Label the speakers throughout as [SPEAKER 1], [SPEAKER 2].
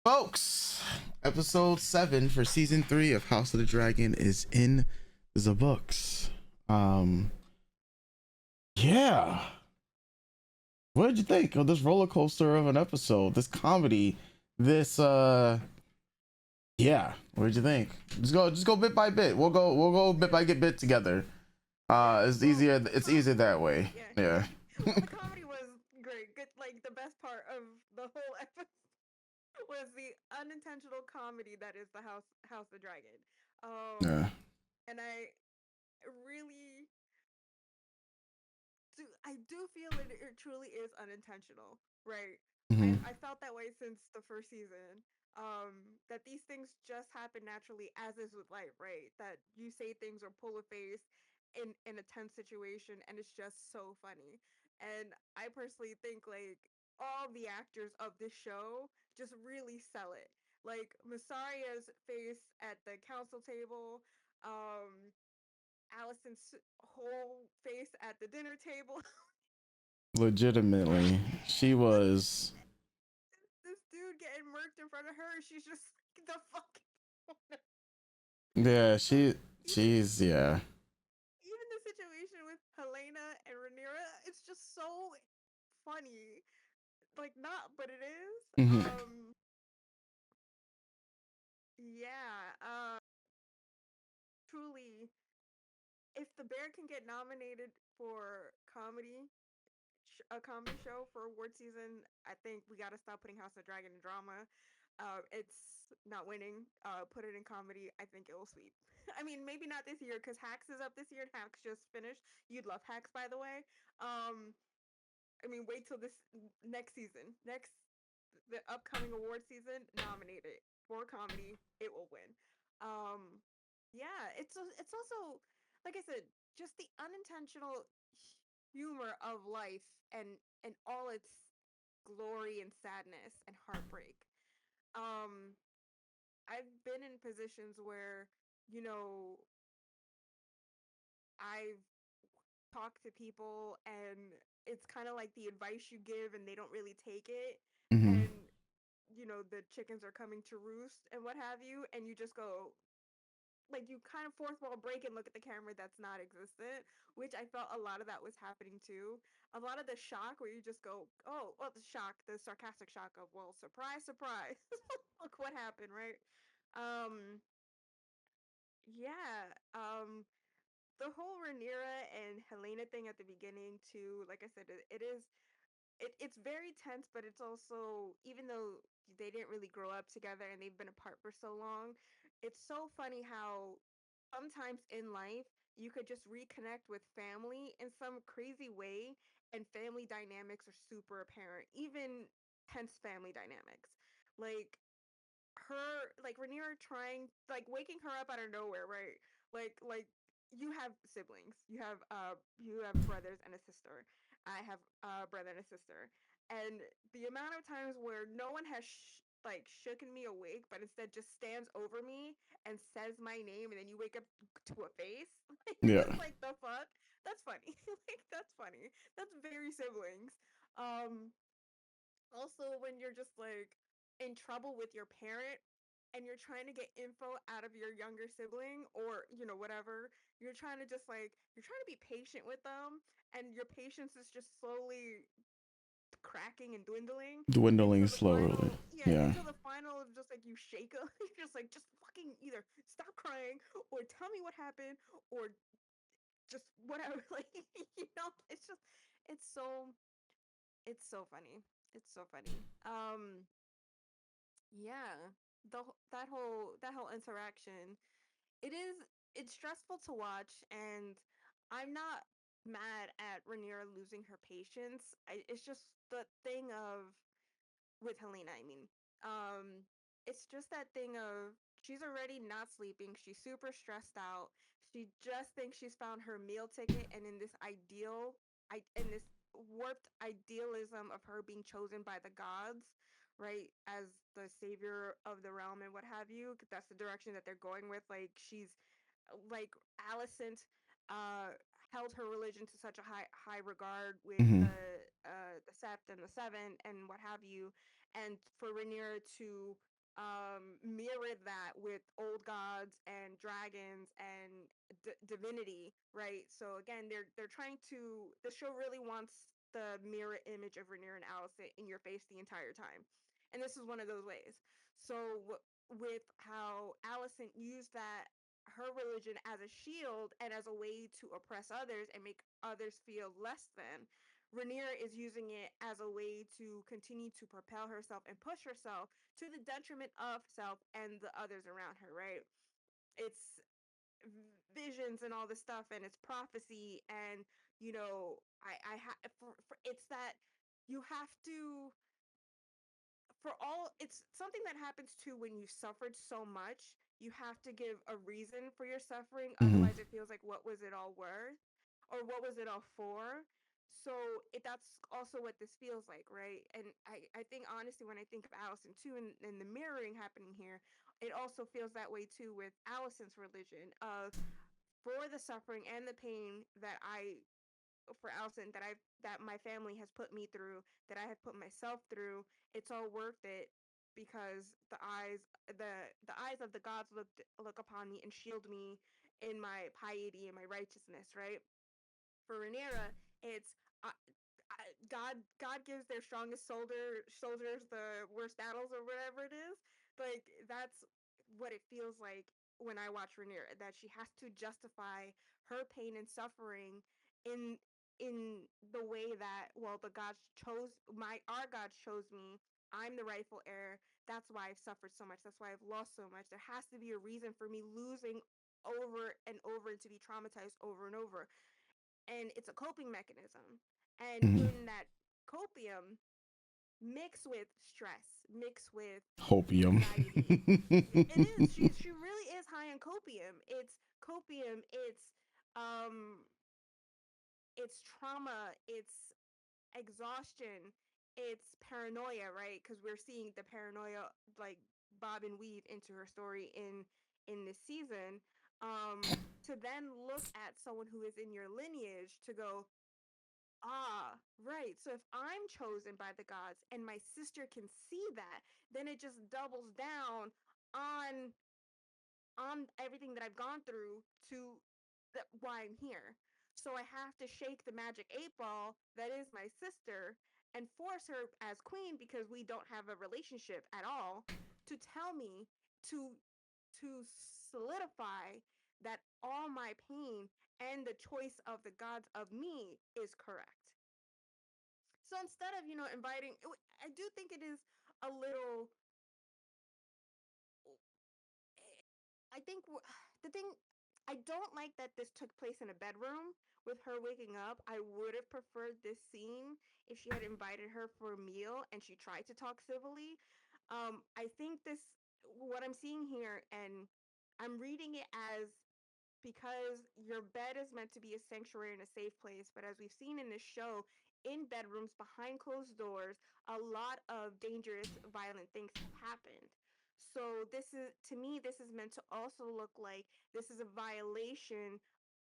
[SPEAKER 1] Folks, episode 7 for season 3 of House of the Dragon is in the books. Um, yeah. What did you think of this roller coaster of an episode? This comedy, this yeah. What did you think? Just go bit by bit. We'll go bit by bit together.
[SPEAKER 2] Yeah.
[SPEAKER 1] It's
[SPEAKER 2] Well,
[SPEAKER 1] easier
[SPEAKER 2] the
[SPEAKER 1] it's easier
[SPEAKER 2] comedy,
[SPEAKER 1] that way.
[SPEAKER 2] yeah.
[SPEAKER 1] Yeah.
[SPEAKER 2] Well, the comedy was great. Good, like the best part of the whole episode was the unintentional comedy that is the House of Dragon.
[SPEAKER 1] Yeah.
[SPEAKER 2] And I really I do feel it truly is unintentional, right?
[SPEAKER 1] Hmm.
[SPEAKER 2] I felt that way since the first season. That these things just happen naturally, as is with life, right? That you say things or pull a face in a tense situation, and it's just so funny. And I personally think like all the actors of this show just really sell it. Like Masaria's face at the council table, um, Allison's whole face at the dinner table.
[SPEAKER 1] Legitimately, she
[SPEAKER 2] this,
[SPEAKER 1] was.
[SPEAKER 2] this dude getting murked in front of her. She's just like the fuck.
[SPEAKER 1] Yeah,
[SPEAKER 2] Like even
[SPEAKER 1] she's yeah.
[SPEAKER 2] even the situation with Helena and Rhaenyra, it's just so funny. Like not, but it is.
[SPEAKER 1] Hmm.
[SPEAKER 2] Yeah. Truly, if the Bear can get nominated for a comedy show for award season, I think we got to stop putting House of Dragon in drama. It's not winning. Put it in comedy. I think it will sweep. I mean, maybe not this year because Hacks is up this year and Hacks just finished. You'd love Hacks, by the way. Um, I mean, wait till this next season. The upcoming award season, nominate it for comedy. It will win. Um, yeah, it's also like I said, just the unintentional humor of life and all its glory and sadness and heartbreak. Um, I've been in positions where you know I've talked to people and it's kind of like the advice you give and they don't really take it,
[SPEAKER 1] Hmm.
[SPEAKER 2] and the chickens are coming to roost and what have you, and you just go like you kind of fourth wall break and look at the camera that's not existent, which I felt a lot of that was happening too. A lot of the shock where you just go, oh, well, the sarcastic shock of, well, surprise, surprise, look what happened, right? Um, yeah. The whole Rhaenyra and Helena thing at the beginning too. Like I said, it's very tense, but it's also, even though they didn't really grow up together and they've been apart for so long, it's so funny how sometimes in life you could just reconnect with family in some crazy way, and family dynamics are super apparent, even tense family dynamics. Like like Rhaenyra trying, like waking her up out of nowhere, right? Like you have siblings, you have brothers and a sister. I have a brother and a sister, and the amount of times where no one has shooken me awake, but instead just stands over me and says my name, and then you wake up to a face, like
[SPEAKER 1] Yeah.
[SPEAKER 2] just like the fuck. That's funny. Like that's funny. That's very siblings. Um, Also, when you're just like in trouble with your parent and you're trying to get info out of your younger sibling, or whatever, you're trying to be patient with them, and your patience is just slowly cracking and dwindling
[SPEAKER 1] Dwindling
[SPEAKER 2] until the
[SPEAKER 1] slowly.
[SPEAKER 2] final, yeah,
[SPEAKER 1] Yeah.
[SPEAKER 2] until the final of just like you shake them. You're just like, just fucking either stop crying or tell me what happened, or just whatever. Like, it's so it's so funny. It's so funny. Yeah, that whole interaction. It is it's stressful to watch, and I'm not mad at Rhaenyra losing her patience. It's just the thing of with Helena. I mean, um, it's just that thing of she's already not sleeping. She's super stressed out. She just thinks she's found her meal ticket, and in this warped idealism of her being chosen by the gods, right, as the savior of the realm and what have you. That's the direction that they're going with. Like like Alicent, uh, held her religion to such a high regard with
[SPEAKER 1] Hmm.
[SPEAKER 2] the Sept and the Seven and what have you, and for Rhaenyra to mirrored that with old gods and dragons and divinity, right? So again, they're trying to. The show really wants the mirror image of Rhaenyra and Alicent in your face the entire time, and this is one of those ways. So with how Alicent used that her religion as a shield and as a way to oppress others and make others feel less than, Rhaenyra is using it as a way to continue to propel herself and push herself to the detriment of self and the others around her, right? It's visions and all this stuff, and it's prophecy, and it's that you have to, for all, it's something that happens too when you've suffered so much. You have to give a reason for your suffering,
[SPEAKER 1] Mm-hmm.
[SPEAKER 2] otherwise it feels like, what was it all worth, or what was it all for? So that's also what this feels like, right? And I think honestly, when I think of Allison too, and the mirroring happening here, it also feels that way too with Allison's religion of, for the suffering and the pain that I for Allison, that my family has put me through, that I have put myself through, it's all worth it, because the eyes of the gods look upon me and shield me in my piety and my righteousness, right? For Rhaenyra, it's God gives their strongest soldiers the worst battles, or whatever it is. Like, that's what it feels like when I watch Rhaenyra, that she has to justify her pain and suffering in the way that, well, the gods chose my our gods chose me. I'm the rightful heir. That's why I've suffered so much. That's why I've lost so much. There has to be a reason for me losing over and over, and to be traumatized over and over. And it's a coping mechanism. And
[SPEAKER 1] Mm-hmm.
[SPEAKER 2] in that copium, mixed with stress, mixed with
[SPEAKER 1] Hopium.
[SPEAKER 2] anxiety, it is. She really is high on copium. It's copium. Um, it's trauma. It's exhaustion. It's paranoia, right? Because we're seeing the paranoia, like, bob and weave into her story in this season. To then look at someone who is in your lineage to go, ah, right. So if I'm chosen by the gods and my sister can see that, then it just doubles down on everything that I've gone through to why I'm here. So I have to shake the magic 8 ball that is my sister and force her as queen, because we don't have a relationship at all, to tell me, to solidify that all my pain and the choice of the gods of me is correct. So instead of, inviting, I do think it is a little. I think the thing, I don't like that this took place in a bedroom with her waking up. I would have preferred this scene if she had invited her for a meal and she tried to talk civilly. I think what I'm seeing here, and I'm reading it as, because your bed is meant to be a sanctuary and a safe place. But as we've seen in this show, in bedrooms behind closed doors, a lot of dangerous, violent things have happened. So this is, to me, this is meant to also look like this is a violation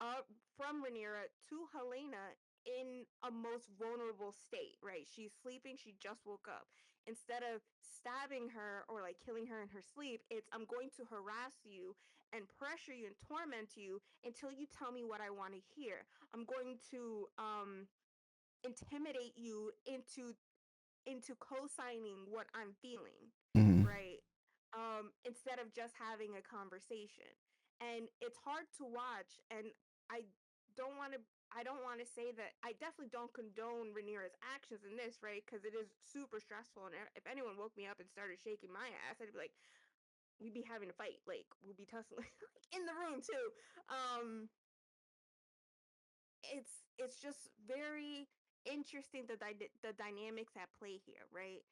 [SPEAKER 2] up from Rhaenyra to Helena in a most vulnerable state, right? She's sleeping, she just woke up. Instead of stabbing her or like killing her in her sleep, it's, I'm going to harass you and pressure you and torment you until you tell me what I want to hear. I'm going to intimidate you into co-signing what I'm feeling,
[SPEAKER 1] Mm-hmm.
[SPEAKER 2] right? Instead of just having a conversation. And it's hard to watch, and I don't want to I don't want to say that I definitely don't condone Rhaenyra's actions in this, right? Because it is super stressful, and if anyone woke me up and started shaking my ass, I'd be like, we'd be having a fight, like we'd be tussling like, in the room too. Um, it's just very interesting, the dynamics at play here, right?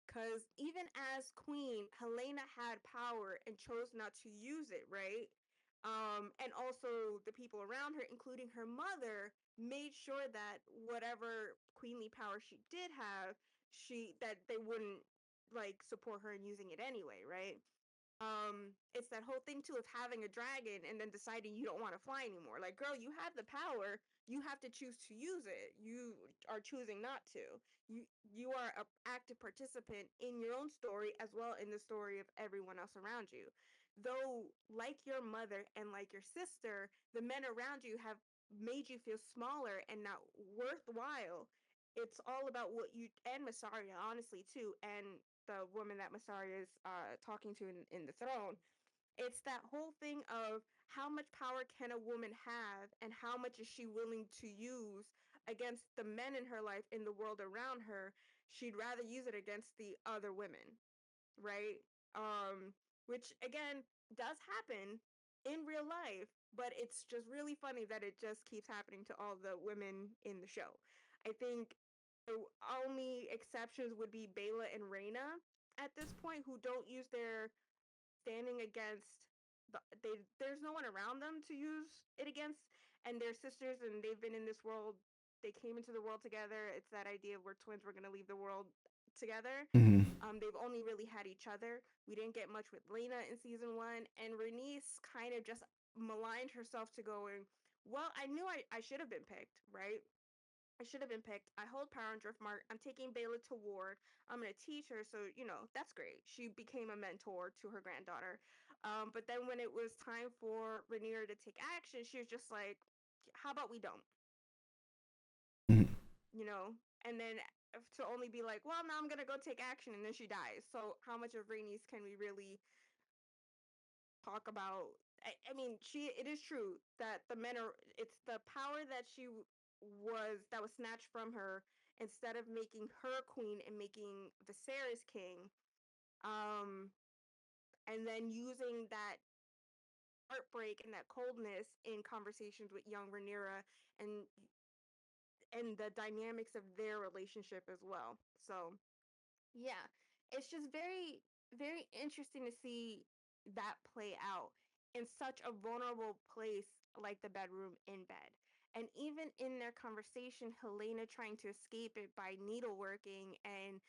[SPEAKER 2] Because even as queen, Helena had power and chose not to use it, right? And also the people around her, including her mother, made sure that whatever queenly power she did have, that they wouldn't like support her in using it anyway, right? It's that whole thing too of having a dragon and then deciding you don't want to fly anymore. Like, girl, you have the power, you have to choose to use it. You are choosing not to. You are an active participant in your own story as well in the story of everyone else around you. Though, like your mother and like your sister, the men around you have made you feel smaller and not worthwhile. It's all about what you and Masaria, honestly, too, and the woman that Masaria is talking to in the throne. It's that whole thing of how much power can a woman have and how much is she willing to use against the men in her life in the world around her. She'd rather use it against the other women, right? Which again does happen in real life, but it's just really funny that it just keeps happening to all the women in the show. I think the only exceptions would be Bela and Reina at this point, who don't use their standing against there's no one around them to use it against, and they're sisters and they've been in this world. They came into the world together. It's that idea of where twins were going to leave the world together.
[SPEAKER 1] Mm-hmm.
[SPEAKER 2] They've only really had each other. We didn't get much with Lena in season one, and Renice kind of just maligned herself to going, well, I knew I should have been picked, right? I should have been picked. I hold power in Driftmark. I'm taking Bela to Ward. I'm going to teach her. So, that's great. She became a mentor to her granddaughter. But then when it was time for Rhaenyra to take action, she was just like, how about we don't?
[SPEAKER 1] Mm-hmm.
[SPEAKER 2] You know? And then to only be like, well, now I'm going to go take action. And then she dies. So, how much of Rhaenys can we really talk about? I mean, it is true that the men are, it's the power that that was snatched from her instead of making her queen and making Viserys king, um, and then using that heartbreak and that coldness in conversations with young Rhaenyra and the dynamics of their relationship as well. So yeah, it's just very, very interesting to see that play out in such a vulnerable place like the bedroom in bed. And even in their conversation, Helena trying to escape it by needleworking and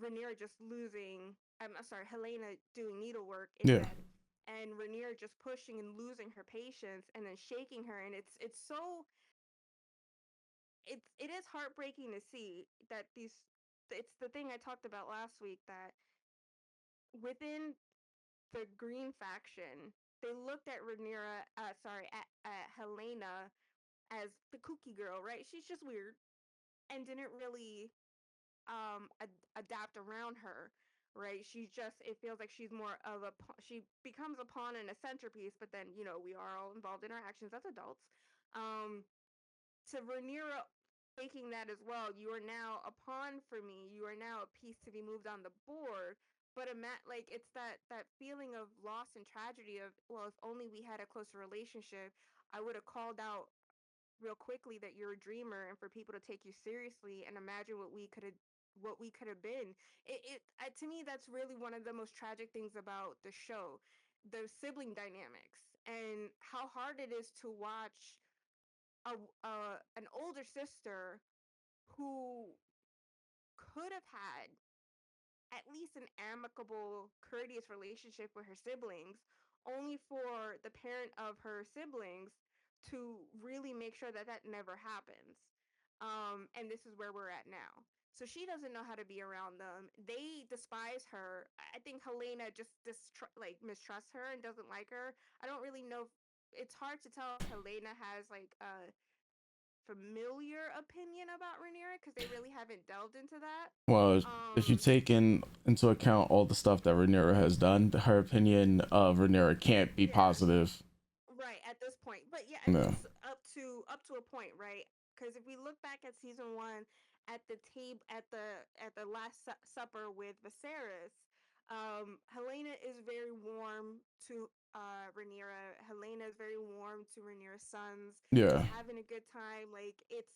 [SPEAKER 2] Rhaenyra just losing. I'm sorry, Helena doing needlework in
[SPEAKER 1] Yeah.
[SPEAKER 2] bed, and Rhaenyra just pushing and losing her patience, and then shaking her. And it's so it is heartbreaking to see that these. It's the thing I talked about last week that within the Green faction, they looked at at Helena as the kooky girl, right? She's just weird and didn't really adapt around her, right? She's just it feels like she's more of she becomes a pawn and a centerpiece, but then we are all involved in our actions as adults. Um, to Rhaenyra taking that as well. You are now a pawn for me. You are now a piece to be moved on the board. But like it's that feeling of loss and tragedy of, well, if only we had a closer relationship, I would have called out real quickly that you're a dreamer and for people to take you seriously and imagine what we could have been. To me, that's really one of the most tragic things about the show, the sibling dynamics and how hard it is to watch an older sister who could have had at least an amicable, courteous relationship with her siblings, only for the parent of her siblings to really make sure that that never happens. And this is where we're at now. So she doesn't know how to be around them. They despise her. I think Helena just mistrusts her and doesn't like her. I don't really know. It's hard to tell if Helena has like a familiar opinion about Rhaenyra because they really haven't delved into that.
[SPEAKER 1] Well, if you take into account all the stuff that Rhaenyra has done, her opinion of Rhaenyra can't be
[SPEAKER 2] Yeah,
[SPEAKER 1] positive.
[SPEAKER 2] right at this point. But yeah, I mean,
[SPEAKER 1] No.
[SPEAKER 2] up to a point, right? Because if we look back at season one, at the table at the last supper with Viserys, Helena is very warm to Rhaenyra. Helena is very warm to Rhaenyra's sons. They're
[SPEAKER 1] Yeah.
[SPEAKER 2] having a good time. Like it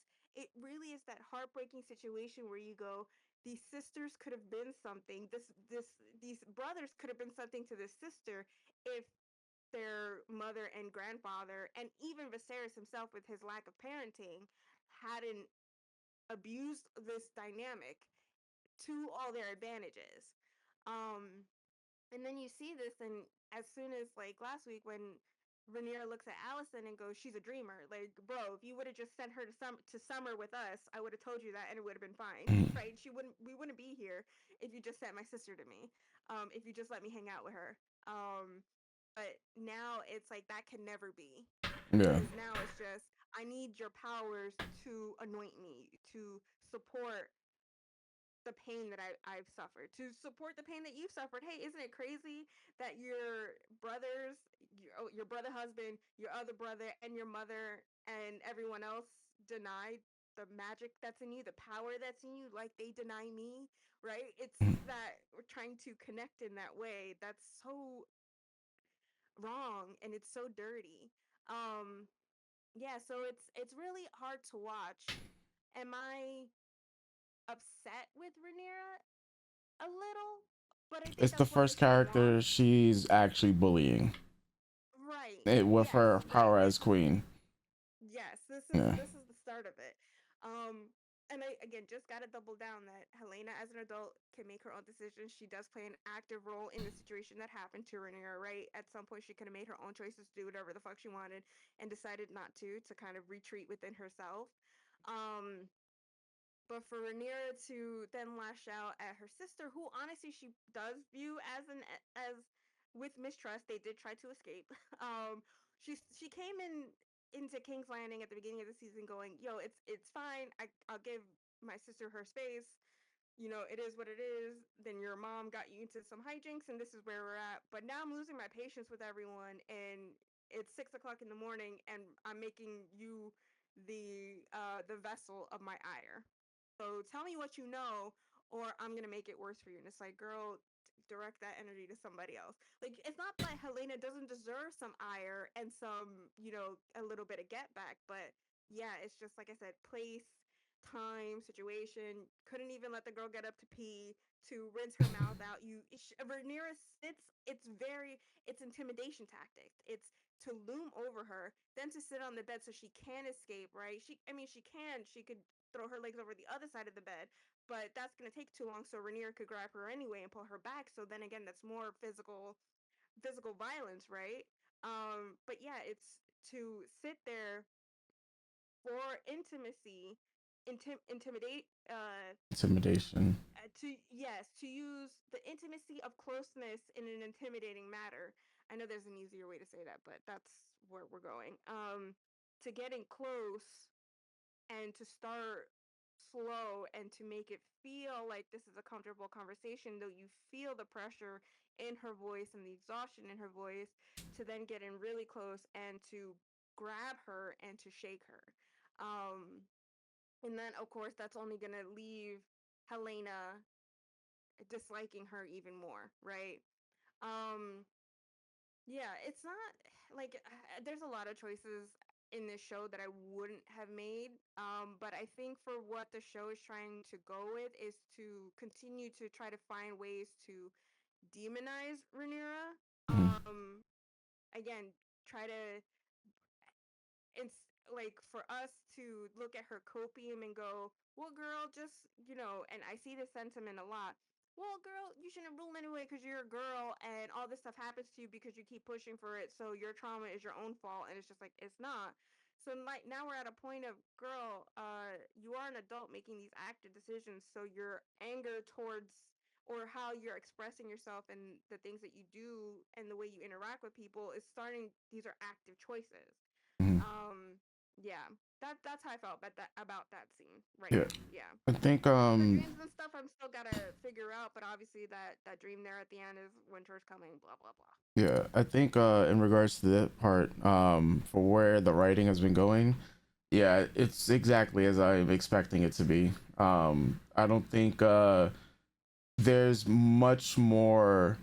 [SPEAKER 2] really is that heartbreaking situation where you go, these sisters could have been something. These brothers could have been something to this sister if their mother and grandfather, and even Viserys himself with his lack of parenting, hadn't abused this dynamic to all their advantages. Um, And then you see this, and as soon as like last week when Rhaenyra looks at Allison and goes, "She's a dreamer." Like, bro, if you would have just sent her to summer with us, I would have told you that, and it would have been fine,
[SPEAKER 1] Mhm.
[SPEAKER 2] right? She wouldn't. We wouldn't be here if you just sent my sister to me. If you just let me hang out with her. But now it's like that can never be,
[SPEAKER 1] Yeah.
[SPEAKER 2] because now it's just I need your powers to anoint me, to support the pain that I've suffered, to support the pain that you've suffered. Hey, isn't it crazy that your brothers, your brother husband, your other brother, and your mother, and everyone else denied the magic that's in you, the power that's in you, like they deny me, right? It's that we're trying to connect in that way. That's so wrong and it's so dirty. Um, yeah, so it's really hard to watch. Am I upset with Rhaenyra? A little, but I think
[SPEAKER 1] It's the
[SPEAKER 2] that's what the
[SPEAKER 1] first
[SPEAKER 2] show
[SPEAKER 1] character
[SPEAKER 2] wants.
[SPEAKER 1] she's actually bullying
[SPEAKER 2] Right.
[SPEAKER 1] it with
[SPEAKER 2] Yes.
[SPEAKER 1] her
[SPEAKER 2] Right.
[SPEAKER 1] power as queen.
[SPEAKER 2] Yes.
[SPEAKER 1] Yeah.
[SPEAKER 2] This is the start of it. And I again just got to double down that Helena, as an adult, can make her own decisions. She does play an active role in the situation that happened to Rhaenyra. Right. At some point, she could have made her own choices to do whatever the fuck she wanted, and decided not to kind of retreat within herself. Um, But for Rhaenyra to then lash out at her sister, who honestly she does view as with mistrust, they did try to escape. She came into King's Landing at the beginning of the season, going, "Yo, it's fine. I'll give my sister her space. You know, it is what it is. Then your mom got you into some hijinks, and this is where we're at. But now I'm losing my patience with everyone, and it's 6 o'clock in the morning, and I'm making you the vessel of my ire. So tell me what you know, or I'm gonna make it worse for you." And it's like, girl, direct that energy to somebody else. Like, it's not that Helena doesn't deserve some ire and some, a little bit of get back, but yeah, it's just like I said, place, time, situation. Couldn't even let the girl get up to pee, to rinse her mouth out. Rhaenyra sits. It's intimidation tactics. It's to loom over her, then to sit on the bed so she can escape. Right? She could throw her legs over the other side of the bed, but that's gonna take too long. So Rhaenyra could grab her anyway and pull her back. So then again, that's more physical violence, right? But yeah, it's to sit there for intimacy, intimidate,
[SPEAKER 1] Intimidation.
[SPEAKER 2] to use the intimacy of closeness in an intimidating manner. I know there's an easier way to say that, but that's where we're going. To getting close and to start slow and to make it feel like this is a comfortable conversation, though you feel the pressure in her voice and the exhaustion in her voice, to then get in really close and to grab her and to shake her. Um, and then, of course, that's only going to leave Helena disliking her even more, right? Um, yeah, it's not like there's a lot of choices in this show that I wouldn't have made. But I think for what the show is trying to go with is to continue to try to find ways to demonize Rhaenyra.
[SPEAKER 1] Mhm.
[SPEAKER 2] Again, try to it's like for us to look at her copium and go, well, girl, just, and I see this sentiment a lot. Well, girl, you shouldn't rule anyway because you're a girl and all this stuff happens to you because you keep pushing for it. So your trauma is your own fault. And it's just like, it's not. So like now we're at a point of, girl, you are an adult making these active decisions. So your anger towards or how you're expressing yourself and the things that you do and the way you interact with people is starting, these are active choices.
[SPEAKER 1] Mhm.
[SPEAKER 2] um, yeah, that's how I felt about that scene right
[SPEAKER 1] Yeah.
[SPEAKER 2] now. Yeah,
[SPEAKER 1] I think
[SPEAKER 2] her dreams and stuff, I'm still gotta figure out. But obviously, that dream there at the end is winter's coming. Blah blah blah.
[SPEAKER 1] yeah, I think in regards to that part, for where the writing has been going, yeah, it's exactly as I'm expecting it to be. I don't think there's much more.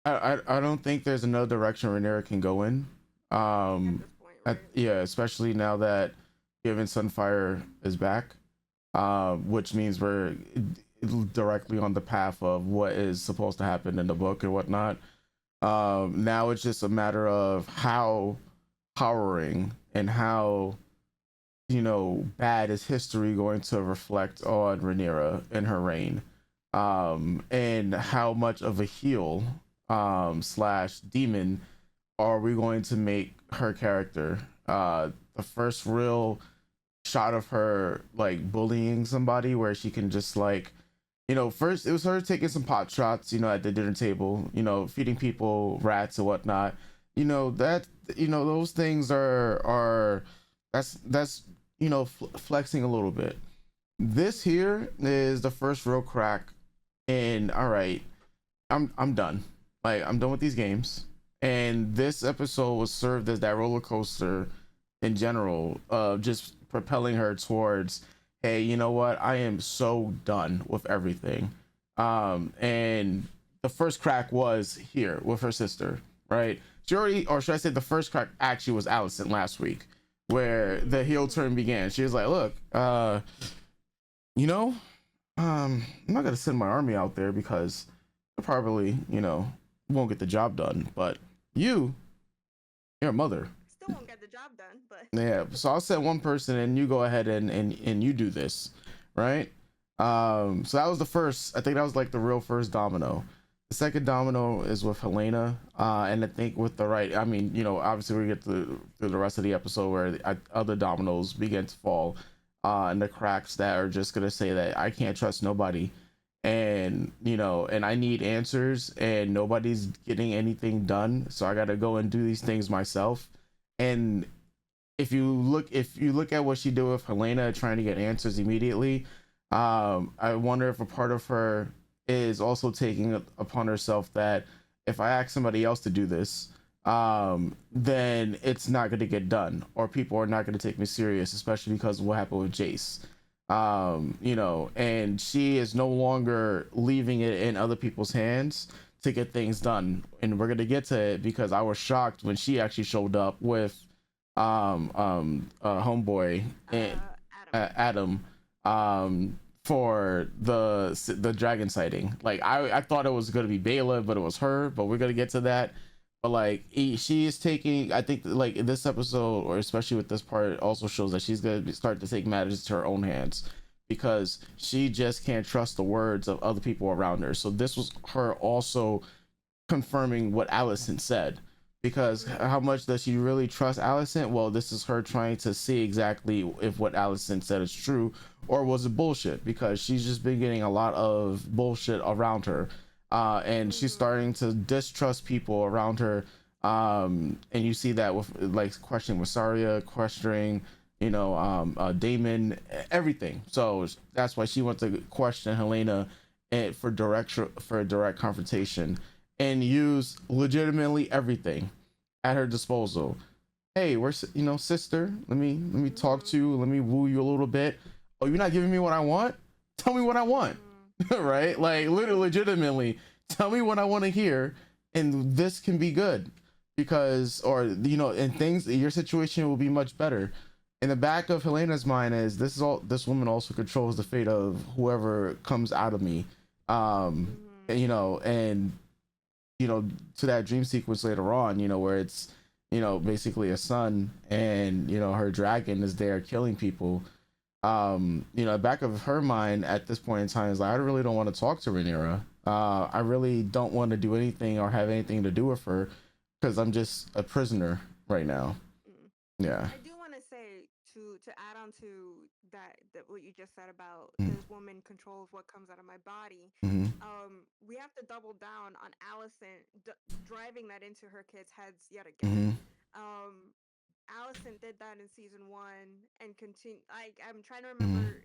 [SPEAKER 1] I don't think there's another direction Rhaenyra can go in.
[SPEAKER 2] At
[SPEAKER 1] Um,
[SPEAKER 2] this point, right?
[SPEAKER 1] yeah, especially now that Given Sunfire is back, which means we're directly on the path of what is supposed to happen in the book and whatnot. Now it's just a matter of how powering and how bad is history going to reflect on Rhaenyra in her reign. and how much of a heel slash demon are we going to make her character. The first real shot of her like bullying somebody where she can just like, first it was her taking some pot shots, at the dinner table, feeding people rats and whatnot. That, those things are that's flexing a little bit. This here is the first real crack in, all right, I'm done. Like, I'm done with these games. And this episode was served as that roller coaster in general of just propelling her towards, hey, you know what? I am so done with everything. And the first crack was here with her sister, right? She already, or should I say, the first crack actually was Allison last week, where the heel turn began. She was like, look, you know, I'm not gonna send my army out there because they probably, won't get the job done. But you, you're a mother.
[SPEAKER 2] Still won't get the job done, but
[SPEAKER 1] Yeah. So I'll send one person and you go ahead and you do this, right? So that was the first. I think that was like the real first domino. The second domino is with Helena, and I think with the right. I mean, obviously we get through the rest of the episode where the other dominoes begin to fall, and the cracks that are just gonna say that I can't trust nobody, and and I need answers, and nobody's getting anything done, so I gotta go and do these things myself. And if you look at what she did with Helena trying to get answers immediately, I wonder if a part of her is also taking it upon herself that if I ask somebody else to do this, then it's not going to get done, or people are not going to take me serious, especially because of what happened with Jace. And she is no longer leaving it in other people's hands to get things done. And we're going to get to it because I was shocked when she actually showed up with homeboy and
[SPEAKER 2] Adam.
[SPEAKER 1] Adam for the dragon sighting. Like, I thought it was gonna be Bayla, but it was her. But we're gonna get to that. But like, she is taking. I think like in this episode, or especially with this part, it also shows that she's gonna start to take matters to her own hands because she just can't trust the words of other people around her. So this was her also confirming what Allison said. Because how much does she really trust Allison? Well, this is her trying to see exactly if what Allison said is true or was it bullshit. Because she's just been getting a lot of bullshit around her, and she's starting to distrust people around her. And you see that with like questioning Rosaria, questioning, Damon, everything. So that's why she wants to question Helena and for direct confrontation and use legitimately everything at her disposal. Hey, we're sister. Let me talk to you. Let me woo you a little bit. Oh, you're not giving me what I want? Tell me what I want. Right? Like, literally, legitimately, tell me what I want to hear, and this can be good because, or and things, your situation will be much better. In the back of Helena's mind is this woman also controls the fate of whoever comes out of me. And to that dream sequence later on, where it's, basically a son and, her dragon is there killing people. Back of her mind at this point in time is like, I really don't want to talk to Rhaenyra. I really don't want to do anything or have anything to do with her because I'm just a prisoner right now.
[SPEAKER 2] Mm.
[SPEAKER 1] Yeah.
[SPEAKER 2] I do want to say to add on to that what you just said about
[SPEAKER 1] Mm-hmm.
[SPEAKER 2] this woman controls what comes out of my body.
[SPEAKER 1] Mm-hmm.
[SPEAKER 2] We have to double down on Allison driving that into her kids' heads yet again.
[SPEAKER 1] Mm-hmm.
[SPEAKER 2] Um, Allison did that in season 1 and continue. I'm trying to
[SPEAKER 1] Mm-hmm.
[SPEAKER 2] remember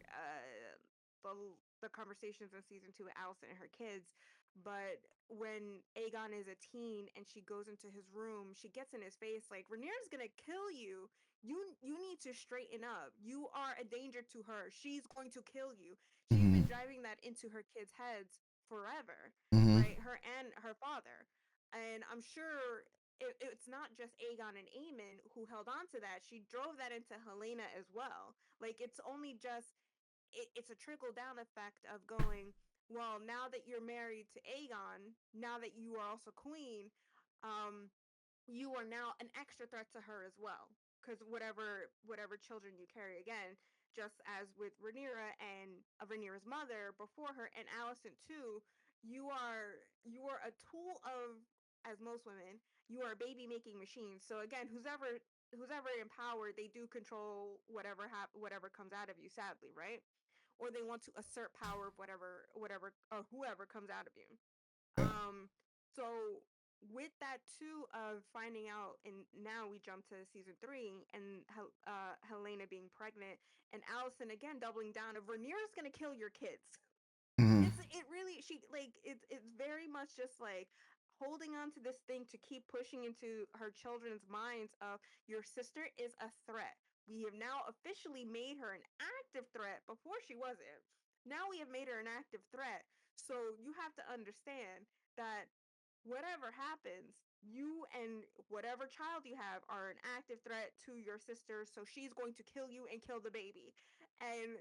[SPEAKER 2] the the conversations in season 2 with Allison and her kids, but when Aegon is a teen and she goes into his room, she gets in his face like, Rhaenyra's gonna kill you. You need to straighten up. You are a danger to her. She's going to kill you. She's
[SPEAKER 1] Mm-hmm.
[SPEAKER 2] been driving that into her kids' heads forever,
[SPEAKER 1] Mm-hmm.
[SPEAKER 2] right? Her and her father. And I'm sure it's not just Aegon and Aemon who held on to that. She drove that into Helena as well. Like, it's only just it's a trickle down effect of going, well, now that you're married to Aegon, now that you are also queen, um, you are now an extra threat to her as well. Because whatever children you carry again, just as with Rhaenyra and Rhaenyra's mother before her, and Alicent too, you are a tool of, as most women, you are a baby making machine. So again, who's ever in power, they do control whatever comes out of you, sadly, right? Or they want to assert power of whatever or whoever comes out of you.
[SPEAKER 1] Yeah.
[SPEAKER 2] So with that too of finding out, and now we jump to season 3 and Helena being pregnant, and Allison again doubling down of Rhaenyra's gonna kill your kids.
[SPEAKER 1] Hmm.
[SPEAKER 2] It really, she like it's very much just like holding on to this thing to keep pushing into her children's minds of your sister is a threat. We have now officially made her an active threat. Before she wasn't. Now we have made her an active threat. So you have to understand that whatever happens, you and whatever child you have are an active threat to your sister. So she's going to kill you and kill the baby. And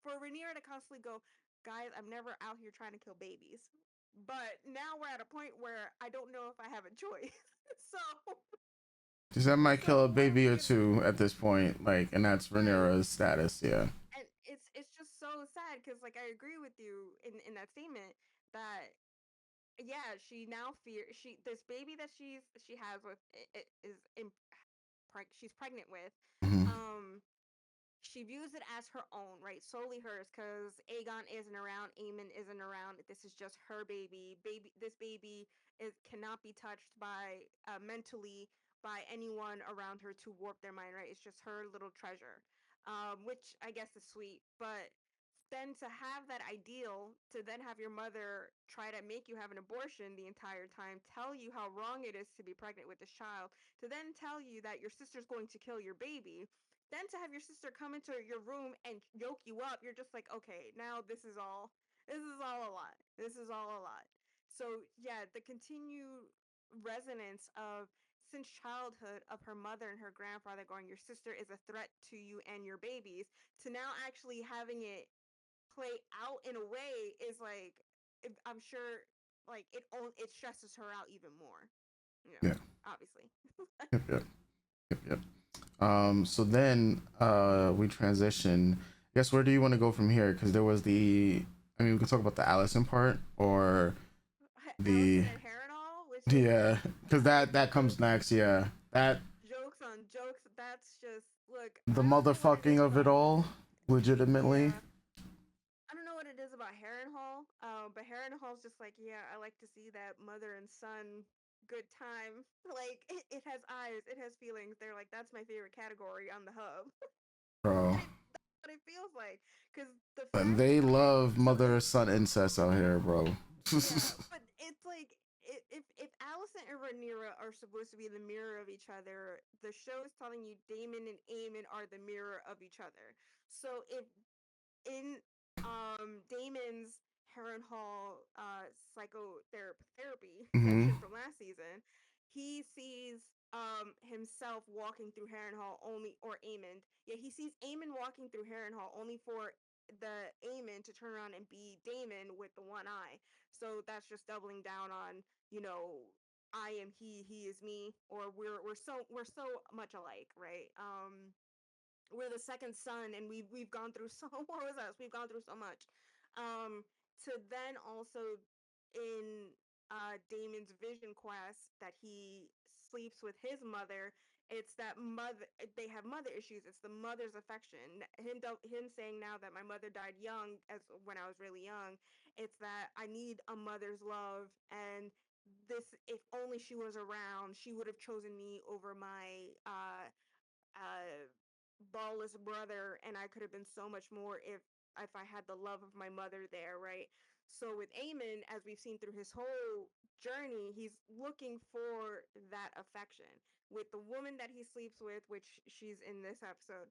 [SPEAKER 2] for Rhaenyra to constantly go, guys, I'm never out here trying to kill babies. But now we're at a point where I don't know if I have a choice. so
[SPEAKER 1] Because I might
[SPEAKER 2] so
[SPEAKER 1] kill a
[SPEAKER 2] what are
[SPEAKER 1] baby
[SPEAKER 2] we
[SPEAKER 1] or
[SPEAKER 2] gonna
[SPEAKER 1] two at this point, like, and that's
[SPEAKER 2] right?
[SPEAKER 1] Rhaenyra's status. Yeah.
[SPEAKER 2] And it's just so sad because like I agree with you in that statement that yeah, she now fear she this baby that she has with is she's pregnant with.
[SPEAKER 1] Hmm.
[SPEAKER 2] Um, she views it as her own, right? Solely hers, because Aegon isn't around, Aemon isn't around. This is just her baby. This baby cannot be touched by mentally by anyone around her to warp their mind, right? It's just her little treasure, which I guess is sweet. But then to have that ideal, to then have your mother try to make you have an abortion the entire time, tell you how wrong it is to be pregnant with this child, to then tell you that your sister's going to kill your baby, then to have your sister come into your room and yoke you up, you're just like, okay, now this is all a lot. This is all a lot. So yeah, the continued resonance of since childhood of her mother and her grandfather going, your sister is a threat to you and your babies, to now actually having it play out in a way is like, I'm sure, like it stresses her out even more. You know,
[SPEAKER 1] Yeah.
[SPEAKER 2] obviously.
[SPEAKER 1] Yep. Yep. Yep. Yep. So then we transition. I guess where do you want to go from here? Because there was the. I mean, we can talk about the Allison part or
[SPEAKER 2] Allison
[SPEAKER 1] the.
[SPEAKER 2] and Harrenhal, which is
[SPEAKER 1] Yeah, because that comes
[SPEAKER 2] jokes,
[SPEAKER 1] next. Yeah, that
[SPEAKER 2] jokes on jokes. That's just look.
[SPEAKER 1] the
[SPEAKER 2] I don't know what it
[SPEAKER 1] motherfucking
[SPEAKER 2] is
[SPEAKER 1] of it
[SPEAKER 2] about.
[SPEAKER 1] all, legitimately.
[SPEAKER 2] Yeah, I don't know what it is about Harrenhal. But Harrenhal's just like, yeah, I like to see that mother and son good time. Like it has eyes, it has feelings. They're like, that's my favorite category on the hub,
[SPEAKER 1] Bro.
[SPEAKER 2] and that's what it feels like. Because the
[SPEAKER 1] And
[SPEAKER 2] fact
[SPEAKER 1] they
[SPEAKER 2] that
[SPEAKER 1] love mother son incest out here, bro.
[SPEAKER 2] yeah, but it's like if Allison and Rhaenyra are supposed to be the mirror of each other, the show is telling you Daemon and Aemon are the mirror of each other. So if in Damon's Harrenhal psychotherapy
[SPEAKER 1] Hmm.
[SPEAKER 2] section from last season, he sees himself walking through Harrenhal only, or Aemon. Yeah, he sees Aemon walking through Harrenhal only for the Aemon to turn around and be Daemon with the one eye. So that's just doubling down on, you know, I am he is me, or we're so much alike, right? We're the second son, and we've gone through so what was us we've gone through so much, um to then also in Damon's vision quest that he sleeps with his mother. It's that mother, they have mother issues. It's the mother's affection, him saying now that my mother died young, as when I was really young. It's that I need a mother's love, and this, if only she was around, she would have chosen me over my uh ballless brother, and I could have been so much more if I had the love of my mother there, right? So with Eamon, as we've seen through his whole journey, he's looking for that affection with the woman that he sleeps with, which she's in this episode,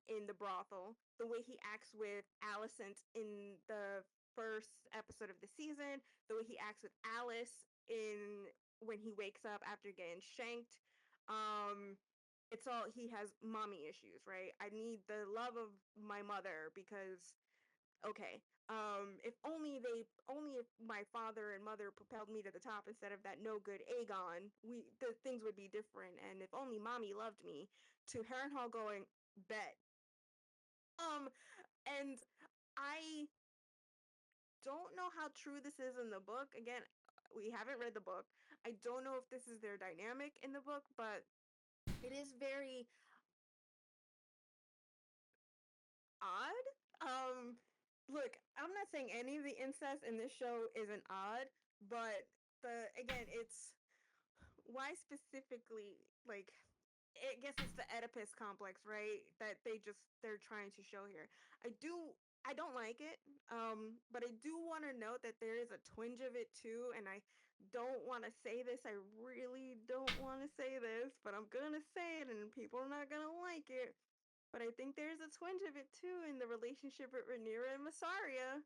[SPEAKER 2] in the brothel. The way he acts with Alicent in the first episode of the season, the way he acts with Alice in when he wakes up after getting shanked. Um, it's all, he has mommy issues, right? I need the love of my mother because okay, if my father and mother propelled me to the top instead of that no good Aegon, the things would be different. And if only mommy loved me. To Harrenhal going, bet Um, and I don't know how true this is in the book. Again, we haven't read the book. I don't know if this is their dynamic in the book, but it is very odd. Look, I'm not saying any of the incest in this show isn't odd, but the again, it's why specifically like I guess it's the Oedipus complex, right? That they're trying to show here. I don't like it. But I do want to note that there is a twinge of it too, and I don't want to say this. I really don't want to say this, but I'm gonna say it, and people are not gonna like it. But I think there's a twinge of it too in the relationship with Rhaenyra and Massaria,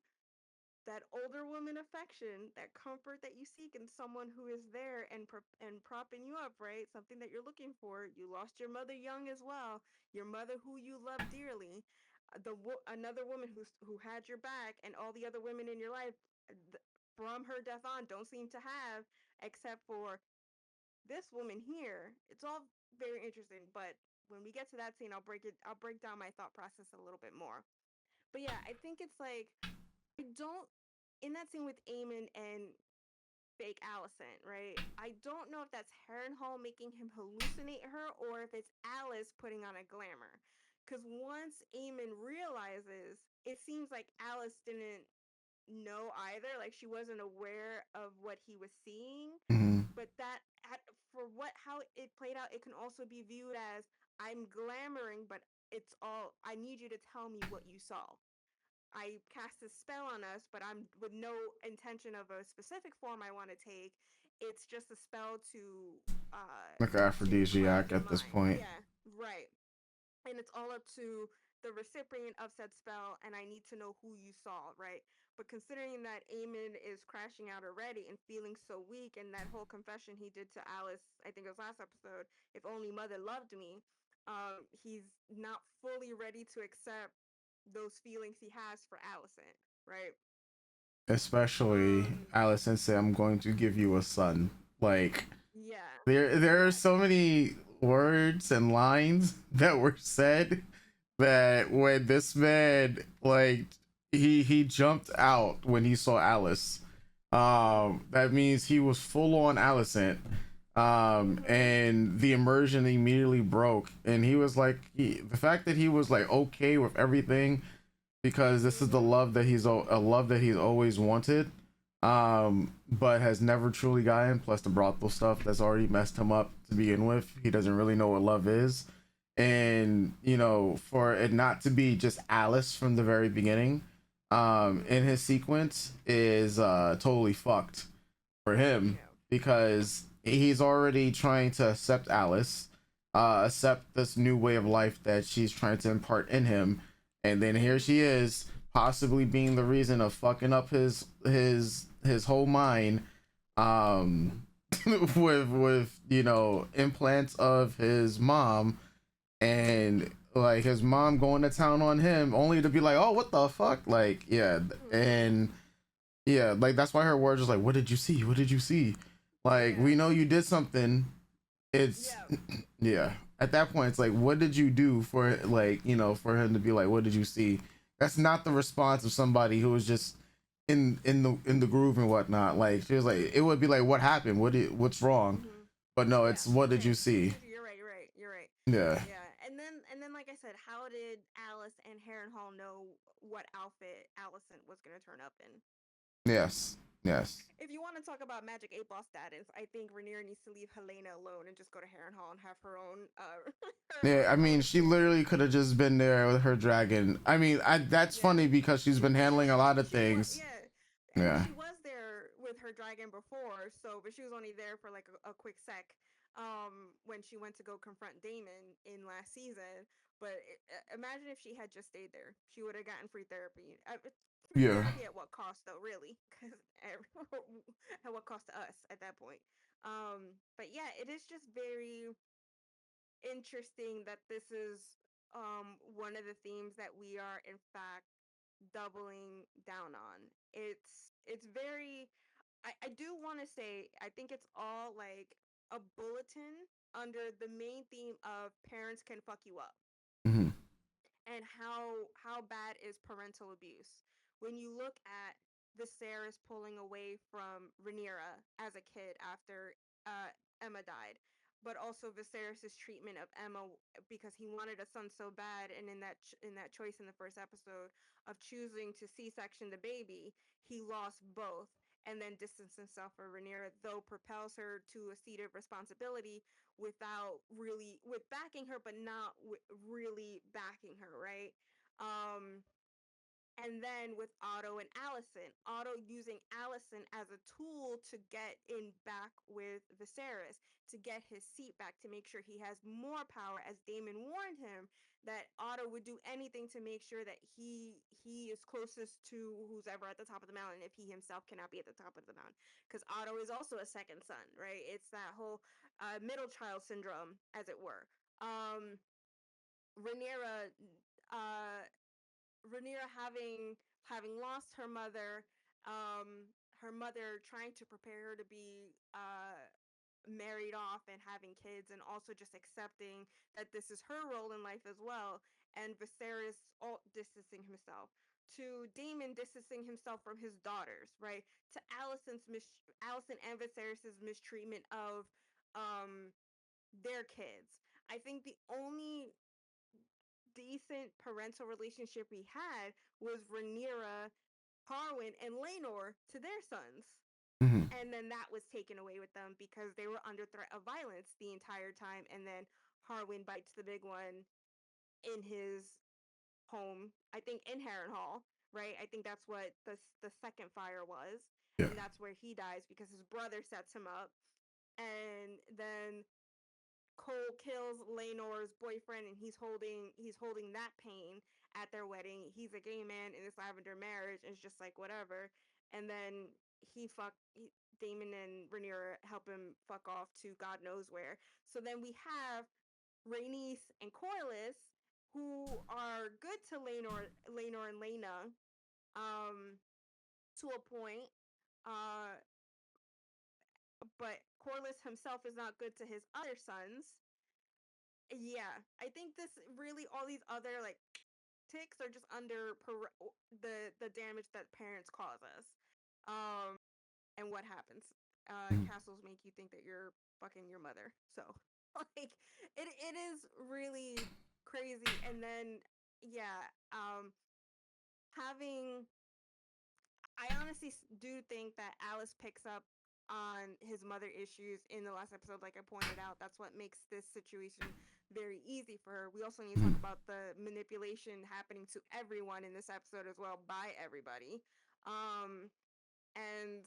[SPEAKER 2] that older woman affection, that comfort that you seek in someone who is there and propping you up, right? Something that you're looking for. You lost your mother young as well, your mother who you love dearly. Another woman who had your back, and all the other women in your life, from her death on, don't seem to have, except for this woman here. It's all very interesting, but when we get to that scene, I'll break down my thought process a little bit more. But yeah, I think it's like I don't in that scene with Eamon and fake Allison, right? I don't know if that's Harrenhal making him hallucinate her or if it's Alice putting on a glamour. Because once Eamon realizes, it seems like Alice didn't know either. Like she wasn't aware of what he was seeing.
[SPEAKER 1] Hmm.
[SPEAKER 2] But for what how it played out, it can also be viewed as I'm glamoring, but it's all I need you to tell me what you saw. I cast a spell on us, but I'm with no intention of a specific form I want to take. It's just a spell uh
[SPEAKER 1] Like
[SPEAKER 2] to quiet
[SPEAKER 1] aphrodisiac
[SPEAKER 2] your
[SPEAKER 1] at this
[SPEAKER 2] mind.
[SPEAKER 1] point.
[SPEAKER 2] Yeah, right. And it's all up to the recipient of said spell, and I need to know who you saw, right? But considering that Eamon is crashing out already and feeling so weak, and that whole confession he did to Alice, I think it was last episode, if only mother loved me, he's not fully ready to accept those feelings he has for Allison, right?
[SPEAKER 1] Especially
[SPEAKER 2] Um,
[SPEAKER 1] Allison say, "I'm going to give you a son." Like
[SPEAKER 2] yeah,
[SPEAKER 1] there are
[SPEAKER 2] yeah.
[SPEAKER 1] so many words and lines that were said that when this man like he jumped out when he saw Alice.
[SPEAKER 2] Mhm.
[SPEAKER 1] That means he was full on Allison.
[SPEAKER 2] Mhm.
[SPEAKER 1] And the immersion immediately broke, and he was like, the fact that he was like okay with everything because this is the
[SPEAKER 2] Mhm.
[SPEAKER 1] love that a love that he's always wanted, but has never truly gotten. Plus the brothel stuff that's already messed him up to begin with. He doesn't really know what love is, and for it not to be just Alice from the very beginning, in
[SPEAKER 2] Mhm.
[SPEAKER 1] his sequence is totally fucked for him
[SPEAKER 2] Yeah.
[SPEAKER 1] because he's already trying to accept Alice, accept this new way of life that she's trying to impart in him, and then here she
[SPEAKER 2] Mhm.
[SPEAKER 1] is, possibly being the reason of fucking up his whole mind, um, with implants of his mom, and like his mom going to town on him, only to be like, oh, what the fuck, like, yeah,
[SPEAKER 2] Mhm.
[SPEAKER 1] and yeah, like that's why her words was like, "What did you see? What did you see?" Like,
[SPEAKER 2] Yeah.
[SPEAKER 1] we know you did something. It's
[SPEAKER 2] Yeah.
[SPEAKER 1] yeah. At that point, it's like, what did you do for for him to be like, "What did you see?" That's not the response of somebody who was just in the groove and whatnot. Like she was like, it would be like, "What happened? What's wrong?"
[SPEAKER 2] Mhm.
[SPEAKER 1] But no,
[SPEAKER 2] Yeah.
[SPEAKER 1] it's what did you
[SPEAKER 2] Okay.
[SPEAKER 1] see?
[SPEAKER 2] You're right. You're right. You're right.
[SPEAKER 1] Yeah.
[SPEAKER 2] Yeah. And then, like I said, how did Alice and Harrenhal know what outfit Allison was gonna turn up in?
[SPEAKER 1] Yes. Yes.
[SPEAKER 2] If you want to talk about Magic 8 Ball status, I think Rhaenyra needs to leave Helena alone and just go to Harrenhal and have her own
[SPEAKER 1] Yeah, I
[SPEAKER 2] her own
[SPEAKER 1] mean, she
[SPEAKER 2] experience.
[SPEAKER 1] literally could have just been there with her dragon. I mean, that's
[SPEAKER 2] Yeah.
[SPEAKER 1] funny because she's been
[SPEAKER 2] She
[SPEAKER 1] handling a
[SPEAKER 2] did.
[SPEAKER 1] lot of
[SPEAKER 2] She was,
[SPEAKER 1] things.
[SPEAKER 2] yeah. I mean,
[SPEAKER 1] Yeah.
[SPEAKER 2] she was there with her dragon before, so but she was only there for like a quick sec. When she went to go confront Damon in last season. But imagine if she had just stayed there, she would have gotten free therapy. Free
[SPEAKER 1] Yeah.
[SPEAKER 2] therapy at what cost, though? Really? Because at what cost to us at that point? But yeah, it is just very interesting that this is one of the themes that we are in fact doubling down on. It's very I do want to say I think it's all like a bulletin under the main theme of parents can fuck you up.
[SPEAKER 1] Hmm.
[SPEAKER 2] and how bad is parental abuse when you look at Viserys pulling away from Rhaenyra as a kid after Emma died, but also Viserys's treatment of Emma because he wanted a son so bad, and in that choice in the first episode of choosing to C-section the baby, he lost both and then distanced himself from Rhaenyra, though propels her to a seat of responsibility without really with backing her, but not really backing her, right? Um, and then with Otto and Allison, Otto using Allison as a tool to get in back with Viserys, to get his seat back, to make sure he has more power, as Daemon warned him that Otto would do anything to make sure that he is closest to who's ever at the top of the mountain if he himself cannot be at the top of the mountain. Because Otto is also a second son, right? It's that whole middle child syndrome, as it were. Rhaenyra, uh, Rhaenyra having lost her mother trying to prepare her to be married off and having kids, and also just accepting that this is her role in life as well. And Viserys all distancing himself. To Daemon distancing himself from his daughters, right? To Allison and Viserys's mistreatment of um their kids. I think the only decent parental relationship we had was Rhaenyra, Harwin, and Laenor to their sons.
[SPEAKER 1] Mm-hmm.
[SPEAKER 2] And then that was taken away with them because they were under threat of violence the entire time. And then Harwin bites the big one in his home, I think in Harrenhal, right? I think that's what the second fire was.
[SPEAKER 1] Yeah.
[SPEAKER 2] And that's where he dies because his brother sets him up. And then Cole kills Laenor's boyfriend, and he's holding that pain at their wedding. He's a gay man in this lavender marriage, and it's just like whatever. And then Damon and Rhaenyra help him fuck off to God knows where. So then we have Rhaenys and Corlys, who are good to Laenor and Laena, um, to a point. Uh, but Corlys himself is not good to his other sons. Yeah, I think this really all these other like ticks are just under the damage that parents cause us, um, and what happens.
[SPEAKER 1] Mm-hmm.
[SPEAKER 2] Castles make you think that you're fucking your mother, so like it is really crazy. And then yeah, having I honestly do think that Alice picks up on his mother issues in the last episode, like I pointed out. That's what makes this situation very easy for her. We also need to talk about the manipulation happening to everyone in this episode as well by everybody. And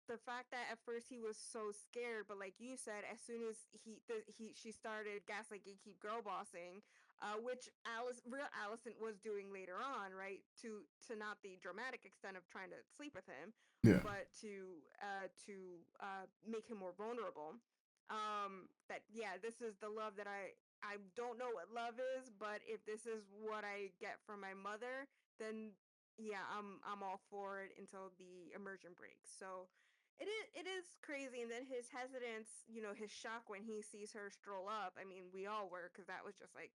[SPEAKER 2] the fact that at first he was so scared, but like you said, as soon as she started gaslight gatekeep girl bossing, which real Allison was doing later on, right? To not the dramatic extent of trying to sleep with him,
[SPEAKER 1] Yeah.
[SPEAKER 2] but to make him more vulnerable. That yeah, this is the love that I don't know what love is, but if this is what I get from my mother, then yeah, I'm all for it until the immersion breaks. So it is crazy. And then his hesitance, his shock when he sees her stroll up. I mean, we all were, because that was just like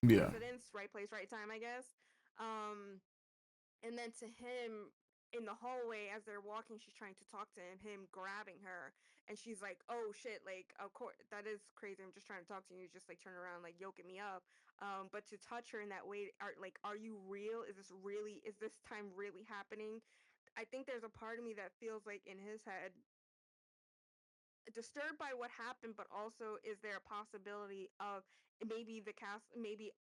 [SPEAKER 1] Yeah.
[SPEAKER 2] coincidence, right place, right time, I guess. Um, and then to him in the hallway as they're walking, she's trying to talk to him grabbing her, and she's like, "Oh shit! Like, of course, that is crazy. I'm just trying to talk to you." Just like turn around, like yoking me up. But to touch her in that way, are you real? Is this really? Is this time really happening? I think there's a part of me that feels like in his head, disturbed by what happened, but also is there a possibility of maybe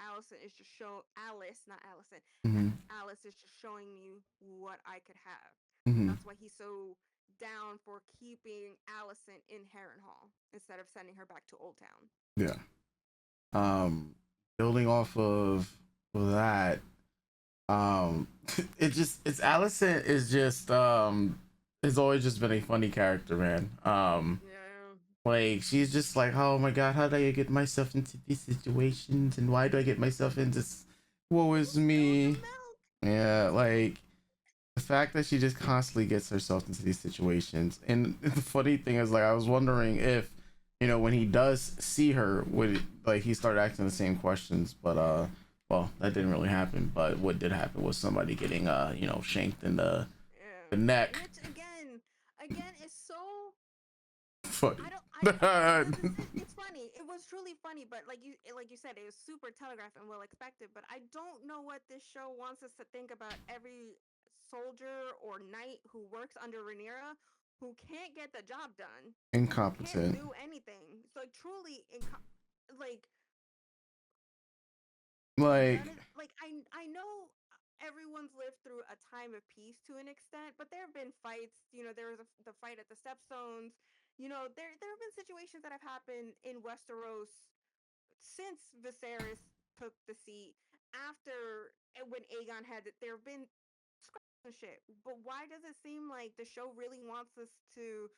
[SPEAKER 2] Allison is just show Alice, not Allison,
[SPEAKER 1] Mm-hmm.
[SPEAKER 2] Alice is just showing me what I could have.
[SPEAKER 1] Mm-hmm.
[SPEAKER 2] That's why he's so down for keeping Allison in Harrenhal instead of sending her back to Old Town.
[SPEAKER 1] Yeah. Um, Building off of that, um, it's Allison is just has always just been a funny character, man.
[SPEAKER 2] Yeah.
[SPEAKER 1] Like she's just like, oh my god, how do I get myself into these situations, and why do I get myself into woe
[SPEAKER 2] You
[SPEAKER 1] is
[SPEAKER 2] spilled the
[SPEAKER 1] me?
[SPEAKER 2] milk.
[SPEAKER 1] Yeah, like the fact that she just constantly gets herself into these situations. And the funny thing is, like, I was wondering if, when he does see her, would like he started asking the same questions, but well, that didn't really happen. But what did happen was somebody getting shanked in the
[SPEAKER 2] Yeah.
[SPEAKER 1] neck.
[SPEAKER 2] Which again is so
[SPEAKER 1] Funny.
[SPEAKER 2] I don't I it's funny. It was truly funny, but like you said, it was super telegraphed and well expected. But I don't know what this show wants us to think about every soldier or knight who works under Rhaenyra who can't get the job done, who can't
[SPEAKER 1] Incompetent.
[SPEAKER 2] do anything. So truly, like
[SPEAKER 1] Like,
[SPEAKER 2] none of I know everyone's lived through a time of peace to an extent, but there have been fights. There was the fight at the Stepstones. There have been situations that have happened in Westeros since Viserys took the seat. After when Aegon had it, there have been scraps and shit. But why does it seem like the show really wants to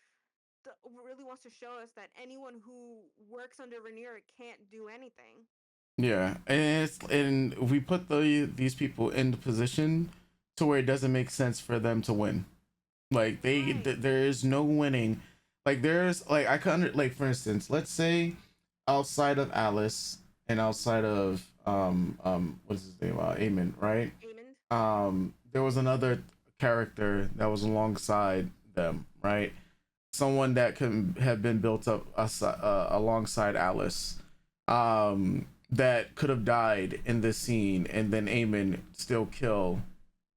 [SPEAKER 2] show us that anyone who works under Rhaenyra can't do anything?
[SPEAKER 1] yeah, and we put these people in the position to where it doesn't make sense for them to win. Like
[SPEAKER 2] Right.
[SPEAKER 1] there is no winning. Like there's like I can like for instance, let's say outside of Alice and outside of what's his name, Aemon, right?
[SPEAKER 2] Aemond.
[SPEAKER 1] There was another character that was alongside them, right? Someone that could have been built up alongside Alice, that could have died in this scene, and then Aemon still kill,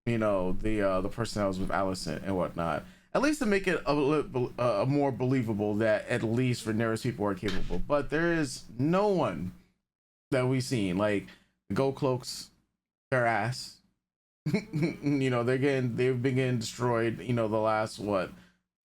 [SPEAKER 1] the person that was with Allison and whatnot. At least to make it more believable that at least Rhaenyra's people are capable. But there is no one that we've seen like the Gold Cloaks, their ass.
[SPEAKER 2] Mm-hmm.
[SPEAKER 1] They've been getting destroyed. The last what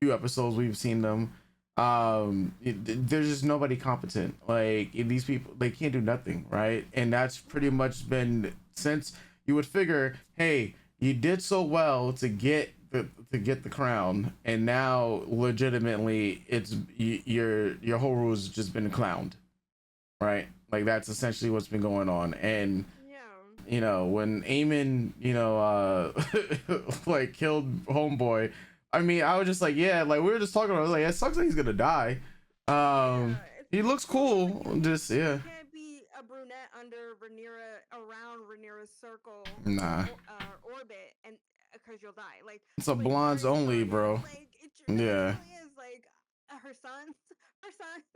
[SPEAKER 1] few episodes we've seen them. There's just nobody competent. Like these people, they can't do nothing, right? And that's pretty
[SPEAKER 2] Yeah.
[SPEAKER 1] much been since you would figure, hey, you did so well to get the crown, and now legitimately it's your whole rule has just been clowned, right? Like that's essentially what's been going on, and
[SPEAKER 2] Yeah.
[SPEAKER 1] when Eamon, like killed Homeboy, I mean, I was just like, yeah, like we were just talking about, like, it sucks that he's gonna die.
[SPEAKER 2] Yeah.
[SPEAKER 1] He
[SPEAKER 2] It's
[SPEAKER 1] looks
[SPEAKER 2] truly
[SPEAKER 1] cool,
[SPEAKER 2] like
[SPEAKER 1] just
[SPEAKER 2] you
[SPEAKER 1] yeah,
[SPEAKER 2] can't be a brunette under Rhaenyra around Rhaenyra's circle
[SPEAKER 1] nah,
[SPEAKER 2] orbit and because you'll die.
[SPEAKER 1] it's a
[SPEAKER 2] Like
[SPEAKER 1] blondes
[SPEAKER 2] Arya
[SPEAKER 1] only,
[SPEAKER 2] Stark.
[SPEAKER 1] bro.
[SPEAKER 2] It
[SPEAKER 1] Yeah,
[SPEAKER 2] truly is like her sons, her sons,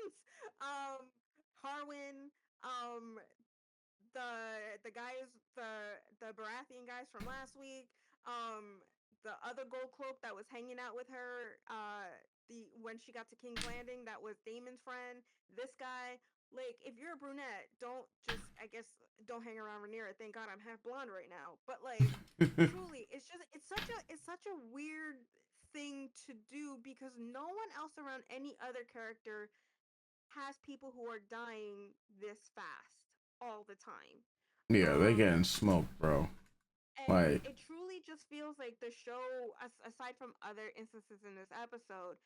[SPEAKER 2] um, Harwin, um, the guys the Baratheon guys from last week, the other gold cloak that was hanging out with her, the when she got to King's Landing, that was Damon's friend. This guy, like, if you're a brunette, don't just I guess don't hang around Rhaenyra. Thank God I'm half blonde right now. But truly, it's such a weird thing to do because no one else around any other character has people who are dying this fast all the time.
[SPEAKER 1] yeah, they
[SPEAKER 2] Um,
[SPEAKER 1] getting smoked, bro.
[SPEAKER 2] and
[SPEAKER 1] Like,
[SPEAKER 2] it truly just feels like the show, aside from other instances in this episode,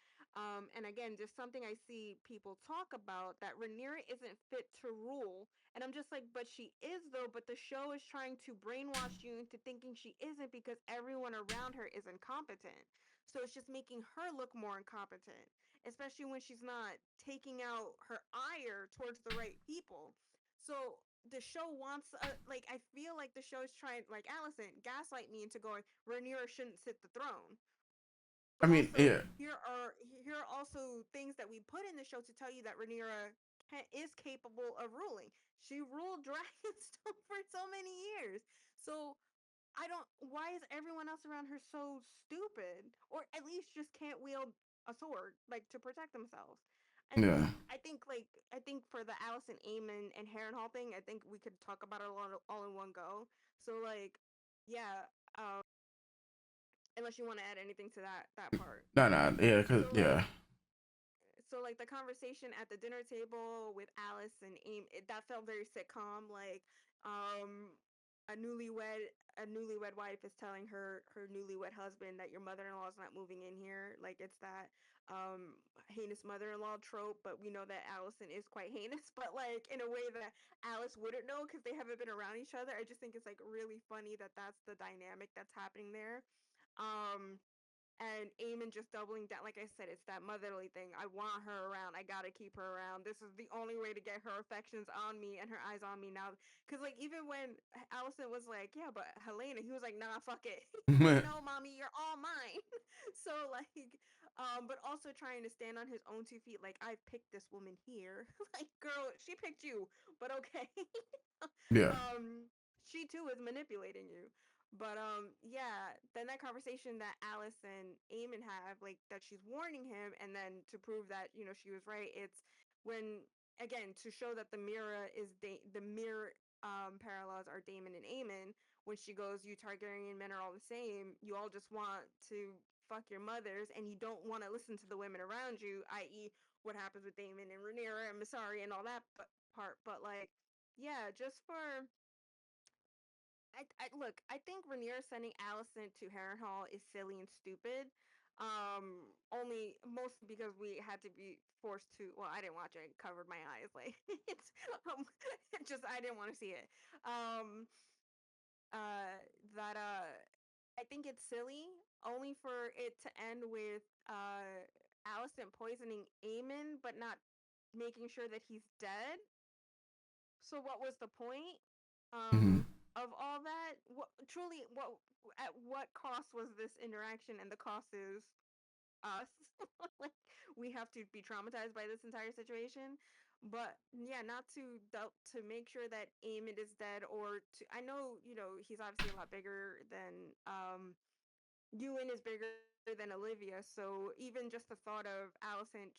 [SPEAKER 2] and again, just something I see people talk about that Rhaenyra isn't fit to rule, and I'm just like, but she is though. But the show is trying to brainwash you into thinking she isn't because everyone around her is incompetent. So it's just making her look more incompetent, especially when she's not taking out her ire towards the right people. So the show wants I feel like the show is trying, like Allison, gaslight me into going Rhaenyra shouldn't sit the throne.
[SPEAKER 1] I
[SPEAKER 2] But
[SPEAKER 1] mean,
[SPEAKER 2] also
[SPEAKER 1] yeah,
[SPEAKER 2] here are also things that we put in the show to tell you that Rhaenyra is capable of ruling. She ruled Dragonstone for so many years. So I don't why is everyone else around her so stupid or at least just can't wield a sword like to protect themselves. And
[SPEAKER 1] yeah.
[SPEAKER 2] I think for the Allison Aemon and Harrenhal thing, I think we could talk about it all in one go. So yeah, um unless you want to add anything to that part.
[SPEAKER 1] Nah, nah, yeah, cause
[SPEAKER 2] So
[SPEAKER 1] yeah,
[SPEAKER 2] the conversation at the dinner table with Alice and Aim, that felt very sitcom. Um, a newlywed wife is telling her newlywed husband that your mother-in-law is not moving in here. Like it's that heinous mother-in-law trope, but we know that Allison is quite heinous, but like in a way that Alice wouldn't know because they haven't been around each other. I just think it's like really funny that that's the dynamic that's happening there. Um, and Eamon just doubling down. Like I said, it's that motherly thing. I want her around. I gotta keep her around. This is the only way to get her affections on me and her eyes on me now. Cause like even when Allison was like, "Yeah, but Helena," he was like, "Nah, fuck it." He's like, "No, mommy, you're all mine." So like, but also trying to stand on his own 2 feet. Like I've picked this woman here. Like, girl, she picked you, but okay.
[SPEAKER 1] Yeah.
[SPEAKER 2] um, she too is manipulating you. But yeah, then that conversation that Alice and Eamon have, like that she's warning him, and then to prove that she was right. It's when again to show that the mirror is the mirror parallels are Damon and Eamon. When she goes, "You Targaryen men are all the same. You all just want to fuck your mothers, and you don't want to listen to the women around you." I.e., what happens with Damon and Rhaenyra and Masari and all that part. But like, yeah, just for I look. I think Rhaenyra sending Alicent to Harrenhal is silly and stupid. Only mostly because we had to be forced to. Well, I didn't watch it. Covered my eyes. Like it's just I didn't want to see it. Um, that I think it's silly only for it to end with Alicent poisoning Aemon, but not making sure that he's dead. So what was the point
[SPEAKER 1] Hmm.
[SPEAKER 2] of all that? What truly what at what cost was this interaction? And the cost is us. Like we have to be traumatized by this entire situation. But yeah, not to make sure that Aemon is dead, or to I know he's obviously a lot bigger than Ewan is bigger than Olivia, so even just the thought of Alicent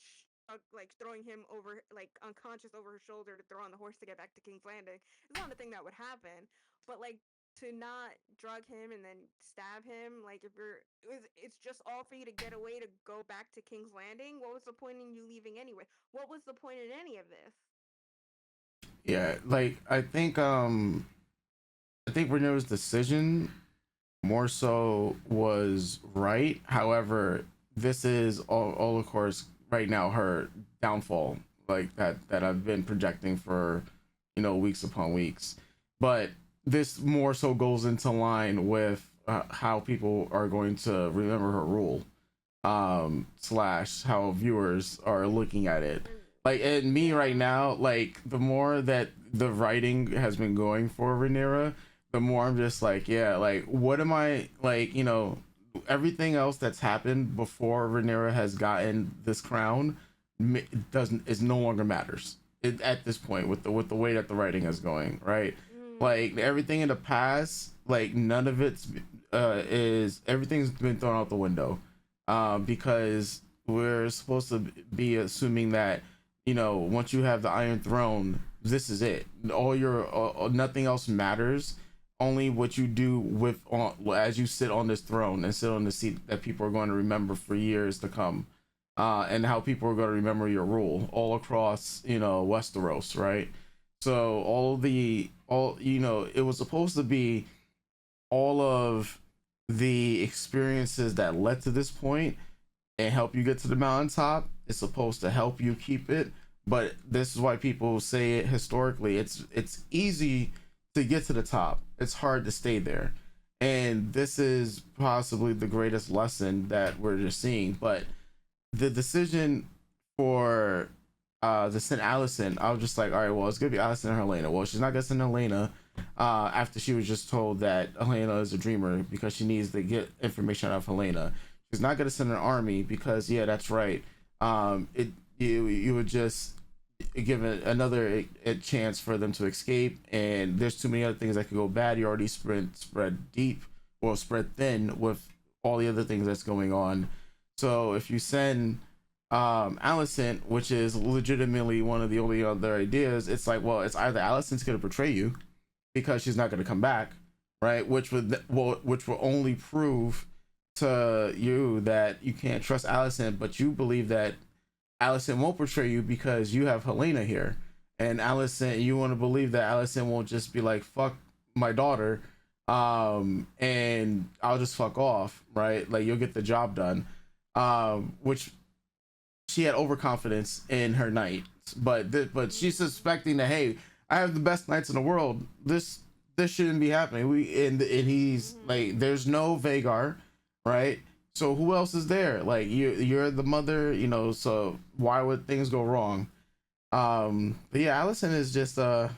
[SPEAKER 2] like throwing him over, like unconscious over her shoulder to throw on the horse to get back to King's Landing is not a thing that would happen. But like to not drug him and then stab him, like if it's just all for you to get away to go back to King's Landing. What was the point in you leaving anyway? What was the point in any of this?
[SPEAKER 1] Yeah, like I think Renault's decision more so was right. However, this is all of course right now her downfall, like that I've been projecting for weeks upon weeks. But this more so goes into line with how people are going to remember her rule, slash how viewers are looking at it.
[SPEAKER 2] And
[SPEAKER 1] Like, and me right
[SPEAKER 2] yeah.
[SPEAKER 1] now, like the more that the writing has been going for Rhaenyra, the more I'm just like, yeah, like what am I like? Everything else that's happened before Rhaenyra has gotten this crown doesn't is no longer matters at this point with the way that the writing is going, right? Like
[SPEAKER 2] Mm.
[SPEAKER 1] everything in the past, like none of it's is everything's been thrown out the window, because we're supposed to be assuming that once you have the Iron Throne, this is it. All your nothing else matters. Only what you do with on as you sit on this throne and sit on the seat that people are going to remember for years to come, and how people are going to remember your rule all across Westeros, right? So all it was supposed to be all of the experiences that led to this point and help you get to the mountaintop. It's supposed to help you keep it. But this is why people say it historically. It's easy to get to the top. It's hard to stay there. And this is possibly the greatest lesson that we're just seeing. But the decision for to send Allison, I was just like, all right, well, it's gonna be Allison and Helena. Well, she's not gonna send Helena after she was just told that Helena is a dreamer because she needs to get information out of Helena. She's not gonna send an army because yeah, that's right. It you would just give it another a chance for them to escape, and there's too many other things that could go bad. You already spread deep or spread thin with all the other things that's going on. So if you send Allison, which is legitimately one of the only other ideas, it's like, well, it's either Allison's going to betray you because she's not going to come back, right? Which will only prove to you that you can't trust Allison, but you believe that Allison won't betray you because you have Helena here, and Allison, you want to believe that Allison won't just be like, fuck my daughter, and I'll just fuck off, right? Like you'll get the job done, which she had overconfidence in her knights, but she's suspecting that, hey, I have the best knights in the world. This shouldn't be happening. We and he's
[SPEAKER 2] Mm-hmm.
[SPEAKER 1] like, there's no Vagar, right? So who else is there? Like you're the mother, you know. So why would things go wrong? But yeah, Allison is just that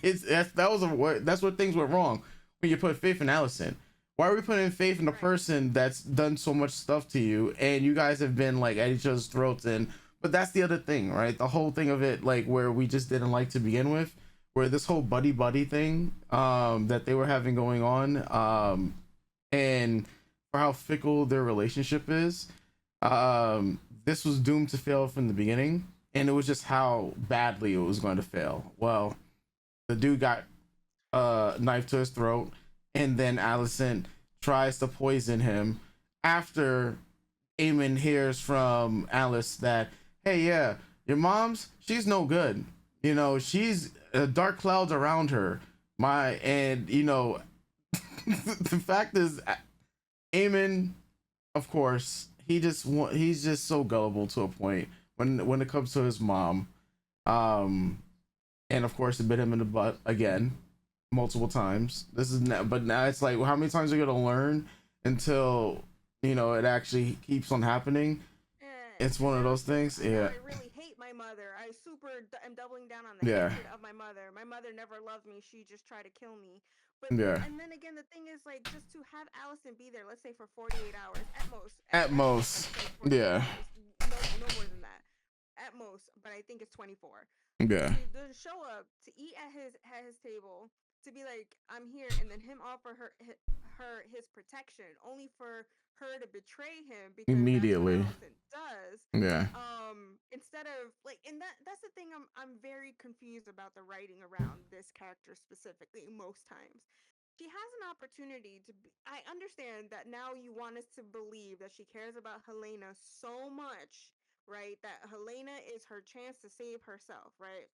[SPEAKER 1] was that's what things went wrong when you put faith in Allison. Why are we putting faith in a
[SPEAKER 2] Right.
[SPEAKER 1] person that's done so much stuff to you and you guys have been like at each other's throats? And but that's the other thing, right? The whole thing of it, like where we just didn't like to begin with, where this whole buddy buddy thing that they were having going on, and for how fickle their relationship is, this was doomed to fail from the beginning, and it was just how badly it was going to fail. Well, the dude got knife to his throat, and then Allison tries to poison him after Eamon hears from Alice that, hey, yeah, your mom's, she's no good. You know, she's dark clouds around her. And you know, the fact is, Eamon, of course, he's just so gullible to a point when it comes to his mom. Um, and of course, it bit him in the butt again, multiple times. But now it's like, well, how many times are you gonna learn until it actually keeps on happening? It's
[SPEAKER 2] And
[SPEAKER 1] one of those things.
[SPEAKER 2] now
[SPEAKER 1] Yeah,
[SPEAKER 2] I really hate my mother. I'm doubling down on the
[SPEAKER 1] yeah,
[SPEAKER 2] hatred of my mother. My mother never loved me. She just tried to kill me. But
[SPEAKER 1] yeah.
[SPEAKER 2] and then again, the thing is like just to have Allison be there, let's say for 48 hours at most.
[SPEAKER 1] At
[SPEAKER 2] At most, I
[SPEAKER 1] most,
[SPEAKER 2] think 48
[SPEAKER 1] yeah,
[SPEAKER 2] hours. No more than that. At most, but I think it's 24.
[SPEAKER 1] yeah.
[SPEAKER 2] To show up to eat at his table, to be like I'm here, and then him offer her his protection, only for her to betray him because that's what
[SPEAKER 1] Immediately,
[SPEAKER 2] Allison does.
[SPEAKER 1] yeah.
[SPEAKER 2] Instead of like, and that's the thing, I'm very confused about the writing around this character specifically. Most times she has an opportunity to be, I understand that now you want us to believe that she cares about Helena so much, right, that Helena is her chance to save herself, right?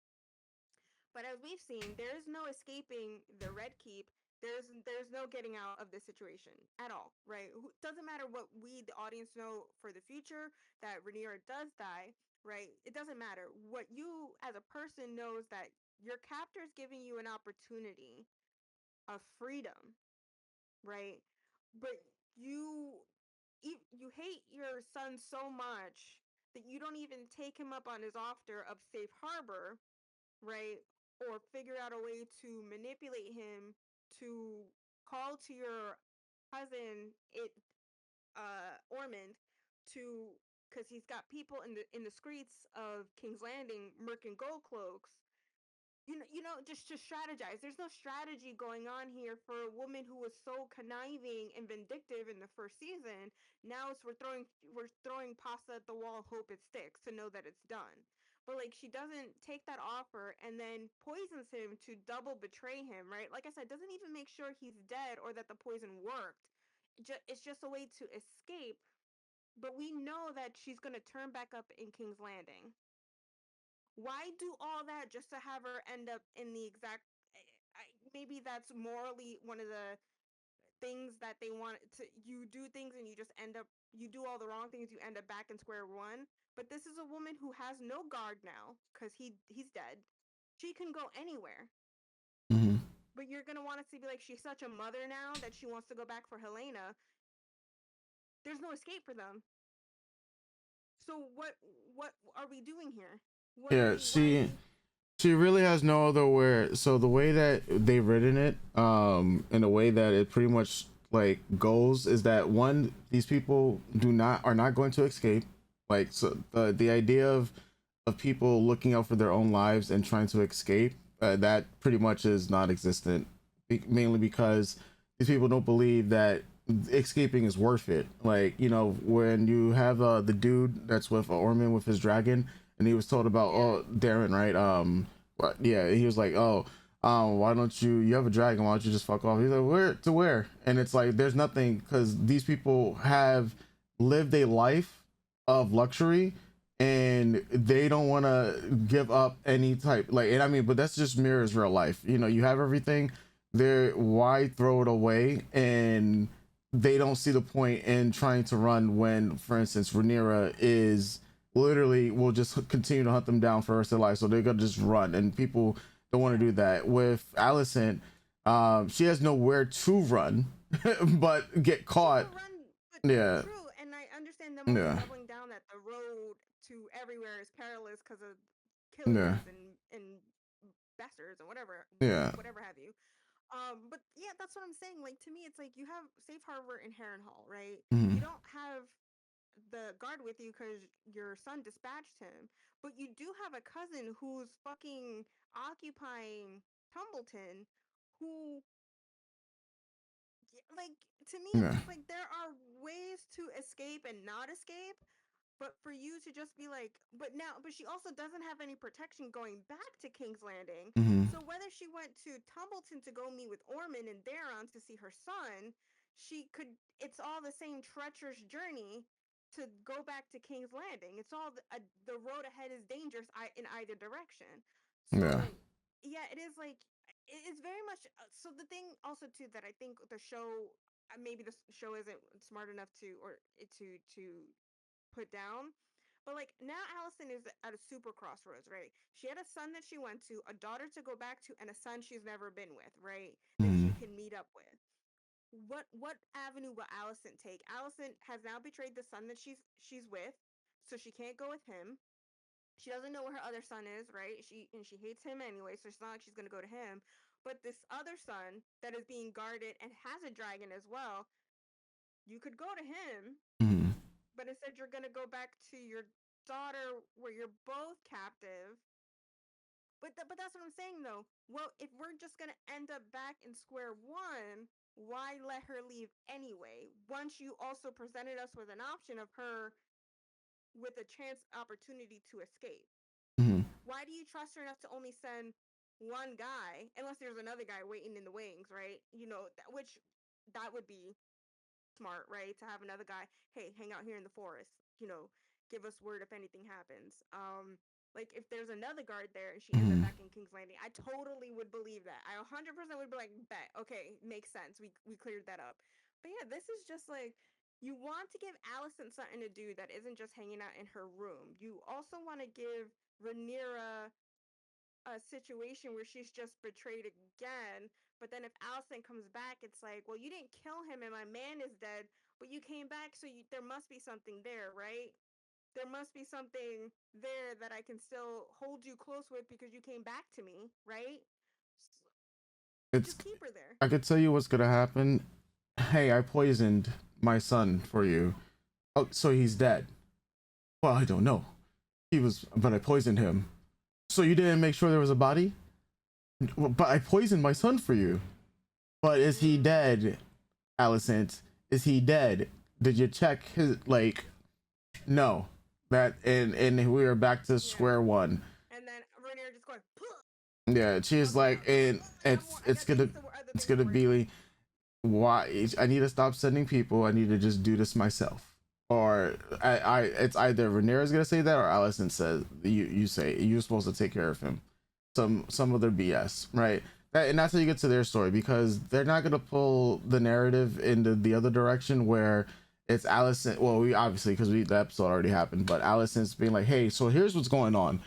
[SPEAKER 2] But as we've seen, there is no escaping the Red Keep. There's no getting out of this situation at all, right? Doesn't matter what we, the audience, know for the future that Rhaenyra does die, right? It doesn't matter. What you as a person knows that your captor is giving you an opportunity of freedom, right? But you you hate your son so much that you don't even take him up on his offer of safe harbor, right? Or figure out a way to manipulate him to call to your cousin, Ormond, to, because he's got people in the streets of King's Landing murking gold cloaks. Just to strategize. There's no strategy going on here for a woman who was so conniving and vindictive in the first season. Now we're throwing pasta at the wall, hope it sticks, to know that it's done. But like, she doesn't take that offer and then poisons him to double betray him, right? Like I said, doesn't even make sure he's dead or that the poison worked. It's just a way to escape. But we know that she's gonna turn back up in King's Landing. Why do all that just to have her end up in the exact? Maybe that's morally one of the things that they want to. You do things and you just end up. You do all the wrong things. You end up back in square one. But this is a woman who has no guard now because he's dead. She can go anywhere.
[SPEAKER 1] Hmm.
[SPEAKER 2] But you're gonna want us to be like, she's such a mother now that she wants to go back for Helena. There's no escape for them. So what are we doing here? What are
[SPEAKER 1] Yeah,
[SPEAKER 2] we? Why are
[SPEAKER 1] she
[SPEAKER 2] we?
[SPEAKER 1] she really has no other where. So the way that they've written it, in a way that it pretty much like goes is that one, these people are not going to escape. Like, so the idea of people looking out for their own lives and trying to escape, that pretty much is non-existent. Mainly because these people don't believe that escaping is worth it. Like, when you have the dude that's with Orman with his dragon, and he was told about,
[SPEAKER 2] Yeah.
[SPEAKER 1] oh, Darren, right? Yeah, he was like, oh, why don't you have a dragon? Why don't you just fuck off? He's like, where to where? And it's like, there's nothing, because these people have lived a life of luxury, and they don't want to give up any type, like, and I mean, but that's just mirrors real life. You have everything there, why throw it away? And they don't see the point in trying to run when, for instance, Rhaenyra is literally will just continue to hunt them down for the rest of their life. So they're gonna just run, and people don't want to
[SPEAKER 2] Yeah.
[SPEAKER 1] do that. With Allison, she has nowhere to run, but get
[SPEAKER 2] She
[SPEAKER 1] caught.
[SPEAKER 2] can run.
[SPEAKER 1] Yeah.
[SPEAKER 2] true, and I understand them also
[SPEAKER 1] Yeah.
[SPEAKER 2] doubling down that the road to everywhere is perilous because of
[SPEAKER 1] Yeah.
[SPEAKER 2] killers and bastards and
[SPEAKER 1] Yeah.
[SPEAKER 2] whatever have you. But yeah, that's what I'm saying. Like to me, it's like you have Safe Harbor in Harrenhal, right?
[SPEAKER 1] Hmm.
[SPEAKER 2] You don't have the guard with you because your son dispatched him, but you do have a cousin who's fucking occupying Tumbleton, who like to me, I'm
[SPEAKER 1] Yeah.
[SPEAKER 2] just like there are ways to escape and not escape, but for you to just be like, but she also doesn't have any protection going back to King's Landing.
[SPEAKER 1] Hmm.
[SPEAKER 2] So whether she went to Tumbleton to go meet with Ormond and Theron to see her son, she could. It's all the same treacherous journey to go back to King's Landing. It's all the road ahead is dangerous in either direction.
[SPEAKER 1] Yeah.
[SPEAKER 2] So yeah, it is like it's very much. So the thing also too that I think the show maybe the show isn't smart enough to put down. But like now Allison is at a super crossroads, right? She had a son that she went to, a daughter to go back to, and a son she's never been with, right? That she
[SPEAKER 1] Hmm.
[SPEAKER 2] can meet up with. What avenue will Allison take? Allison has now betrayed the son that she's with, so she can't go with him. She doesn't know where her other son is, right? She hates him anyway, so it's not like she's gonna go to him. But this other son that is being guarded and has a dragon as well, you could go to him,
[SPEAKER 1] Hmm.
[SPEAKER 2] but instead you're gonna go back to your daughter where you're both captive. But that's what I'm saying though. Well, if we're just gonna end up back in square one, why let her leave anyway? Once you also presented us with an option of her with a chance opportunity to escape.
[SPEAKER 1] Hmm.
[SPEAKER 2] Why do you trust her enough to only send one guy unless there's another guy waiting in the wings, right? Which that would be smart, right? To have another guy, hey, hang out here in the forest, give us word if anything happens. Like if there's another guard there and she ends up
[SPEAKER 1] Hmm.
[SPEAKER 2] back in King's Landing, I totally would believe that. I 100% would be like, bet, okay, makes sense. We cleared that up. But yeah, this is just like you want to give Allison something to do that isn't just hanging out in her room. You also want to give Rhaenyra a situation where she's just betrayed again. But then if Allison comes back, it's like, well, you didn't kill him and my man is dead, but you came back, so there must be something there, right? There must be something there that I can still hold you close with because you came back to me, right?
[SPEAKER 1] It's.
[SPEAKER 2] Just keep her there.
[SPEAKER 1] I could tell you what's gonna happen. Hey, I poisoned my son for you. Oh, so he's dead. Well, I don't know. He was, but I poisoned him. So you didn't make sure there was a body? Well, but I poisoned my son for you. But is he
[SPEAKER 2] Mm,
[SPEAKER 1] dead, Alicent? Is he dead? Did you check his like? No. That and we are back to
[SPEAKER 2] yeah.
[SPEAKER 1] square one.
[SPEAKER 2] And then Rhaenyra just going,
[SPEAKER 1] Yeah, she's
[SPEAKER 2] okay,
[SPEAKER 1] like, and
[SPEAKER 2] I got things other
[SPEAKER 1] it's
[SPEAKER 2] things to
[SPEAKER 1] gonna
[SPEAKER 2] worry
[SPEAKER 1] be
[SPEAKER 2] about.
[SPEAKER 1] like, why I need to stop sending people. I need to just do this myself. Or it's either Rhaenyra's gonna say that or Allison says you say you're supposed to take care of him. Some other BS, right? And that's how you get to their story because they're not gonna pull the narrative into the other direction where it's Allison. Well, we obviously because the episode already happened, but Allison's being like, hey, so here's what's going on.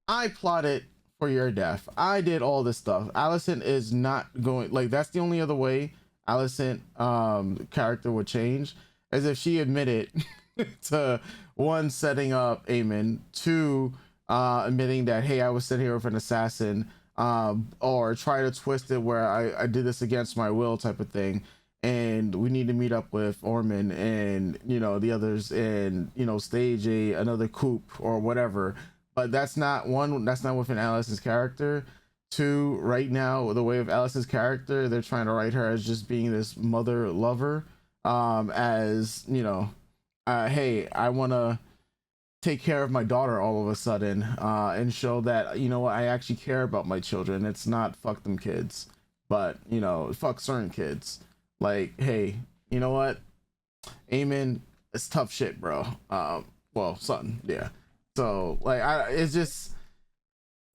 [SPEAKER 1] I plotted for your death. I did all this stuff. Allison is not going like that's the only other way Allison character would change as if she admitted to one setting up Aemon, two admitting that hey I was sent here with an assassin, or try to twist it where I did this against my will type of thing and we need to meet up with Ormond and the others and stage another coup or whatever. But that's not one. That's not within Alice's character. Two, right now, the way of Alice's character, they're trying to write her as just being this mother lover. As hey, I want to take care of my daughter all of a sudden, and show that what I actually care about my children. It's not fuck them kids, but fuck certain kids. Like, hey, you know what? Amen. It's tough shit, bro. Well, son, yeah. So like, it's just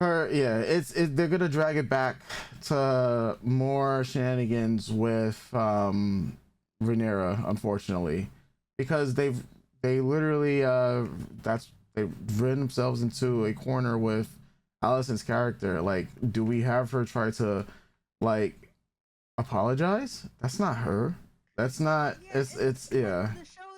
[SPEAKER 1] her. Yeah, they're gonna drag it back to more shenanigans with Rhaenyra, unfortunately, because they literally they've driven themselves into a corner with Allison's character. Like, do we have her try to like apologize? That's not her. That's not.
[SPEAKER 2] Yeah,
[SPEAKER 1] It's
[SPEAKER 2] but
[SPEAKER 1] yeah.
[SPEAKER 2] the show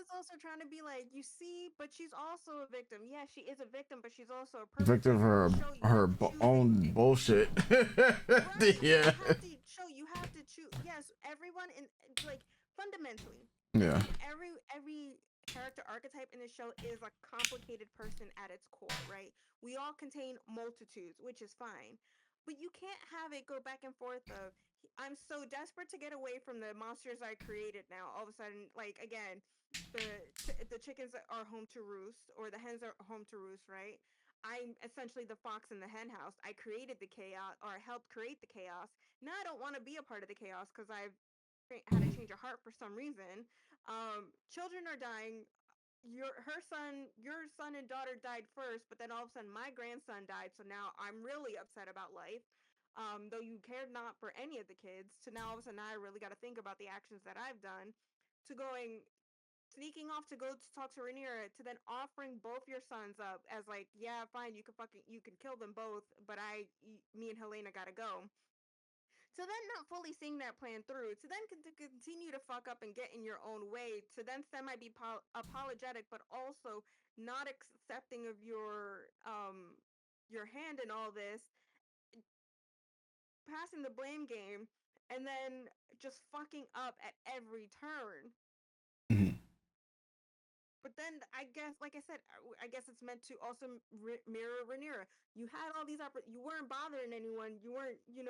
[SPEAKER 2] but she's also a victim. Yeah, she is a victim, but she's also a
[SPEAKER 1] Victim of
[SPEAKER 2] perpetrator. You show you have to choose it.
[SPEAKER 1] own bullshit.
[SPEAKER 2] Right. You
[SPEAKER 1] Yeah.
[SPEAKER 2] have to show you have to choose. Yes, everyone in like fundamentally,
[SPEAKER 1] Yeah.
[SPEAKER 2] every character archetype in the show is a complicated person at its core, right? We all contain multitudes, which is fine. But you can't have it go back and forth of I'm so desperate to get away from the monsters I created now. All of a sudden, like again, the chickens are home to roost or the hens are home to roost, right? I'm essentially the fox in the hen house. I created the chaos or I helped create the chaos. Now I don't want to be a part of the chaos because I've had a change of heart for some reason. Children are dying. Your son and daughter died first, but then all of a sudden my grandson died. So now I'm really upset about life. Though you cared not for any of the kids, to now all of a sudden I really got to think about the actions that I've done. To going sneaking off to go to talk to Rhaenyra, to then offering both your sons up as like, yeah, fine, you can kill them both, but me and Helena gotta go. To then not fully seeing that plan through, to then to continue to fuck up and get in your own way, to then semi be apologetic, but also not accepting of your hand in all this, passing the blame game, and then just fucking up at every turn.
[SPEAKER 1] Mhm.
[SPEAKER 2] But then I guess, like I said, I guess it's meant to also mirror Rhaenyra. You had all these you weren't bothering anyone. You weren't, you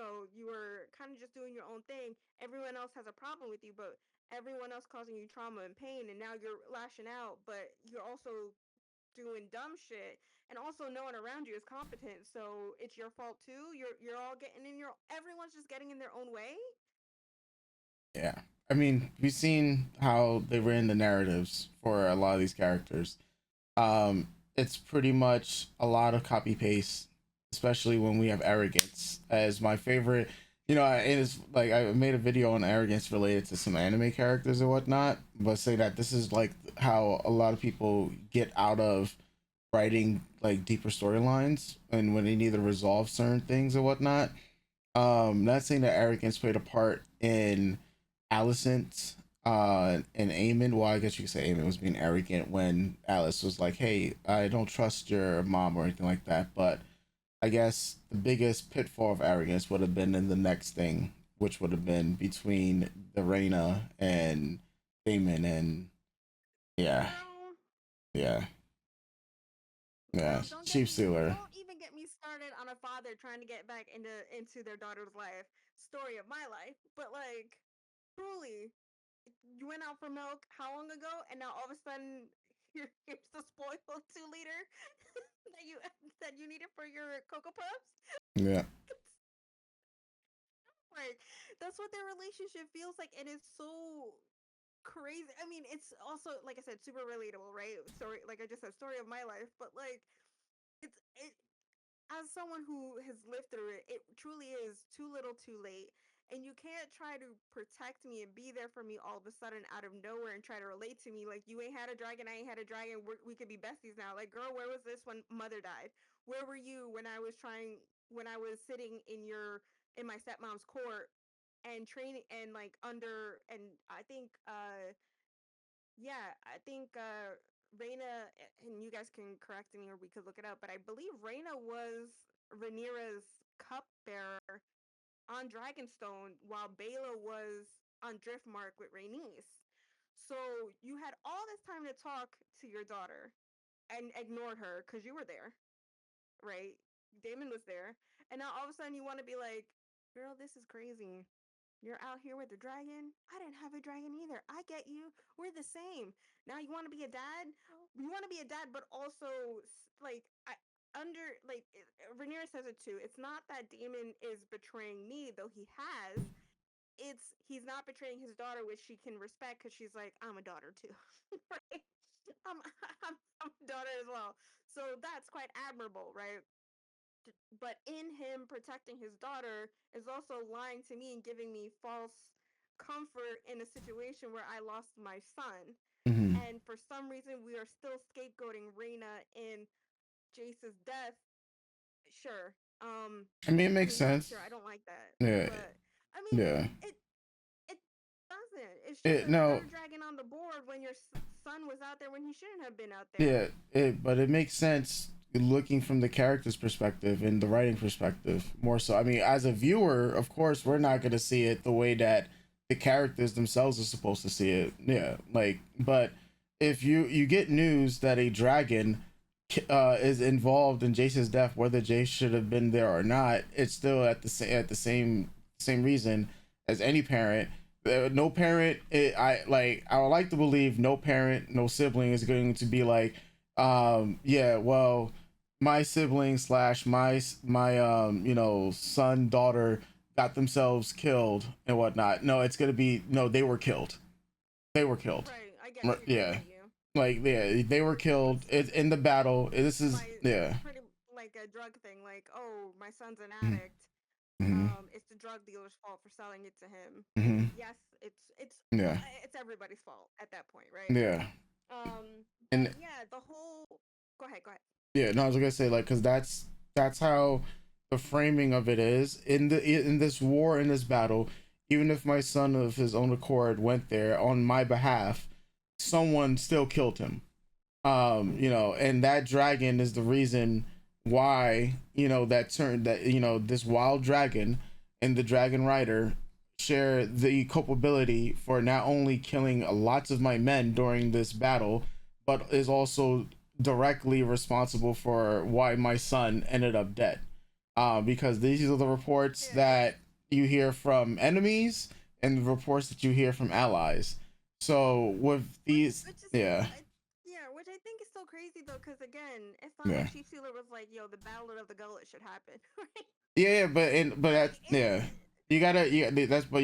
[SPEAKER 2] were kind of just doing your own thing. Everyone else has a problem with you, but everyone else causing you trauma and pain, and now you're lashing out. But you're also doing dumb shit, and also no one around you is competent. So it's your fault too. You're all getting in your. Everyone's just getting in their own way.
[SPEAKER 1] Yeah. I mean, we've seen how they ran the narratives for a lot of these characters. It's pretty much a lot of copy paste, especially when we have arrogance as my favorite. It is like I made a video on arrogance related to some anime characters and whatnot, but say that this is like how a lot of people get out of writing like deeper storylines and when they need to resolve certain things and whatnot. Not saying that arrogance played a part in Alicent and Aemon. Well, I guess you could say Aemon was being arrogant when Alice was like, "Hey, I don't trust your mom" or anything like that. But I guess the biggest pitfall of arrogance would have been in the next thing, which would have been between the Reina and Aemon, and yeah,
[SPEAKER 2] Girl,
[SPEAKER 1] yeah, yeah,
[SPEAKER 2] girl, don't get
[SPEAKER 1] Chief
[SPEAKER 2] me.
[SPEAKER 1] Sealer.
[SPEAKER 2] Don't even get me started on a father trying to get back into their daughter's life. Story of my life, but like, truly, you went out for milk how long ago, and now all of a sudden here's the spoiled 2 liter that you needed for your cocoa puffs.
[SPEAKER 1] Yeah.
[SPEAKER 2] Like that's what their relationship feels like, and it's so crazy. I mean, it's also like I said, super relatable, right? Story, like I just said, story of my life, but like it as someone who has lived through it, it truly is too little too late. And you can't try to protect me and be there for me all of a sudden out of nowhere and try to relate to me like you ain't had a dragon, I ain't had a dragon. We could be besties now. Like, girl, where was this when mother died? Where were you when I was sitting in my stepmom's court and training and like under and I think yeah, I think Reina, and you guys can correct me or we could look it up, but I believe Reina was Rhaenyra's cupbearer on Dragonstone while Baela was on Driftmark with Rhaenys. So you had all this time to talk to your daughter and ignored her because you were there, right? Damon was there. And now all of a sudden you want to be like, girl, this is crazy. You're out here with the dragon. I didn't have a dragon either. I get you. We're the same. Now you want to be a dad. You want to be a dad, but also like Rhaenyra says it too. It's not that Daemon is betraying me, though he has. It's he's not betraying his daughter, which she can respect because she's like, I'm a daughter too, right? I'm, I'm a daughter as well. So that's quite admirable, right? But in him protecting his daughter is also lying to me and giving me false comfort in a situation where I lost my son.
[SPEAKER 1] Hmm.
[SPEAKER 2] And for some reason, we are still scapegoating Reina in Jace's death. Sure.
[SPEAKER 1] I mean, it
[SPEAKER 2] I
[SPEAKER 1] makes
[SPEAKER 2] mean, not
[SPEAKER 1] sense.
[SPEAKER 2] sure. I don't like that.
[SPEAKER 1] Yeah.
[SPEAKER 2] But I mean,
[SPEAKER 1] Yeah.
[SPEAKER 2] it doesn't. It's just
[SPEAKER 1] It
[SPEAKER 2] a
[SPEAKER 1] no.
[SPEAKER 2] third dragon on the board when your son was out there when he shouldn't have been out there.
[SPEAKER 1] Yeah, but it makes sense looking from the character's perspective and the writing perspective more so. I mean, as a viewer, of course, we're not going to see it the way that the characters themselves are supposed to see it. Yeah, like, but if you get news that a dragon is involved in Jason's death, whether Jace should have been there or not, it's still at the same reason as any parent. No parent, I would like to believe no parent, no sibling is going to be like, yeah, well, my sibling slash my son, daughter got themselves killed and whatnot. No, it's gonna be no, they were killed. They were killed.
[SPEAKER 2] Right, I get you. I
[SPEAKER 1] Yeah,
[SPEAKER 2] get you.
[SPEAKER 1] like yeah, they were killed. It's in the battle. This is
[SPEAKER 2] It's
[SPEAKER 1] yeah.
[SPEAKER 2] pretty like a drug thing. Like, oh, my son's an
[SPEAKER 1] Mm-hmm.
[SPEAKER 2] addict.
[SPEAKER 1] Mm-hmm.
[SPEAKER 2] It's the drug dealer's fault for selling it to him.
[SPEAKER 1] Mm-hmm.
[SPEAKER 2] Yes,
[SPEAKER 1] Yeah.
[SPEAKER 2] it's everybody's fault at that point, right?
[SPEAKER 1] Yeah.
[SPEAKER 2] But
[SPEAKER 1] And
[SPEAKER 2] yeah, the whole. Go ahead. Go ahead.
[SPEAKER 1] yeah, no, I was gonna say like because that's how the framing of it is in this war, in this battle. Even if my son of his own accord went there on my behalf, someone still killed him. And that dragon is the reason why this wild dragon and the dragon rider share the culpability for not only killing lots of my men during this battle, but is also directly responsible for why my son ended up dead. Because these are the reports
[SPEAKER 2] Yeah.
[SPEAKER 1] that you hear from enemies and the reports that you hear from allies. So with these,
[SPEAKER 2] Which is,
[SPEAKER 1] yeah,
[SPEAKER 2] yeah, which I think is so crazy though, because again, it's not
[SPEAKER 1] yeah,
[SPEAKER 2] like Chief Sealer was like, "Yo, the Battle of the Gullet should happen," right?
[SPEAKER 1] yeah, but
[SPEAKER 2] Like
[SPEAKER 1] that's yeah. You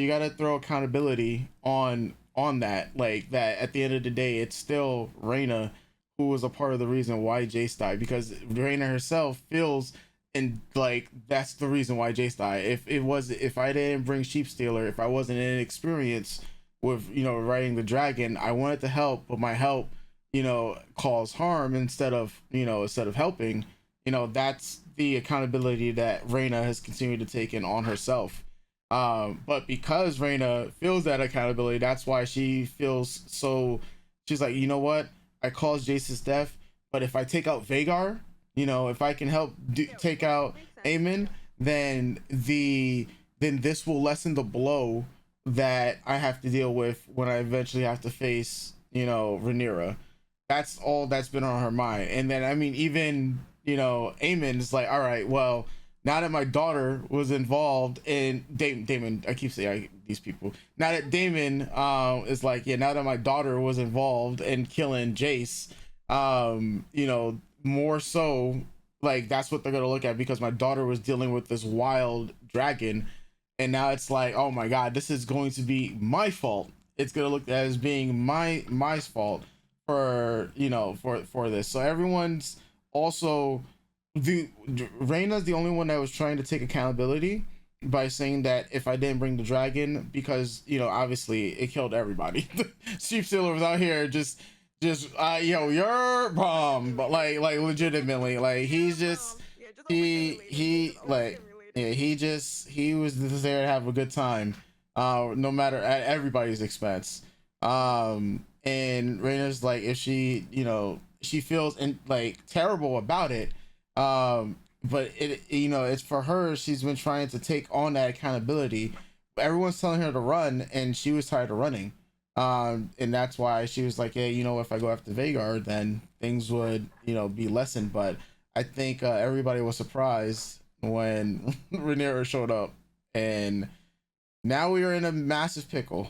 [SPEAKER 1] gotta throw accountability on that. Like that at the end of the day, it's still Reyna who was a part of the reason why Jace died, because Reyna herself feels and like that's the reason why Jace died. If I didn't bring Sheep Stealer, if I wasn't inexperienced with riding the dragon, I wanted to help, but my help cause harm instead of helping. That's the accountability that Reyna has continued to take in on herself. But because Reyna feels that accountability, that's why she feels so. She's like, you know what? I caused Jace's death, but if I take out Vagar, if I can help
[SPEAKER 2] yeah,
[SPEAKER 1] take
[SPEAKER 2] which
[SPEAKER 1] out
[SPEAKER 2] makes sense.
[SPEAKER 1] Aemon, then this will lessen the blow that I have to deal with when I eventually have to face Rhaenyra. That's all that's been on her mind. And then I mean, even Aemon is like, all right, well, now that my daughter was involved in Damon, I keep saying these people. Now that Damon is like, yeah, now that my daughter was involved in killing Jace, more so like that's what they're gonna look at, because my daughter was dealing with this wild dragon, and now it's like, oh my god, this is going to be my fault. It's gonna look as being my fault for for this. So everyone's also the Reyna's the only one that was trying to take accountability by saying that if I didn't bring the dragon, because obviously it killed everybody. Sheep Stealer was out here just you're bomb, but like legitimately, like he's just
[SPEAKER 2] Yeah, just
[SPEAKER 1] he
[SPEAKER 2] just
[SPEAKER 1] like
[SPEAKER 2] overstimulated.
[SPEAKER 1] yeah, he was just there to have a good time, no matter at everybody's expense. And Raina's like, if she feels like terrible about it, but it's for her. She's been trying to take on that accountability. Everyone's telling her to run, and she was tired of running. And that's why she was like, hey, if I go after Vagar, then things would be lessened. But I think everybody was surprised when Rhaenyra showed up, and now we are in a massive pickle.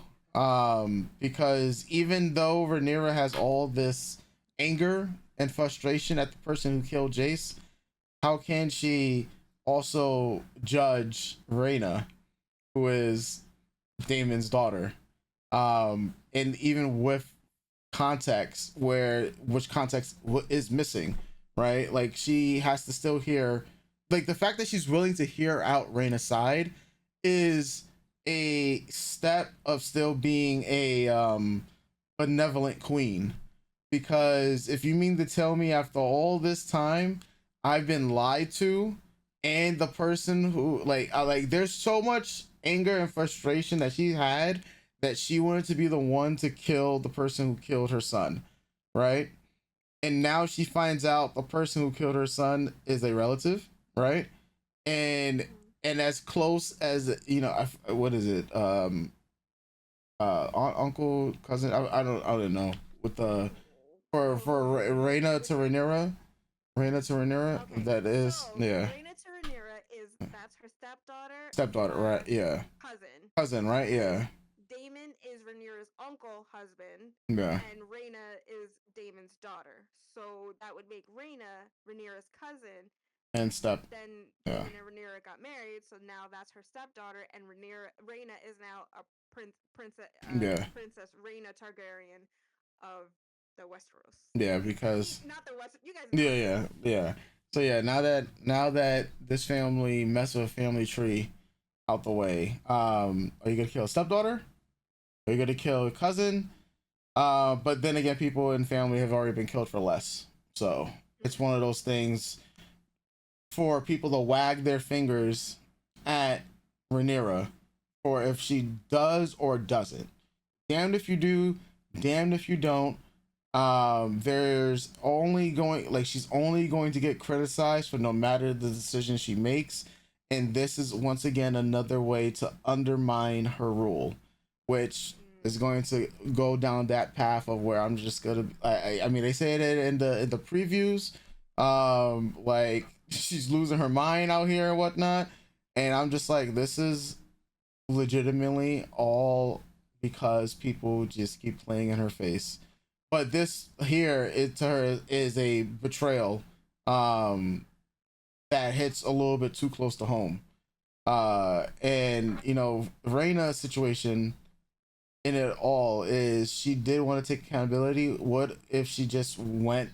[SPEAKER 1] Because even though Rhaenyra has all this anger and frustration at the person who killed Jace, how can she also judge Reyna, who is Daemon's daughter? And even with context, which context is missing, right? Like she has to still hear, like the fact that she's willing to hear out Reyna's side is a step of still being a benevolent queen. Because if you mean to tell me after all this time I've been lied to, and the person who like there's so much anger and frustration that she had, that she wanted to be the one to kill the person who killed her son. right? And now she finds out the person who killed her son is a relative, right? And
[SPEAKER 2] Mm-hmm.
[SPEAKER 1] and as close as what is it? Uncle, cousin. I don't know. With the for
[SPEAKER 2] Oh,
[SPEAKER 1] Reina to
[SPEAKER 2] which one?
[SPEAKER 1] Rhaenyra, Reina to Rhaenyra.
[SPEAKER 2] Okay,
[SPEAKER 1] That is,
[SPEAKER 2] so
[SPEAKER 1] yeah,
[SPEAKER 2] Reina Terranera is that's her stepdaughter
[SPEAKER 1] stepdaughter, right?
[SPEAKER 2] slash
[SPEAKER 1] Yeah,
[SPEAKER 2] cousin,
[SPEAKER 1] cousin, right?
[SPEAKER 2] and
[SPEAKER 1] Yeah,
[SPEAKER 2] Damon is Rhaenyra's uncle husband,
[SPEAKER 1] yeah,
[SPEAKER 2] and Reina is Damon's daughter. So that would make Reina Rhaenyra's cousin.
[SPEAKER 1] and step,
[SPEAKER 2] Then
[SPEAKER 1] yeah,
[SPEAKER 2] Damon and Rhaenyra got married, so now that's her stepdaughter, and Reina is now a
[SPEAKER 1] yeah,
[SPEAKER 2] princess Reina Targaryen of the Westeros.
[SPEAKER 1] yeah.
[SPEAKER 2] I mean,
[SPEAKER 1] Because
[SPEAKER 2] not the West. You guys know
[SPEAKER 1] yeah,
[SPEAKER 2] what I mean.
[SPEAKER 1] yeah, yeah. So yeah, now that this family mess with family tree out the way, are you gonna kill a stepdaughter? Are you gonna kill a cousin? But then again, people in family have already been killed for less. So it's one of those things for people to wag their fingers at Rhaenyra for if she does or doesn't. Damned if you do, damned if you don't. There's only going like she's only going to get criticized for no matter the decision she makes, and this is once again another way to undermine her rule, which
[SPEAKER 2] Mm.
[SPEAKER 1] is going to go down that path of where I'm just gonna. I mean, they say it in the previews, like she's losing her mind out here and whatnot, and I'm just like, this is legitimately all because people just keep playing in her face. But this here, it to her is a betrayal that hits a little bit too close to home. And Reina's situation in it all is she did want to take accountability. What if she just went?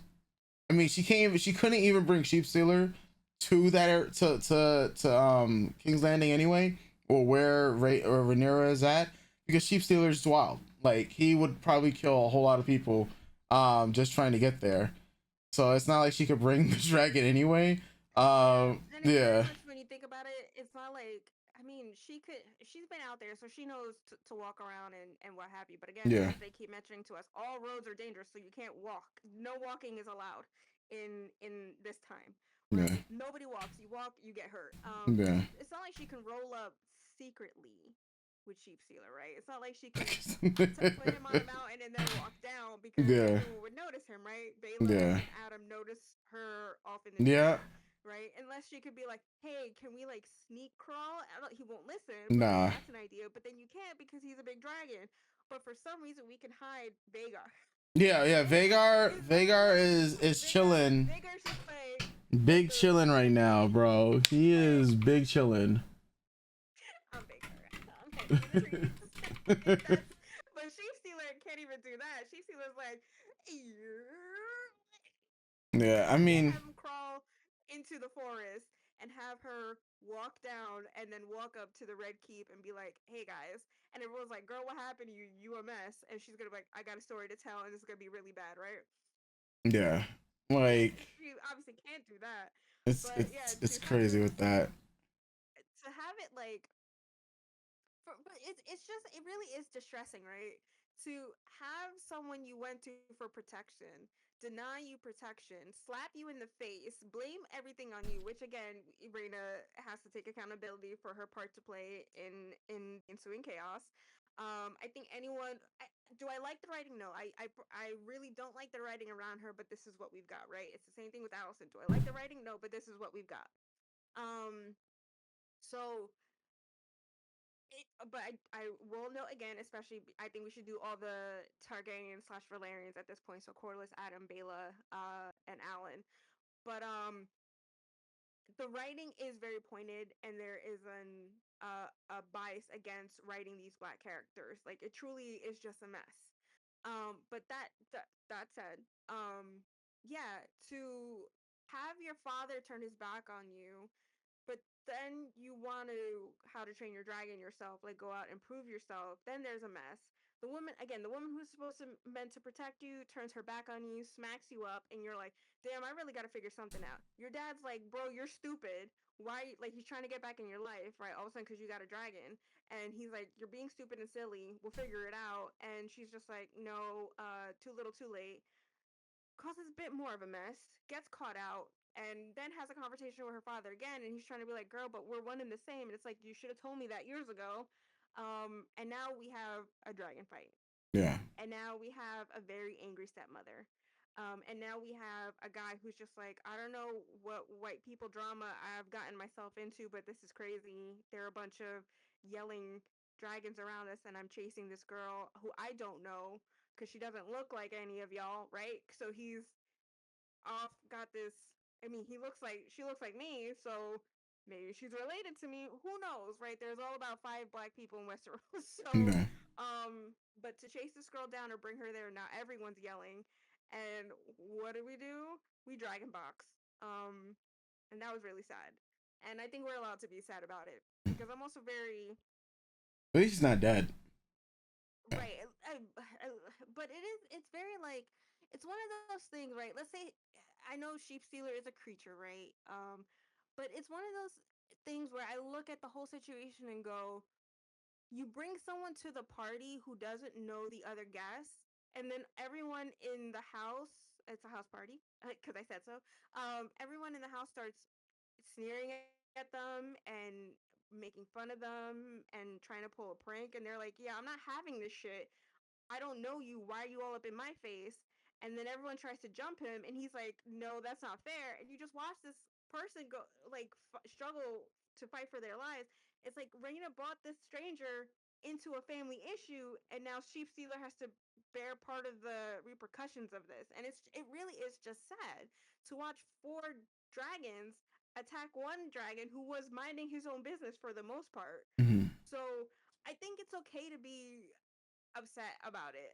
[SPEAKER 1] I mean, she couldn't even bring Sheep Stealer to King's Landing anyway, or where Rhaenyra is at, because Sheep Stealer's wild. Like he would probably kill a whole lot of people, just trying to get there. So it's not like she could bring the dragon anyway.
[SPEAKER 2] Yeah. Then again,
[SPEAKER 1] Yeah,
[SPEAKER 2] which when you think about it, it's not like I mean, she could. She's been out there, so she knows to walk around and what have you. But again,
[SPEAKER 1] yeah,
[SPEAKER 2] as they keep mentioning to us, all roads are dangerous, so you can't walk. No walking is allowed in this time,
[SPEAKER 1] yeah,
[SPEAKER 2] right? Nobody walks. You walk, you get hurt.
[SPEAKER 1] yeah.
[SPEAKER 2] It's not like she can roll up secretly with Sheep Sealer, right? It's not like she can put him on a mountain and then walk down because
[SPEAKER 1] Yeah,
[SPEAKER 2] everyone would notice him, right? Bayla
[SPEAKER 1] yeah,
[SPEAKER 2] and Adam notice her off in the
[SPEAKER 1] yeah.
[SPEAKER 2] jungle, right? Unless she could be like, "Hey, can we like sneak crawl?" He won't listen, but maybe
[SPEAKER 1] Nah.
[SPEAKER 2] that's an idea. But then you can't because he's a big dragon. But for some reason, we can hide Vhagar.
[SPEAKER 1] Yeah, yeah. Vagar,
[SPEAKER 2] Is that
[SPEAKER 1] Vagar
[SPEAKER 2] like
[SPEAKER 1] is
[SPEAKER 2] Vhagar?
[SPEAKER 1] chilling,
[SPEAKER 2] Vhagar's just like
[SPEAKER 1] big
[SPEAKER 2] the
[SPEAKER 1] chilling right now, bro. He
[SPEAKER 2] like
[SPEAKER 1] is big chilling.
[SPEAKER 2] I'm Vhagar. I'm hanging in the trees. That's but Sheep Stealer can't even do that. Sheep Stealer's like,
[SPEAKER 1] Yeah, I
[SPEAKER 2] you can't
[SPEAKER 1] mean,
[SPEAKER 2] have him crawl into the forest and have her walk down and then walk up to the Red Keep and be like, "Hey guys," and everyone's like, "Girl, what happened? You a mess?" And she's gonna be like, "I got a story to tell, and this is gonna be really bad, right?"
[SPEAKER 1] yeah, like
[SPEAKER 2] She obviously can't do that,
[SPEAKER 1] it's
[SPEAKER 2] but yeah,
[SPEAKER 1] it's it's crazy with that.
[SPEAKER 2] to have it like but it's just it really is distressing, right? To have someone you went to for protection deny you protection, slap you in the face, blame everything on you. Which again, Irina has to take accountability for her part to play in ensuing chaos. I think anyone. Do I like the writing? No, I really don't like the writing around her. But this is what we've got, right? It's the same thing with Allison. Do I like the writing? No, but this is what we've got. So but I will note again, especially I think we should do all the Targaryen slash Valerians at this point. So Corlys, Adam, Bela, and Alan. But the writing is very pointed, and there is a bias against writing these black characters. Like it truly is just a mess. But that said, yeah, to have your father turn his back on you but then you want to how to train your dragon yourself, like go out and prove yourself, then there's a mess. The woman again, the woman who's supposed to meant to protect you turns her back on you, smacks you up, and you're like, damn, I really got to figure something out. Your dad's like, bro, you're stupid. Why? Like he's trying to get back in your life, right? All of a sudden because you got a dragon, and he's like, you're being stupid and silly. We'll figure it out. And she's just like, no, too little, too late. causes a bit more of a mess, gets caught out, and then has a conversation with her father again. And he's trying to be like, girl, but we're one and the same. And it's like, you should have told me that years ago. And now we have a dragon fight.
[SPEAKER 1] Yeah.
[SPEAKER 2] And now we have a very angry stepmother. And now we have a guy who's just like, I don't know what white people drama I've gotten myself into, but this is crazy. There are a bunch of yelling dragons around us, and I'm chasing this girl who I don't know because she doesn't look like any of y'all, right? So he's off, got this. I mean, he looks like she looks like me, so maybe she's related to me. Who knows, right? There's all about 5 black people in Westeros, so
[SPEAKER 1] Yeah.
[SPEAKER 2] but to chase this girl down or bring her there, now everyone's yelling, and what do? We dragon box, and that was really sad, and I think we're allowed to be sad about it because I'm also very
[SPEAKER 1] At least he's not dead. Yeah.
[SPEAKER 2] right. But it's very like it's one of those things, right? Let's say I know sheep stealer is a creature, right? But it's one of those things where I look at the whole situation and go, you bring someone to the party who doesn't know the other guests, and then everyone in the house, it's a house party because I said so. Everyone in the house starts sneering at them and making fun of them and trying to pull a prank, and they're like, yeah, I'm not having this shit. I don't know you. Why are you all up in my face? And then everyone tries to jump him, and he's like, no, that's not fair. And you just watch this person go, like, struggle to fight for their lives. It's like Raina brought this stranger into a family issue, and now Sheep Stealer has to bear part of the repercussions of this. And it really is just sad to watch 4 dragons attack one dragon who was minding his own business for the most part.
[SPEAKER 1] Mm-hmm.
[SPEAKER 2] So I think it's okay to be upset about it.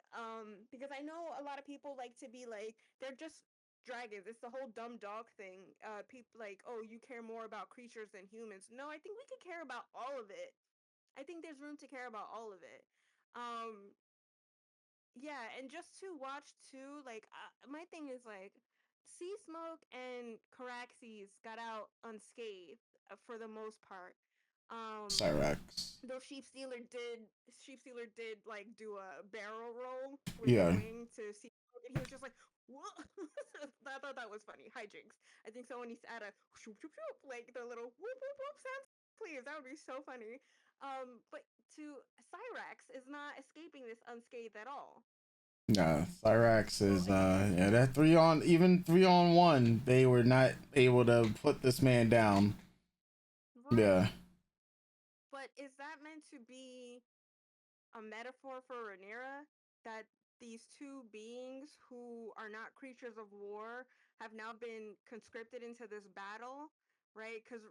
[SPEAKER 2] Because I know a lot of people like to be like, they're just dragons. It's the whole dumb dog thing. People like, oh, you care more about creatures than humans. No, I think we could care about all of it. I think there's room to care about all of it. Um, yeah, and just to watch too, like my thing is like, Sea Smoke and Caraxes got out unscathed for the most part. Um,
[SPEAKER 1] Cyrax.
[SPEAKER 2] though Sheep Stealer did like do a barrel roll with his
[SPEAKER 1] Yeah.
[SPEAKER 2] wing to see, and he was just like, "What?" I thought that was funny. Hijinks. I think someone needs to add a shoop shoop shoop, like the little whoop whoop whoop sounds, please. That would be so funny. But to Cyrax is not escaping this unscathed at all.
[SPEAKER 1] Yeah, Cyrax
[SPEAKER 2] So
[SPEAKER 1] is
[SPEAKER 2] again,
[SPEAKER 1] yeah, that 3-on 1, they were not able to put this man down.
[SPEAKER 2] right.
[SPEAKER 1] Yeah.
[SPEAKER 2] But is that meant to be a metaphor for Rhaenyra that these two beings who are not creatures of war have now been conscripted into this battle, right? Because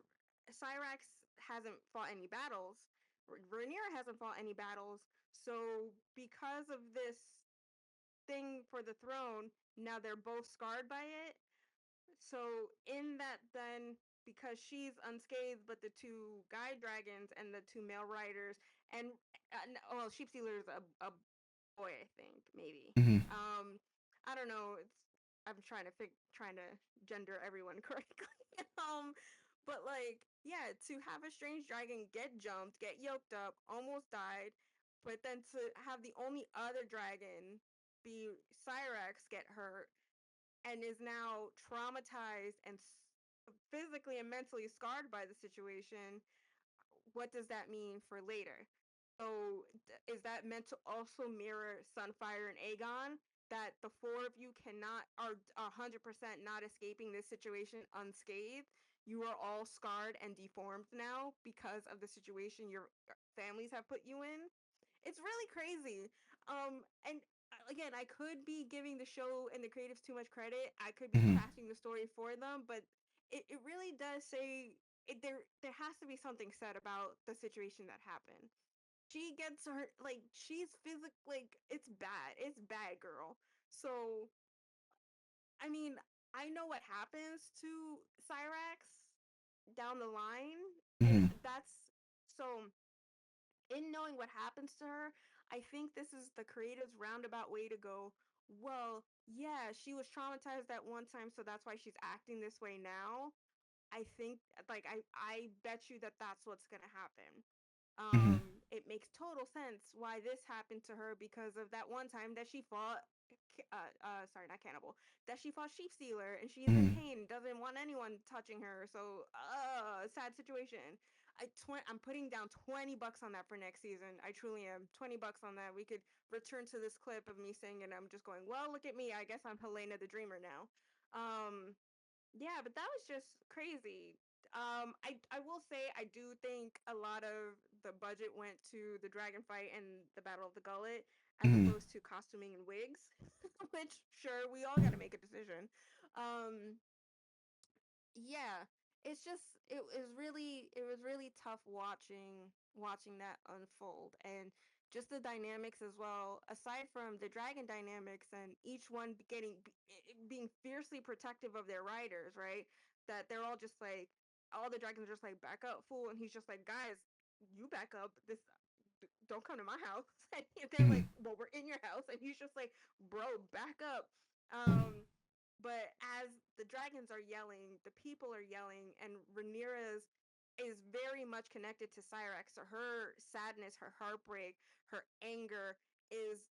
[SPEAKER 2] Cyrax hasn't fought any battles. Rhaenyra hasn't fought any battles. So because of this thing for the throne, now they're both scarred by it. So in that then because she's unscathed, but the two guide dragons and the two male riders and well, Sheep Stealer is a boy, I think maybe.
[SPEAKER 1] Mm-hmm.
[SPEAKER 2] Um, I don't know. I'm trying to gender everyone correctly. um, but like yeah, to have a strange dragon get jumped, get yoked up, almost died, but then to have the only other dragon be Cyrax get hurt and is now traumatized and physically and mentally scarred by the situation, what does that mean for later? So, is that meant to also mirror Sunfire and Aegon? That the 4 of you cannot are 100% not escaping this situation unscathed. You are all scarred and deformed now because of the situation your families have put you in. It's really crazy. And again, I could be giving the show and the creatives too much credit. I could be
[SPEAKER 1] Mm-hmm.
[SPEAKER 2] crafting the story for them, but it really does say there has to be something said about the situation that happened. She gets her like she's physically like it's bad. It's bad, girl. So I mean, I know what happens to Cyrax down the line, and
[SPEAKER 1] Mm-hmm.
[SPEAKER 2] that's so in knowing what happens to her, I think this is the creative's roundabout way to go. Well, yeah, she was traumatized at one time, so that's why she's acting this way now. I think, like, I bet you that that's what's gonna happen.
[SPEAKER 1] Mm-hmm.
[SPEAKER 2] It makes total sense why this happened to her because of that one time that she fought sorry, not cannibal, that she fought sheep stealer and she's in
[SPEAKER 1] Mm-hmm.
[SPEAKER 2] pain, doesn't want anyone touching her. So, sad situation. I'm putting down $20 on that for next season. I truly am. $20 on that. We could return to this clip of me saying, and I'm just going, well, look at me. I guess I'm Helena the Dreamer now. Um, yeah, but that was just crazy. I will say I do think a lot of the budget went to the dragon fight and the Battle of the Gullet as
[SPEAKER 1] Mm-hmm.
[SPEAKER 2] opposed to costuming and wigs, which sure we all got to make a decision. Um, yeah, it's just it was really tough watching that unfold and just the dynamics as well, aside from the dragon dynamics and each one being fiercely protective of their riders, right? That they're all just like, all the dragons are just like, back up, fool, and he's just like, guys, you back up, this don't come to my house. And they're
[SPEAKER 1] Mm-hmm.
[SPEAKER 2] like, well, we're in your house, and he's just like, bro, back up. Um but as the dragons are yelling, the people are yelling, and Rhaenyra's is very much connected to Cyrex. So her sadness, her heartbreak, her anger is,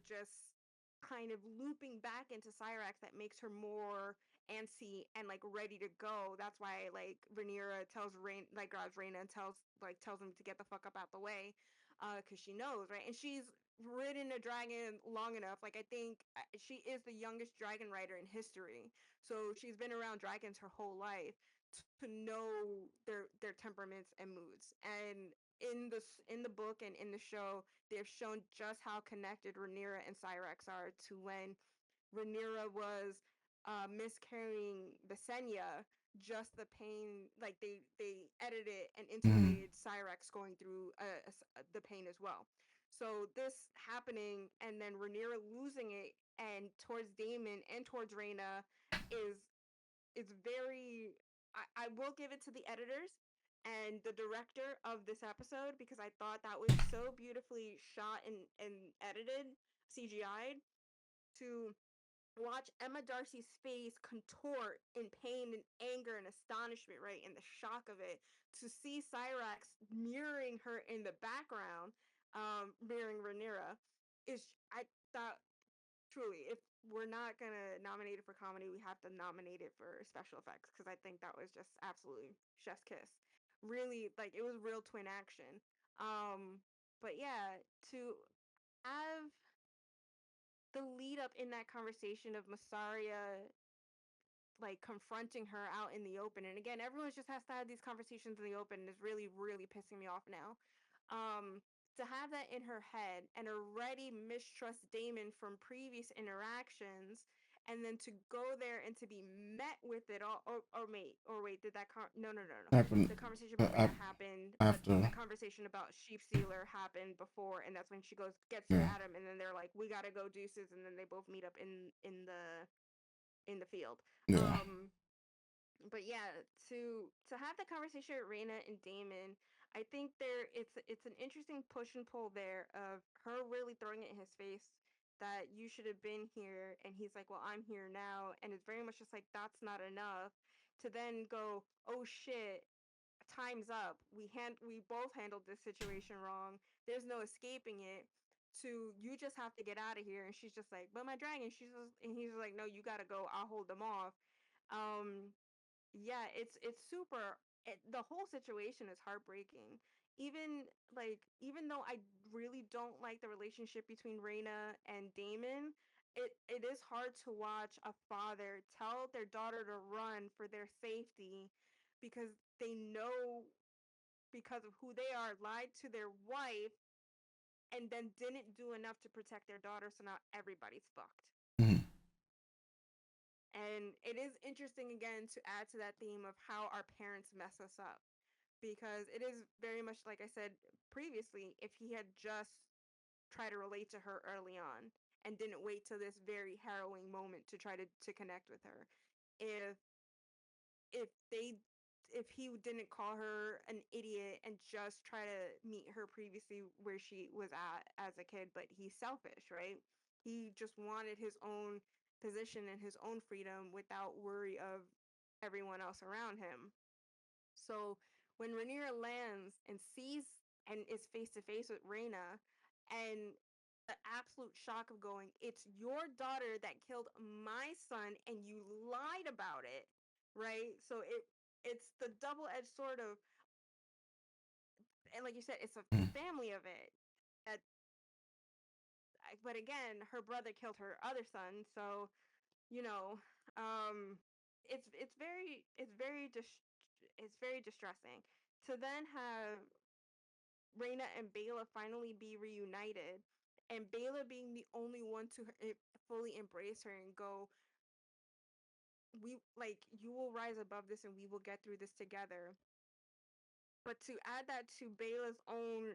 [SPEAKER 2] just kind of looping back into Cyrex that makes her more antsy and like ready to go. That's why like Rhaenyra tells Rain like grabs Rhaena and tells him to get the fuck up out the way, because she knows, right? And she's ridden a dragon long enough. Like I think she is the youngest dragon rider in history, so she's been around dragons her whole life to know their temperaments and moods. And in the book and in the show, they've shown just how connected Rhaenyra and Cyrex are to when Rhaenyra was miscarrying Visenya. Just the pain, like they edited it and
[SPEAKER 1] Mm-hmm.
[SPEAKER 2] integrated Cyrex going through the pain as well. So this happening and then Rhaenyra losing it, and towards Daemon and towards Rhaena, is very. I will give it to the editors and the director of this episode, because I thought that was so beautifully shot and edited, CGI'd, to watch Emma Darcy's face contort in pain and anger and astonishment, right? And the shock of it. To see Cyrax mirroring her in the background, mirroring Rhaenyra, is, I thought, truly, if we're not gonna nominate it for comedy, we have to nominate it for special effects, because I think that was just absolutely chef's kiss. Really, like, it was real twin action. Um, but yeah, to have the lead up in that conversation of Massaria like confronting her out in the open. And again, everyone just has to have these conversations in the open, and is really, really pissing me off now. Um, to have that in her head and already mistrust Damon from previous interactions, and then to go there and to be met with it all, or wait, did that no,
[SPEAKER 1] Happened
[SPEAKER 2] the conversation about Rhaena happened, but the
[SPEAKER 1] after.
[SPEAKER 2] conversation about Sheep Stealer happened before, and that's when she gets to
[SPEAKER 1] Yeah.
[SPEAKER 2] Adam, and then they're like, we gotta go deuces, and then they both meet up in the field.
[SPEAKER 1] Yeah.
[SPEAKER 2] Um, but yeah, to have the conversation with Reina and Damon, I think it's an interesting push and pull there of her really throwing it in his face that you should have been here, and he's like, well, I'm here now, and it's very much just like, that's not enough. To then go, oh shit, time's up. We both handled this situation wrong. There's no escaping it. To, you just have to get out of here, and she's just like, but my dragon. And he's like, no, you gotta go. I'll hold them off. Um, yeah, it's super. The whole situation is heartbreaking. Even though I really don't like the relationship between Reina and Damon, it is hard to watch a father tell their daughter to run for their safety, because they know, because of who they are, lied to their wife, and then didn't do enough to protect their daughter, so now everybody's fucked.
[SPEAKER 1] Mm-hmm.
[SPEAKER 2] And it is interesting again to add to that theme of how our parents mess us up, because it is very much like I said previously, if he had just tried to relate to her early on and didn't wait till this very harrowing moment to try to connect with her, if if they if he didn't call her an idiot and just try to meet her previously where she was at as a kid, but he's selfish, right? He just wanted his own position and his own freedom without worry of everyone else around him. So when Rhaenyra lands and sees and is face to face with Rhaena, and the absolute shock of going, it's your daughter that killed my son and you lied about it, right? So it's the double-edged sword of, and like you said, it's a
[SPEAKER 1] Mm.
[SPEAKER 2] family of it. That, but again, her brother killed her other son, so you know, um, it's very distressing to then have Reina and Bela finally be reunited, and Bela being the only one to fully embrace her and go, we like you will rise above this and we will get through this together. But to add that to Bela's own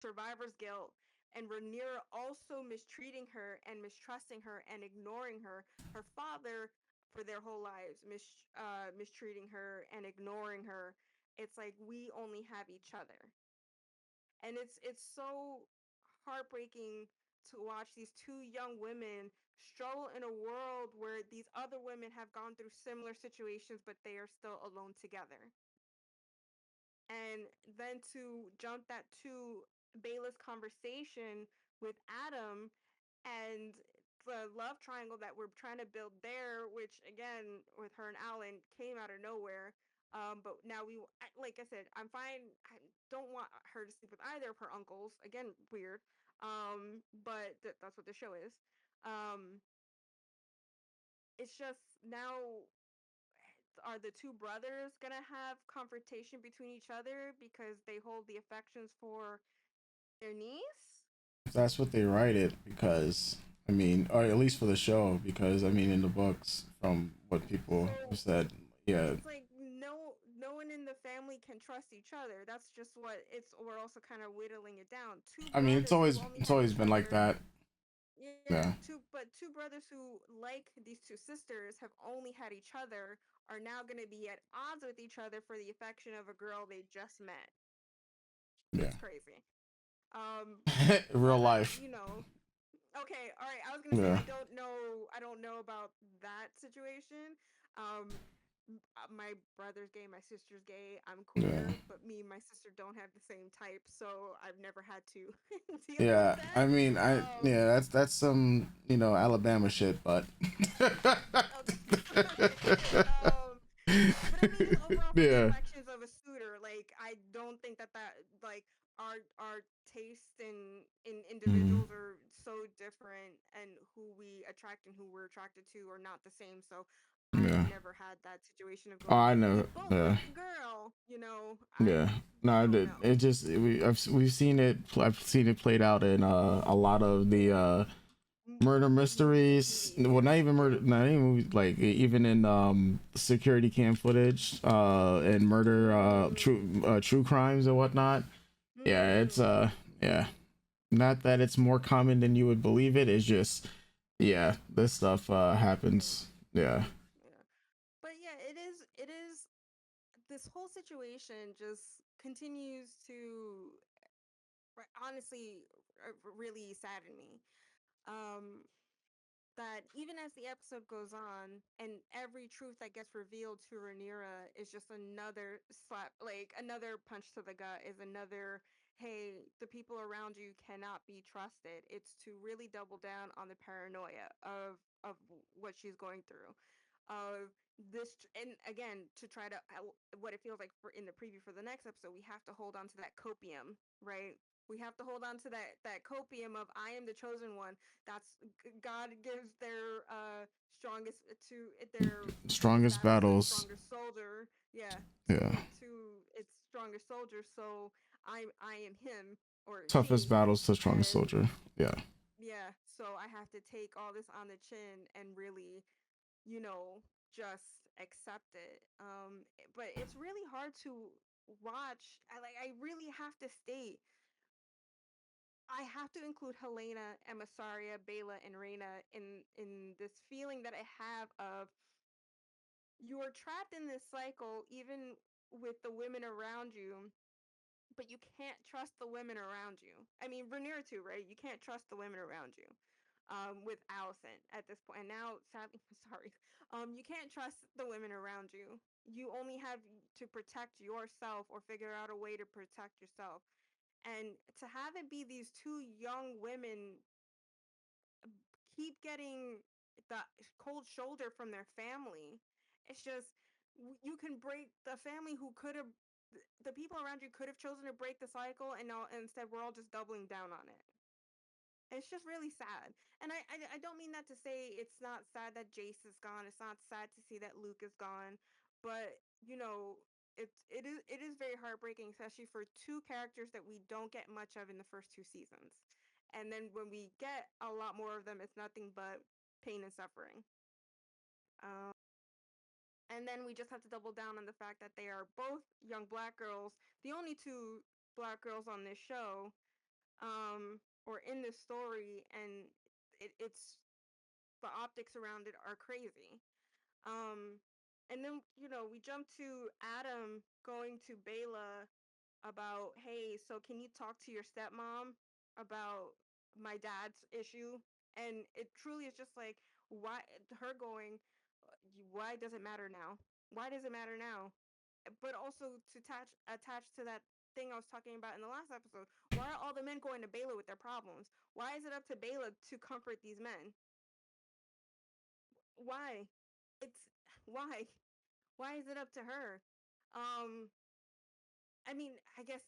[SPEAKER 2] survivor's guilt and Rhaenyra also mistreating her and mistrusting her and ignoring her, her father for their whole lives mistreating her and ignoring her. It's like we only have each other, and it's so heartbreaking to watch these two young women struggle in a world where these other women have gone through similar situations, but they are still alone together. And then to jump that to Bayla's conversation with Adam and the love triangle that we're trying to build there, which again with her and Alan came out of nowhere. But now like I said, I'm fine. I don't want her to sleep with either of her uncles. Again, weird. But that's what the show is. Um, it's just now, are the two brothers gonna have confrontation between each other because they hold the affections for their niece?
[SPEAKER 1] That's what they write it because I mean, or at least for the show, because I mean, in the books, from what people have
[SPEAKER 2] So
[SPEAKER 1] said, yeah,
[SPEAKER 2] it's like no one in the family can trust each other. That's just what it's. We're also kind of whittling it down. Two
[SPEAKER 1] I mean,
[SPEAKER 2] brothers who only
[SPEAKER 1] it's
[SPEAKER 2] had
[SPEAKER 1] always
[SPEAKER 2] each
[SPEAKER 1] been like
[SPEAKER 2] other.
[SPEAKER 1] that.
[SPEAKER 2] Yeah,
[SPEAKER 1] Yeah,
[SPEAKER 2] two brothers who, like these two sisters, have only had each other, are now going to be at odds with each other for the affection of a girl they just met.
[SPEAKER 1] yeah,
[SPEAKER 2] It's crazy. Um,
[SPEAKER 1] real
[SPEAKER 2] but
[SPEAKER 1] life.
[SPEAKER 2] okay, all right. I was gonna say
[SPEAKER 1] Yeah,
[SPEAKER 2] I don't know. I don't know about that situation. Um, my brother's gay, my sister's gay. I'm
[SPEAKER 1] yeah,
[SPEAKER 2] queer, but me and my sister don't have the same type, so I've never had to deal with
[SPEAKER 1] yeah.
[SPEAKER 2] that.
[SPEAKER 1] I mean,
[SPEAKER 2] Um,
[SPEAKER 1] that's some Alabama shit, but
[SPEAKER 2] okay, okay. Um, but I mean, overall, for the
[SPEAKER 1] yeah,
[SPEAKER 2] affections of a suitor, like I don't think that like our tastes in
[SPEAKER 1] mm,
[SPEAKER 2] individuals are so different, and who we attract and who we're attracted to are not the same. So I've
[SPEAKER 1] yeah.
[SPEAKER 2] never had that situation of
[SPEAKER 1] Oh,
[SPEAKER 2] going,
[SPEAKER 1] I
[SPEAKER 2] we
[SPEAKER 1] know.
[SPEAKER 2] both
[SPEAKER 1] Yeah,
[SPEAKER 2] like a girl.
[SPEAKER 1] yeah. No,
[SPEAKER 2] We
[SPEAKER 1] I
[SPEAKER 2] don't
[SPEAKER 1] did.
[SPEAKER 2] know.
[SPEAKER 1] It just we've seen it. I've seen it played out in a lot of the murder
[SPEAKER 2] Movies and
[SPEAKER 1] mysteries.
[SPEAKER 2] TV.
[SPEAKER 1] Well,
[SPEAKER 2] Yeah,
[SPEAKER 1] not even
[SPEAKER 2] yeah.
[SPEAKER 1] murder, not even movies, like even in security cam footage, and murder, true crimes and whatnot. Yeah, it's
[SPEAKER 2] Mm-hmm.
[SPEAKER 1] yeah. Not that it's more common than you would believe it. It's just yeah, this stuff
[SPEAKER 2] Yeah,
[SPEAKER 1] happens. Yeah,
[SPEAKER 2] yeah. But yeah, it is this whole situation just continues to honestly really sadden me. Um, that even as the episode goes on and every truth that gets revealed to Rhaenyra is just another slap, like another punch to the gut, is another, hey, the people around you cannot be trusted. It's to really double down on the paranoia of what she's going through. Of this, and again, to try to what it feels like for in the preview for the next episode, we have to hold on to that copium, right? We have to hold on to that copium of I am the chosen one. That's God gives their strongest to their
[SPEAKER 1] strongest
[SPEAKER 2] battles to its
[SPEAKER 1] battles.
[SPEAKER 2] strongest soldier. Yeah,
[SPEAKER 1] Yeah,
[SPEAKER 2] to its strongest soldier. So I am him or
[SPEAKER 1] toughest
[SPEAKER 2] she,
[SPEAKER 1] battles to strongest
[SPEAKER 2] and
[SPEAKER 1] soldier. Yeah,
[SPEAKER 2] yeah. So I have to take all this on the chin and really, you know, just accept it. But it's really hard to watch. I really have to state, I have to include Helena, Emissaria, Bela, and Reina in this feeling that I have of, you're trapped in this cycle even with the women around you, but you can't trust the women around you. I mean, Rhaenyra too, right? You can't trust the women around you. With Allison at this point, and now sadly, sorry, you can't trust the women around you. You only have to protect yourself or figure out a way to protect yourself. And to have it be these two young women keep getting the cold shoulder from their family. It's just you can break the family who could have the people around you could have chosen to break the cycle, and now instead we're all just doubling down on it. It's just really sad. And I don't mean that to say it's not sad that Jace is gone. It's not sad to see that Luke is gone. But, it is very heartbreaking, especially for two characters that we don't get much of in the first two seasons. And then when we get a lot more of them, it's nothing but pain and suffering. Um, and then we just have to double down on the fact that they are both young black girls, the only two black girls on this show, or in this story, and it's the optics around it are crazy. Um, and then we jump to Adam going to Bela about, hey, so can you talk to your stepmom about my dad's issue? And it truly is just like, why her going, why does it matter now? Why does it matter now? But also to attach to that thing I was talking about in the last episode, why are all the men going to Bela with their problems? Why is it up to Bela to comfort these men? Why? It's why? Why is it up to her? Um, I mean, I guess,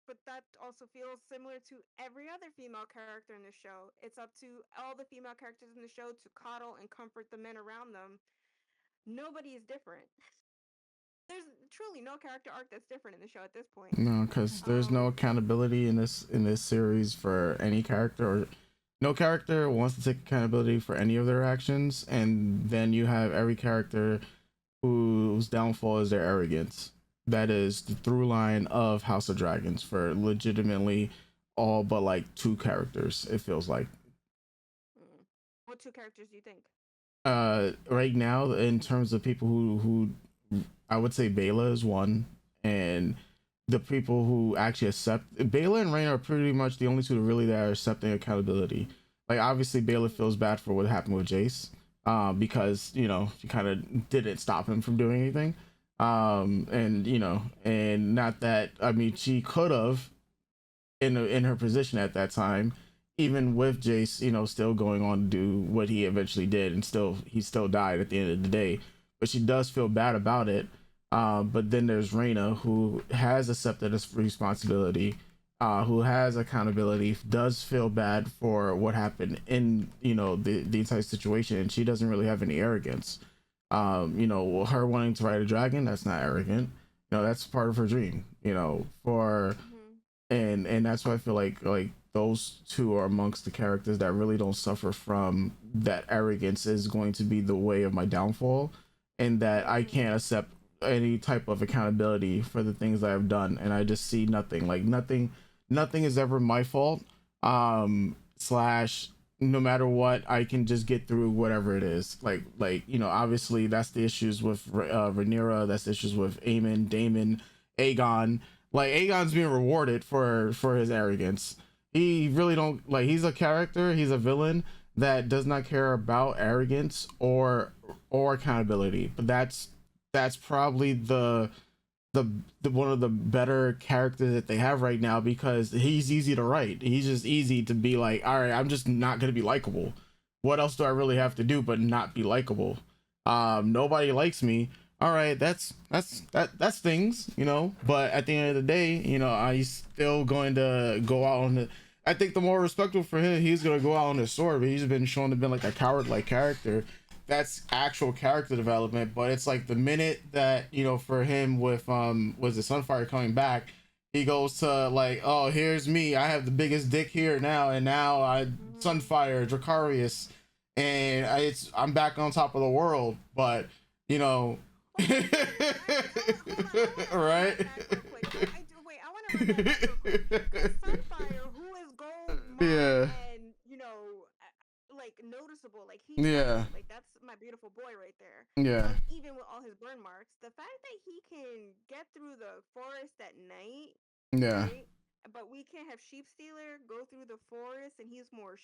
[SPEAKER 2] but that also feels similar to every other female character in the show. It's up to all the female characters in the show to coddle and comfort the men around them. Nobody is different. There's truly no character arc that's different in the show at this point.
[SPEAKER 1] No, because there's no
[SPEAKER 2] Um,
[SPEAKER 1] accountability in this series for any character, or no character wants to take accountability for any of their actions, and then you have every character whose downfall is their arrogance. That is the through line of House of Dragons for legitimately all but like two characters. It feels like
[SPEAKER 2] mm. What two characters do you think?
[SPEAKER 1] right now in terms of people who I would say Bela is one, and the people who actually accept Bela and Rain are pretty much the only two that really that are accepting accountability. Like obviously Bela
[SPEAKER 2] Mm,
[SPEAKER 1] feels bad for what happened with Jace, because she kind of didn't stop him from doing anything, and and not that I mean she could have in her position at that time, even with Jace, still going on to do what he eventually did, and still he still died at the end of the day. But she does feel bad about it. But then there's Reina, who has accepted this responsibility, who has accountability, does feel bad for what happened in the entire situation, and she doesn't really have any arrogance. Her wanting to ride a dragon, that's not arrogant. That's part of her dream. For
[SPEAKER 2] mm-hmm.
[SPEAKER 1] and that's why I feel like those two are amongst the characters that really don't suffer from that arrogance is going to be the way of my downfall, and that I
[SPEAKER 2] Mm,
[SPEAKER 1] can't accept any type of accountability for the things that I've done, and I just see nothing like nothing is ever my fault. Slash, no matter what, I can just get through whatever it is. Obviously that's the issues with Rhaenyra, that's the issues with Aemon, Daemon, Aegon. Like Aegon's being rewarded for his arrogance. He really don't like. He's a character. He's a villain that does not care about arrogance or accountability. But that's probably the the one of the better characters that they have right now, because he's easy to write. He's just easy to be like, all right, I'm just not gonna be likable. What else do I really have to do but not be likable? Nobody likes me. All right, that's things, But at the end of the day, he's still going to go out on the. I think the more respectful for him, he's gonna go out on his sword. But he's been shown to be like a coward-like character. That's actual character development. But it's like the minute that for him with was the Sunfire coming back, he goes to like, oh, here's me, I have the biggest dick here now, and now I
[SPEAKER 2] mm-hmm.
[SPEAKER 1] Sunfire Dracarius, and I'm back on top of the world. But you know
[SPEAKER 2] Okay, so hold on. I want to run
[SPEAKER 1] right.
[SPEAKER 2] that back real quick. I do wait. I want to run that back real quick because Sunfire, who is gold marked
[SPEAKER 1] Yeah,
[SPEAKER 2] and like noticeable, like he
[SPEAKER 1] yeah,
[SPEAKER 2] shines. Like that's my beautiful boy right there.
[SPEAKER 1] yeah,
[SPEAKER 2] Even with all his burn marks, the fact that he can get through the forest at night,
[SPEAKER 1] yeah,
[SPEAKER 2] right? But we can't have Sheep Stealer go through the forest, and he's more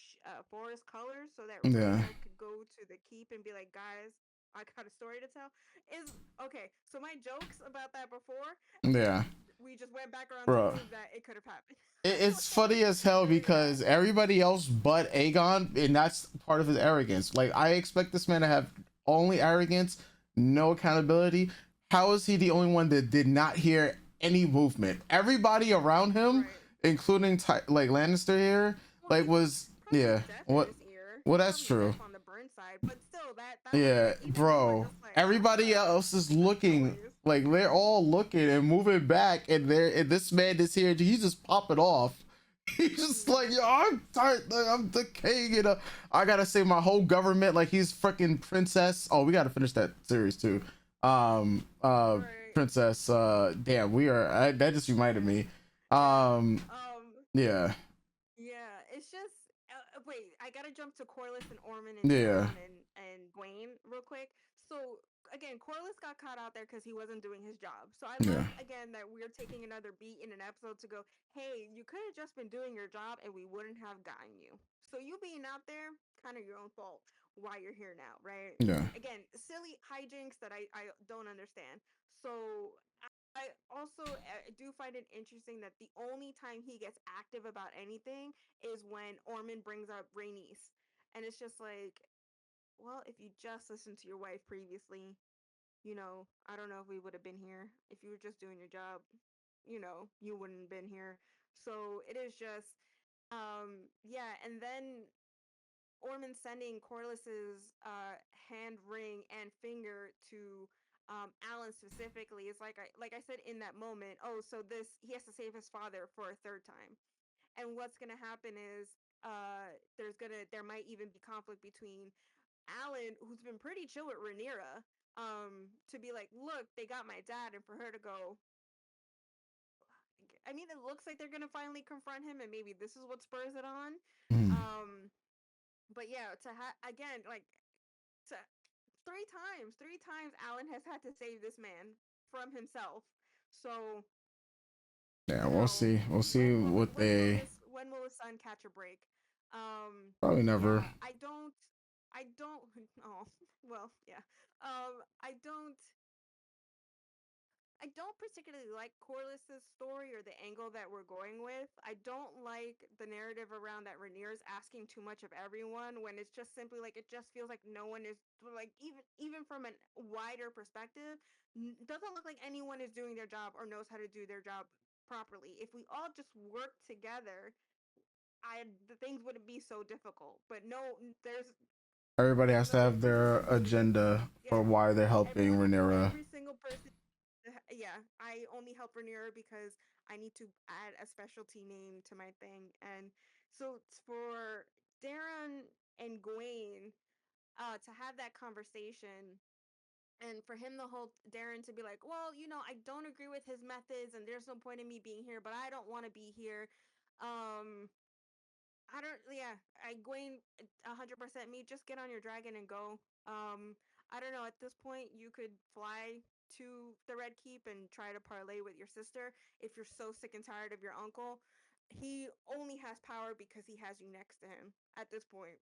[SPEAKER 2] forest colors, so that
[SPEAKER 1] yeah,
[SPEAKER 2] Reina could go to the keep and be like, guys, I got a story to tell. Is okay. So my jokes about that before,
[SPEAKER 1] yeah,
[SPEAKER 2] we just went back around to
[SPEAKER 1] bro.
[SPEAKER 2] prove that it could have happened.
[SPEAKER 1] It's
[SPEAKER 2] Like,
[SPEAKER 1] funny as hell
[SPEAKER 2] yeah,
[SPEAKER 1] because everybody else but Aegon, and that's part of his arrogance. Like I expect this man to have only arrogance, no accountability. How is he the only one that did not hear any movement? Everybody around him,
[SPEAKER 2] right.
[SPEAKER 1] including like Lannister here,
[SPEAKER 2] Well,
[SPEAKER 1] like
[SPEAKER 2] he
[SPEAKER 1] was
[SPEAKER 2] probably
[SPEAKER 1] yeah.
[SPEAKER 2] had death in
[SPEAKER 1] What?
[SPEAKER 2] his ear.
[SPEAKER 1] Well, that's
[SPEAKER 2] Probably
[SPEAKER 1] true.
[SPEAKER 2] death on the burn side, but still, that was
[SPEAKER 1] Yeah,
[SPEAKER 2] like even they were
[SPEAKER 1] bro.
[SPEAKER 2] just like, what
[SPEAKER 1] Everybody
[SPEAKER 2] the
[SPEAKER 1] else is looking
[SPEAKER 2] noise?
[SPEAKER 1] like they're all looking and moving back, and this man is here. He's just popping off. He's just like,
[SPEAKER 2] Hmm.
[SPEAKER 1] yo, I'm tired. Like, I'm the king, and I gotta save my whole government. Like he's freaking princess. Oh, we gotta finish that series too. Um, uh,
[SPEAKER 2] Right.
[SPEAKER 1] princess. Damn, we are. That just reminded me.
[SPEAKER 2] Yeah.
[SPEAKER 1] Um, yeah,
[SPEAKER 2] Yeah, it's just wait, I gotta jump to Corlys and Ormond and
[SPEAKER 1] yeah,
[SPEAKER 2] Daron and Gwaine real quick. So again, Corlys got caught out there because he wasn't doing his job. So I
[SPEAKER 1] yeah,
[SPEAKER 2] love again that we're taking another beat in an episode to go, hey, you could have just been doing your job and we wouldn't have gotten you. So you being out there, kind of your own fault why you're here now, right?
[SPEAKER 1] yeah.
[SPEAKER 2] Again, silly hijinks that I don't understand. So I also do find it interesting that the only time he gets active about anything is when Ormond brings up Rhaenys. And it's just like, well, if you just listened to your wife previously, I don't know if we would have been here. If you were just doing your job, you wouldn't have been here. So it is just, yeah. And then Ormond sending Corlys's hand ring and finger to Alan specifically is like I said in that moment. Oh, so this he has to save his father for a third time, and what's gonna happen is there might even be conflict between Alan, who's been pretty chill with Rhaenyra, to be like, look, they got my dad, and for her to go. I mean, it looks like they're gonna finally confront him, and maybe this is what spurs it on.
[SPEAKER 1] Mm.
[SPEAKER 2] Um, but yeah, again, like to three times Alan has had to save this man from himself. So
[SPEAKER 1] Yeah, we'll see. We'll see what they
[SPEAKER 2] when will the sun catch a break?
[SPEAKER 1] probably never.
[SPEAKER 2] Yeah, I don't oh well yeah. I don't particularly like Corliss's story or the angle that we're going with. I don't like the narrative around that Rhaenyra's asking too much of everyone when it's just simply like it just feels like no one is like even from a wider perspective, doesn't look like anyone is doing their job or knows how to do their job properly. If we all just work together, I the things wouldn't be so difficult. But no,
[SPEAKER 1] Everybody
[SPEAKER 2] there's
[SPEAKER 1] has to
[SPEAKER 2] no
[SPEAKER 1] have their agenda for
[SPEAKER 2] yeah.
[SPEAKER 1] why they're helping Rhaenyra.
[SPEAKER 2] Every single person yeah, I only help Rhaenyra because I need to add a specialty name to my thing. And so it's for Darren and Gwaine to have that conversation and for him the whole Darren to be like, well, I don't agree with his methods and there's no point in me being here, but I don't want to be here. Um I don't. Yeah, I going 100% me. Just get on your dragon and go. I don't know. At this point, you could fly to the Red Keep and try to parlay with your sister if you're so sick and tired of your uncle. He only has power because he has you next to him. At this point,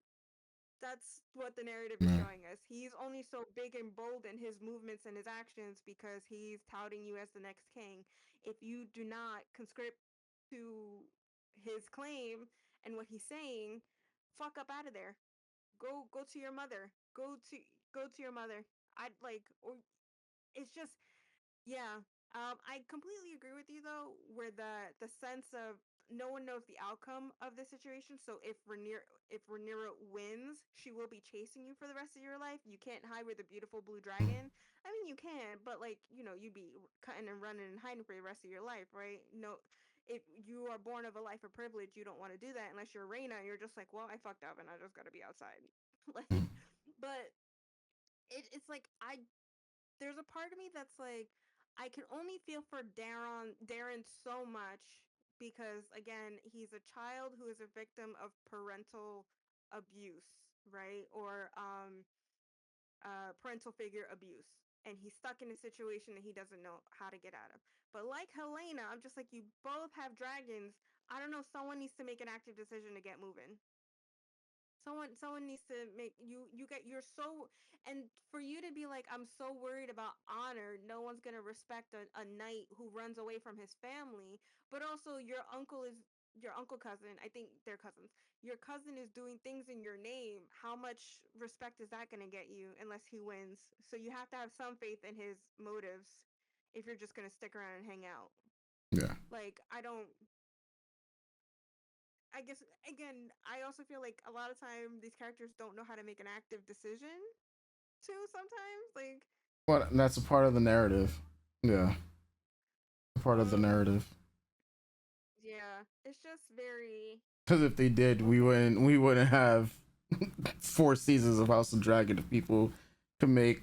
[SPEAKER 2] that's what the narrative is
[SPEAKER 1] Yeah.
[SPEAKER 2] showing us. He's only so big and bold in his movements and his actions because he's touting you as the next king. If you do not conscript to his claim and what he's saying, fuck up out of there. Go to your mother. Go to your mother. I'd like or it's just yeah. I completely agree with you though, where the sense of no one knows the outcome of the situation. So if Rhaenyra wins, she will be chasing you for the rest of your life. You can't hide with a beautiful blue dragon. I mean, you can, but like you'd be cutting and running and hiding for the rest of your life, right? No, if you are born of a life of privilege, you don't want to do that unless you're Rhaena. You're just like, well, I fucked up and I just got to be outside, like. But it's like there's a part of me that's like I can only feel for Darren so much because again, he's a child who is a victim of parental abuse, right? Or parental figure abuse. And he's stuck in a situation that he doesn't know how to get out of. But like Helena, I'm just like, you both have dragons. I don't know, someone needs to make an active decision to get moving. Someone needs to make you get you're so and for you to be like I'm so worried about honor, no one's going to respect a knight who runs away from his family, but also your uncle cousin, I think they're cousins. Your cousin is doing things in your name. How much respect is that going to get you unless he wins? So you have to have some faith in his motives if you're just going to stick around and hang out.
[SPEAKER 1] Yeah.
[SPEAKER 2] Like I don't I guess again, I also feel like a lot of time these characters don't know how to make an active decision too sometimes. Like
[SPEAKER 1] Well, that's a part of the narrative. Yeah, a part of the
[SPEAKER 2] um
[SPEAKER 1] narrative.
[SPEAKER 2] yeah, it's just very
[SPEAKER 1] Because if they did,
[SPEAKER 2] okay.
[SPEAKER 1] we wouldn't have 4 seasons of House of Dragon if people could make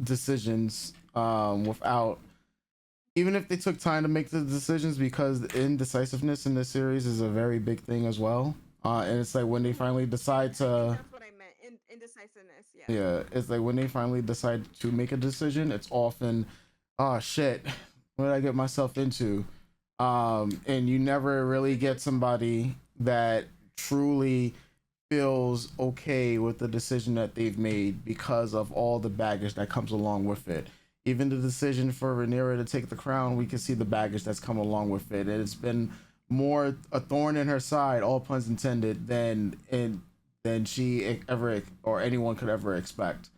[SPEAKER 1] decisions without, even if they took time to make the decisions, because indecisiveness in this series is a very big thing as well. And it's like when they
[SPEAKER 2] Mhm.
[SPEAKER 1] finally
[SPEAKER 2] And
[SPEAKER 1] decide
[SPEAKER 2] I think
[SPEAKER 1] to,
[SPEAKER 2] that's what I meant in indecisiveness, yes.
[SPEAKER 1] yeah, it's like when they finally decide to make a decision, it's often, oh shit, what did I get myself into? And you never really get
[SPEAKER 2] Triggers.
[SPEAKER 1] somebody that truly feels okay with the decision that they've made because of all the baggage that comes along with it. Even the decision for Rhaenyra to take the crown, we can see the baggage that's come along with it. It's been more a thorn in her side, all puns intended, than she ever or anyone could ever expect.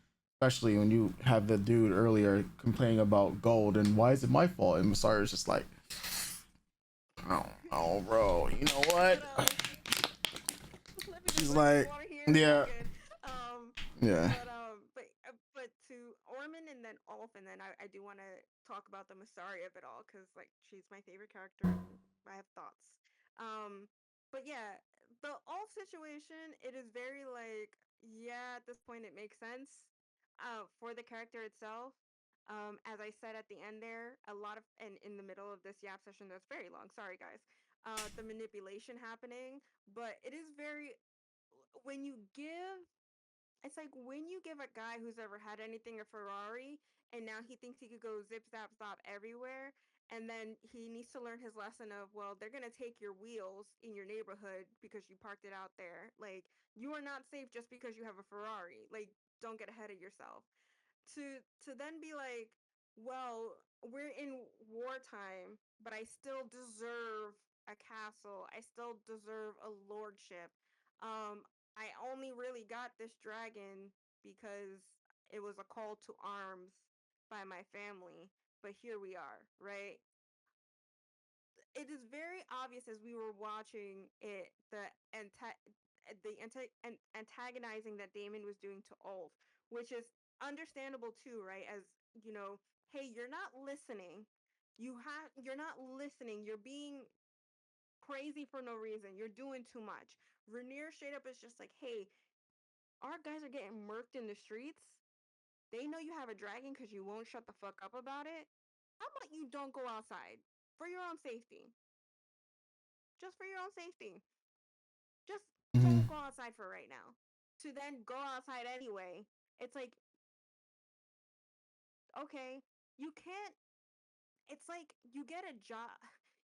[SPEAKER 1] Especially when you have the dude earlier complaining about gold and why is it my fault? And Masara's just like, oh, oh, bro, you know what?
[SPEAKER 2] But let me just
[SPEAKER 1] She's
[SPEAKER 2] drink some
[SPEAKER 1] like,
[SPEAKER 2] water here. I'm
[SPEAKER 1] yeah,
[SPEAKER 2] good. Um,
[SPEAKER 1] yeah.
[SPEAKER 2] but to Orman and then Ulf, and then I do want to talk about the Masari of it all because like she's my favorite character and I have thoughts. Um, but yeah, the Ulf situation, it is very like yeah, at this point it makes sense. For the character itself. As I said at the end there, a lot of and in the middle of this yap session that's very long. Sorry guys. The manipulation happening, but it is very when you give it's like when you give a guy who's ever had anything a Ferrari and now he thinks he could go zip zap zop everywhere and then he needs to learn his lesson of well they're going to take your wheels in your neighborhood because you parked it out there like you are not safe just because you have a Ferrari like don't get ahead of yourself to then be like, well, we're in wartime, but I still deserve a castle. I still deserve a lordship. Um, I only really got this dragon because it was a call to arms by my family. But here we are, right? It is very obvious as we were watching it antagonizing that Damon was doing to Ulf, which is understandable too, right? As you know, hey, you're not listening. You're not listening. You're being crazy for no reason. You're doing too much. Rainier straight up is just like, hey, our guys are getting murked in the streets. They know you have a dragon because you won't shut the fuck up about it. How about you don't go outside for your own safety? Just for your own safety. Just
[SPEAKER 1] Mm-hmm.
[SPEAKER 2] don't go outside for right now. To then go outside anyway, it's like, okay, you can't, it's like you get a job.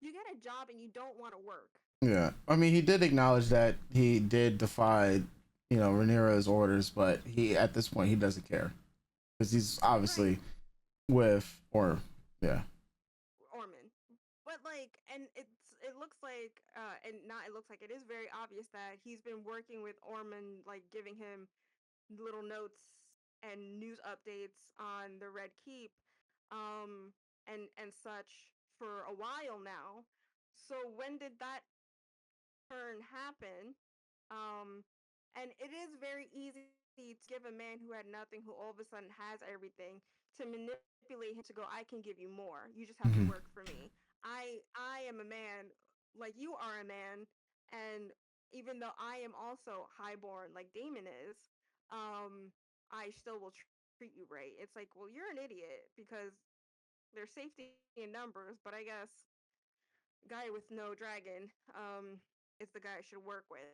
[SPEAKER 2] You get a job and you don't want to work.
[SPEAKER 1] Yeah, I mean, he did acknowledge that he did defy, Rhaenyra's orders, but he at this point he doesn't care because he's
[SPEAKER 2] Right.
[SPEAKER 1] obviously with or yeah.
[SPEAKER 2] Orman. But like, and it looks like, and not it looks like it is very obvious that he's been working with Orman, like giving him little notes and news updates on the Red Keep, and such for a while now. So when did that turn happen? Um, and it is very easy to give a man who had nothing, who all of a sudden has everything, to manipulate him to go, I can give you more. You just have to work
[SPEAKER 1] Mm-hmm.
[SPEAKER 2] for me. I am a man like you are a man, and even though I am also highborn like Damon is, um, I still will treat you right. It's like, well, you're an idiot because there's safety in numbers, but I guess guy with no dragon is the guy I should work with.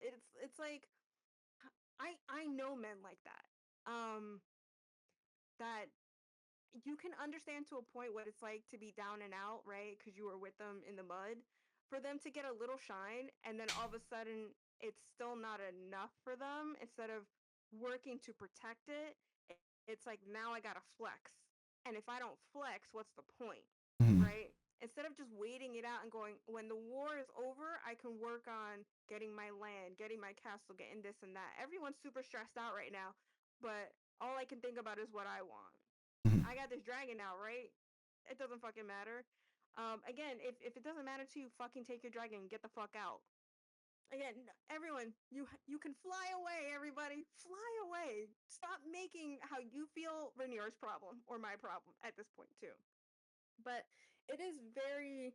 [SPEAKER 2] It's like I know men like that. That you can understand to a point what it's like to be down and out, right? Because you were with them in the mud. For them to get a little shine and then all of a sudden it's still not enough for them. Instead of working to protect it, it's like now I gotta flex. And if I don't flex, what's the point?
[SPEAKER 1] Mhm.
[SPEAKER 2] Right? Instead of just waiting it out and going, when the war is over, I can work on getting my land, getting my castle, getting this and that. Everyone's super stressed out right now, but all I can think about is what I want.
[SPEAKER 1] Mhm.
[SPEAKER 2] I got this dragon now, right? It doesn't fucking matter. Again, if it doesn't matter to you, fucking take your dragon and get the fuck out. Again, everyone, you can fly away, everybody. Fly away. Stop making how you feel Rhaenyra's problem or my problem at this point too. But it is very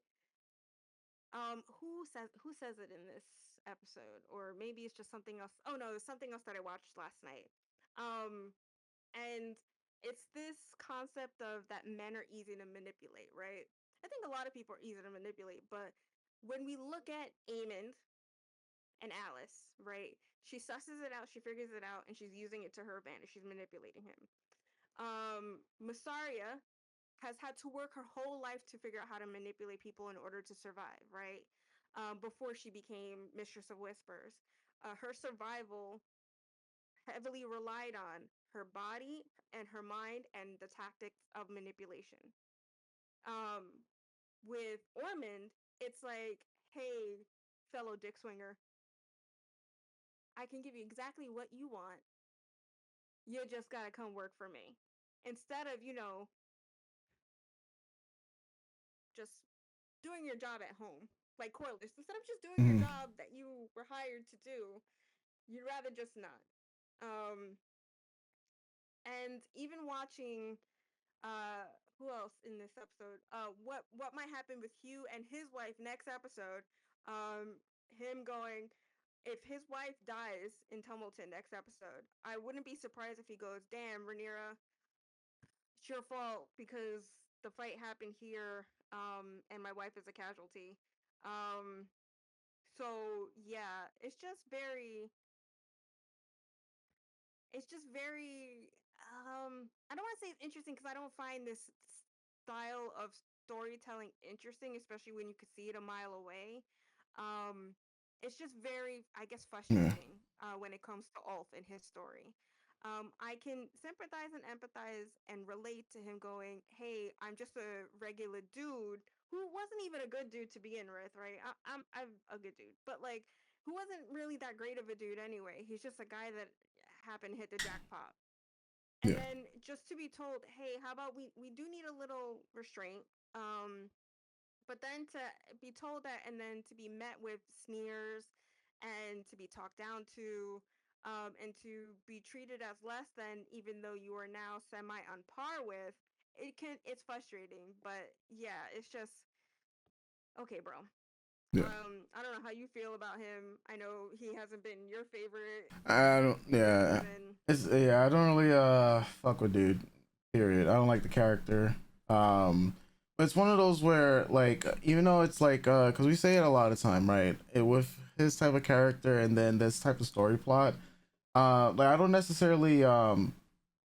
[SPEAKER 2] who says it in this episode, or maybe it's just something else. Oh no, it's something else that I watched last night. Um and it's this concept of that men are easy to manipulate, right? I think a lot of people are easy to manipulate, but when we look at Aemond and Alice, right? She susses it out, she figures it out, and she's using it to her advantage. She's manipulating him. Masaria has had to work her whole life to figure out how to manipulate people in order to survive, right? Before she became Mistress of Whispers. Her survival heavily relied on her body and her mind and the tactics of manipulation. Um, with Ormond, it's like, hey, fellow dick swinger, I can give you exactly what you want. You just gotta come work for me. Instead of, just doing your job at home. Like Corliss, instead of just doing your
[SPEAKER 1] Mhm.
[SPEAKER 2] job that you were hired to do, you'd rather just not. Um, and even watching who else in this episode? What might happen with Hugh and his wife next episode? Him going, if his wife dies in Tumulton next episode, I wouldn't be surprised if he goes, "Damn, Rhaenyra, it's your fault because the fight happened here, and my wife is a casualty." Um, so yeah, it's just very I don't want to say it's interesting because I don't find this style of storytelling interesting, especially when you could see it a mile away. um it's just very, I guess,
[SPEAKER 1] Yeah.
[SPEAKER 2] frustrating when it comes to Ulf and his story. I can sympathize and empathize and relate to him going, hey, I'm just a regular dude who wasn't even a good dude to begin with, right? I'm a good dude, but like, who wasn't really that great of a dude anyway. He's just a guy that happened to hit the jackpot. And
[SPEAKER 1] Yeah.
[SPEAKER 2] then just to be told, hey, how about we do need a little restraint. But then to be told that and then to be met with sneers and to be talked down to, and to be treated as less than, even though you are now semi on par with, it's frustrating. But yeah, it's just okay, bro.
[SPEAKER 1] Yeah.
[SPEAKER 2] I don't know how you feel about him. I know he hasn't been your favorite
[SPEAKER 1] I don't.
[SPEAKER 2] this
[SPEAKER 1] Yeah.
[SPEAKER 2] season.
[SPEAKER 1] It's yeah. I don't really fuck with dude. Period. I don't like the character. But it's one of those where like even though it's like because we say it a lot of time, right? It with his type of character and then this type of story plot. Like I don't necessarily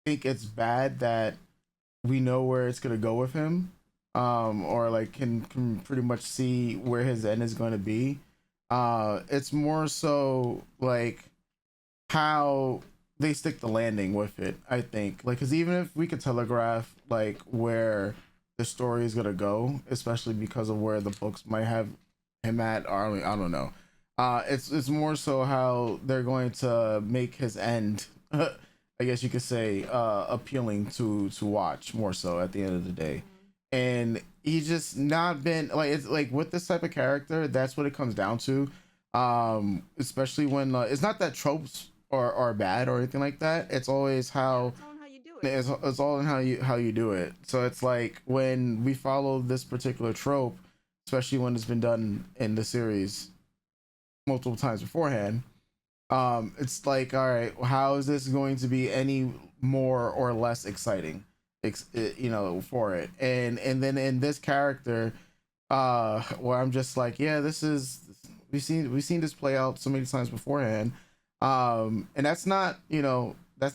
[SPEAKER 1] think it's bad that we know where it's gonna go with him, or like can pretty much see where his end is going to be. It's more so like how they stick the landing with it. I think like because even if we could telegraph like where the story is gonna go, especially because of where the books might have him at, or I don't know. It's more so how they're going to make his end. I guess you could say appealing to watch more so at the end of the day,
[SPEAKER 2] Mm-hmm.
[SPEAKER 1] and he's just not been like it's like with this type of character. That's what it comes down to. Especially when it's not that tropes are bad or anything like that. It's always
[SPEAKER 2] Yeah,
[SPEAKER 1] how
[SPEAKER 2] it's on how you do it.
[SPEAKER 1] it's all in how you do it. So it's like when we follow this particular trope, especially when it's been done in the series multiple times beforehand, it's like, all right, how is this going to be any more or less exciting, for it? And then in this character, where I'm just like, yeah, this is we've seen this play out so many times beforehand, and that's not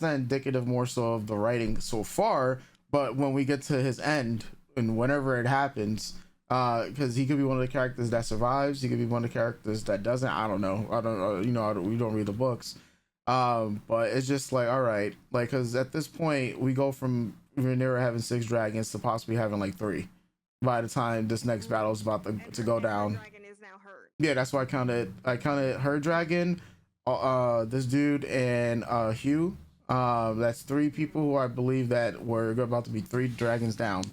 [SPEAKER 1] indicative more so of the writing so far, but when we get to his end and whenever it happens, Because he could be one of the characters that survives. He could be one of the characters that doesn't. I don't know. I don't. we don't read the books. But it's just like, all right, like, because at this point we go from Rhaenyra having six dragons to possibly having like three by the time this next battle is about to go
[SPEAKER 2] And her
[SPEAKER 1] down.
[SPEAKER 2] dragon is now hurt.
[SPEAKER 1] Yeah, that's why I counted her dragon, this dude and Hugh. That's three people
[SPEAKER 2] Mm-hmm.
[SPEAKER 1] who I believe that were about to be three dragons down.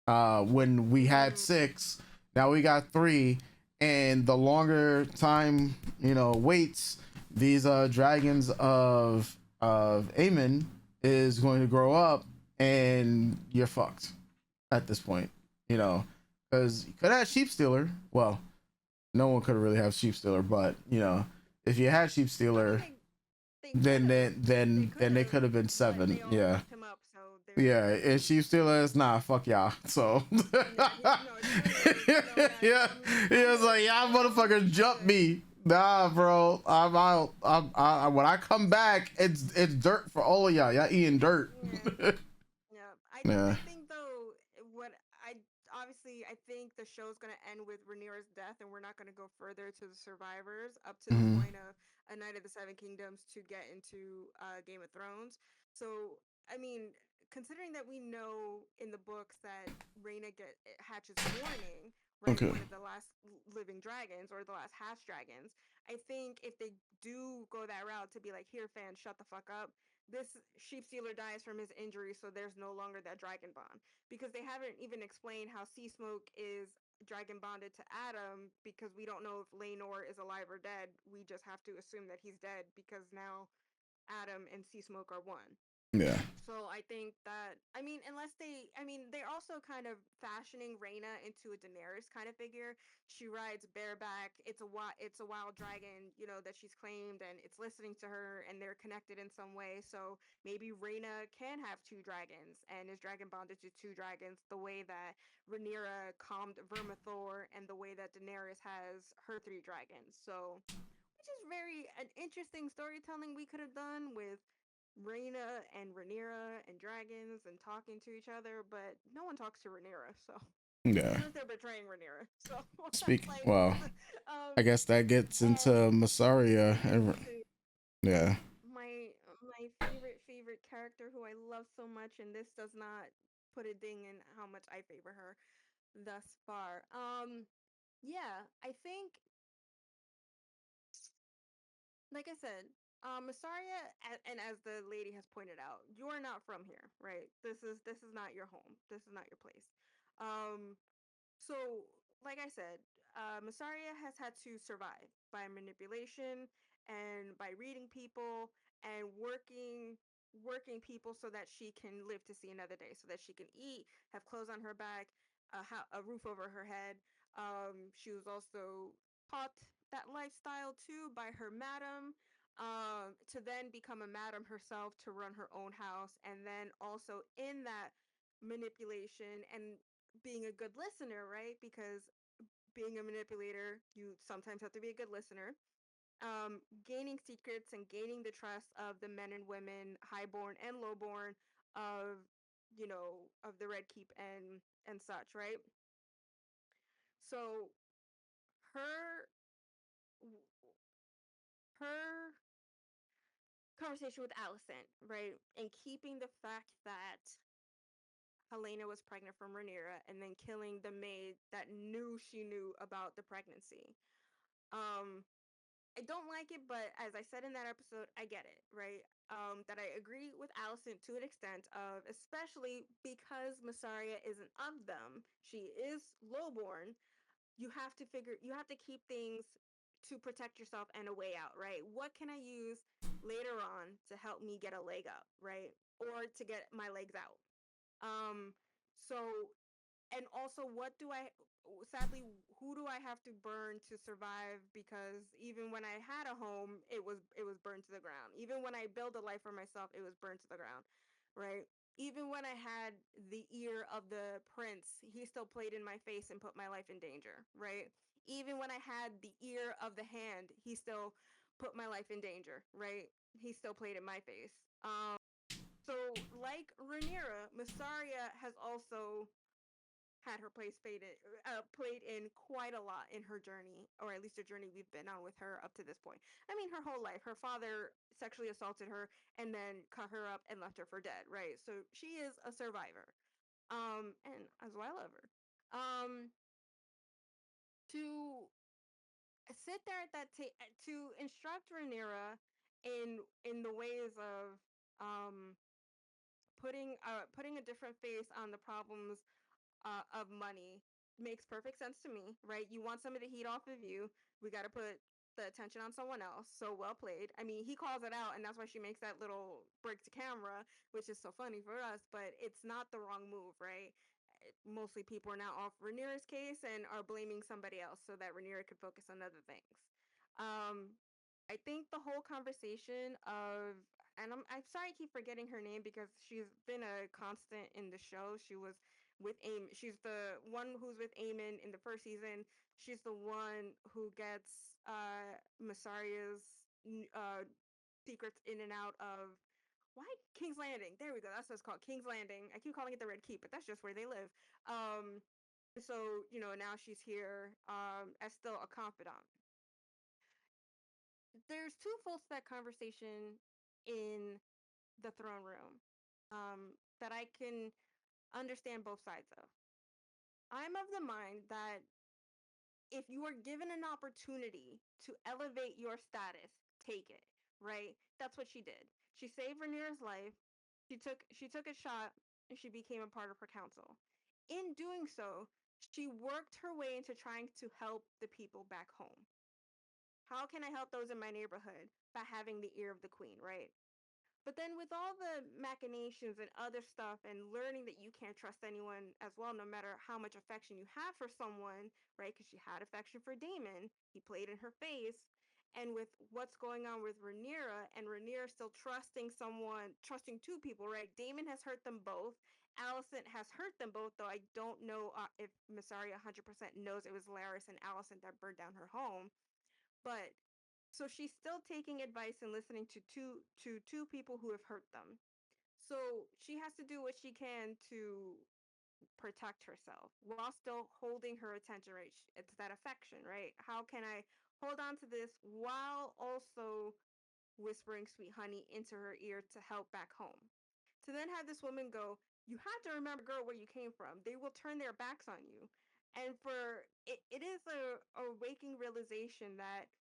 [SPEAKER 1] When we had
[SPEAKER 2] Mm,
[SPEAKER 1] six, now we got three, and the longer time waits, these dragons of Aemon is going to grow up, and you're fucked at this point. You know, because you could have sheep stealer. Well, no one could really have sheep stealer, but if you had sheep
[SPEAKER 2] I mean,
[SPEAKER 1] stealer,
[SPEAKER 2] they could
[SPEAKER 1] then
[SPEAKER 2] have,
[SPEAKER 1] then then
[SPEAKER 2] could
[SPEAKER 1] then they
[SPEAKER 2] have,
[SPEAKER 1] could have been
[SPEAKER 2] but they
[SPEAKER 1] seven.
[SPEAKER 2] all
[SPEAKER 1] Yeah.
[SPEAKER 2] fucked him up. So
[SPEAKER 1] Yeah,
[SPEAKER 2] they're
[SPEAKER 1] and sheep stealer is nah, fuck y'all. So
[SPEAKER 2] yeah. No, he's like, no, guys,
[SPEAKER 1] yeah, he was like, y'all motherfuckers
[SPEAKER 2] I'm
[SPEAKER 1] jump
[SPEAKER 2] good.
[SPEAKER 1] me. Nah, bro, I'm out. When I come back, it's dirt for all of y'all. Y'all eating dirt.
[SPEAKER 2] Yeah. Yeah,
[SPEAKER 1] Yeah.
[SPEAKER 2] I think though what I obviously I think the show's gonna end with Rhaenyra's death, and we're not gonna go further to the survivors up to the
[SPEAKER 1] Hmm.
[SPEAKER 2] point of A Night of the Seven Kingdoms to get into Game of Thrones. So I mean, considering that we know in the books that Rhaena hatches Morning, right,
[SPEAKER 1] Okay.
[SPEAKER 2] one of the last living dragons or the last hatch dragons, I think if they do go that route to be like, here, fans, shut the fuck up, this sheep stealer dies from his injury, so there's no longer that dragon bond. Because they haven't even explained how Sea Smoke is dragon bonded to Adam, because we don't know if Laenor is alive or dead. We just have to assume that he's dead because now Adam and Sea Smoke are one.
[SPEAKER 1] Yeah.
[SPEAKER 2] So I think that, I mean, unless they, I mean, they're also kind of fashioning Rhaena into a Daenerys kind of figure. She rides bareback. It's a wild dragon, that she's claimed, and it's listening to her, and they're connected in some way. So maybe Rhaena can have two dragons and is dragon bonded to two dragons, the way that Rhaenyra calmed Vermithor, and the way that Daenerys has her three dragons. So which is very an interesting storytelling we could have done with Rhaena and Rhaenyra and dragons and talking to each other, but no one talks to Rhaenyra, so
[SPEAKER 1] Yeah.
[SPEAKER 2] unless they're betraying Rhaenyra. So that's
[SPEAKER 1] Speak.
[SPEAKER 2] like,
[SPEAKER 1] Well, I
[SPEAKER 2] um,
[SPEAKER 1] guess that gets into
[SPEAKER 2] and
[SPEAKER 1] Massaria.
[SPEAKER 2] getting into
[SPEAKER 1] Yeah.
[SPEAKER 2] my favorite character who I love so much, and this does not put a ding in how much I favor her thus far. Yeah, I think, like I said, Masaria, and as the lady has pointed out, you are not from here, right? This is not your home. This is not your place. Um, so, like I said, Masaria has had to survive by manipulation and by reading people and working people so that she can live to see another day, so that she can eat, have clothes on her back, a roof over her head. She was also taught that lifestyle too by her madam, to then become a madam herself to run her own house, and then also in that manipulation and being a good listener, right? Because being a manipulator, you sometimes have to be a good listener. Gaining secrets and gaining the trust of the men and women, highborn and lowborn, of of the Red Keep and such, right? So her her conversation with Allison, right, and keeping the fact that Helena was pregnant from Rhaenyra, and then killing the maid that knew she knew about the pregnancy. Um, I don't like it, but as I said in that episode, I get it, right? That I agree with Allison to an extent of, especially because Massaria isn't of them, she is lowborn. You have to keep things to protect yourself and a way out, right? What can I use later on to help me get a leg up, right? Or to get my legs out. So and also, what do I sadly, who do I have to burn to survive? Because even when I had a home, it was burned to the ground. Even when I built a life for myself, it was burned to the ground, right? Even when I had the ear of the prince, he still played in my face and put my life in danger, right? Even when I had the ear of the hand, he still put my life in danger, right? He still played in my face. So like Rhaenyra, Massaria has also had her played in quite a lot in her journey, or at least the journey we've been on with her up to this point. I mean, her whole life. Her father sexually assaulted her and then cut her up and left her for dead, right? So she is a survivor. And as well, I love her. To sit there at that to instruct Rhaenyra in the ways of um putting a different face on the problems of money makes perfect sense to me, right? You want some of the heat off of you. We got to put the attention on someone else. So well played. I mean, he calls it out, and that's why she makes that little break to camera, which is so funny for us, but it's not the wrong move, right? Mostly people are now off Rhaenyra's case and are blaming somebody else so that Rhaenyra could focus on other things. Um, I think the whole conversation of, and I'm sorry I keep forgetting her name because she's been a constant in the show. She was with Aim. She's the one who's with Aemon in the first season. She's the one who gets Masaria's secrets in and out of why King's Landing. There we go. That's what it's called, King's Landing. I keep calling it the Red Keep, but that's just where they live. Um, so now she's here as still a confidant. There's two folds to that conversation in the throne room that I can understand both sides of. I'm of the mind that if you are given an opportunity to elevate your status, take it, right? That's what she did. She saved Rhaenyra's life. She took a shot and she became a part of her council. In doing so, she worked her way into trying to help the people back home. How can I help those in my neighborhood? By having the ear of the queen, right? But then with all the machinations and other stuff and learning that you can't trust anyone as well, no matter how much affection you have for someone, right? Because she had affection for Damon, he played in her face. And with what's going on with Rhaenyra and Rhaenyra still trusting two people, right? Damon has hurt them both. Alicent has hurt them both, though I don't know if Mysaria 100% knows it was Larys and Alicent that burned down her home. But so she's still taking advice and listening to two people who have hurt them. So she has to do what she can to protect herself while still holding her attention, right? It's that affection, right? How can I hold on to this while also whispering sweet honey into her ear to help back home? To then have this woman go, you have to remember, girl, where you came from. They will turn their backs on you. And for it is a waking realization that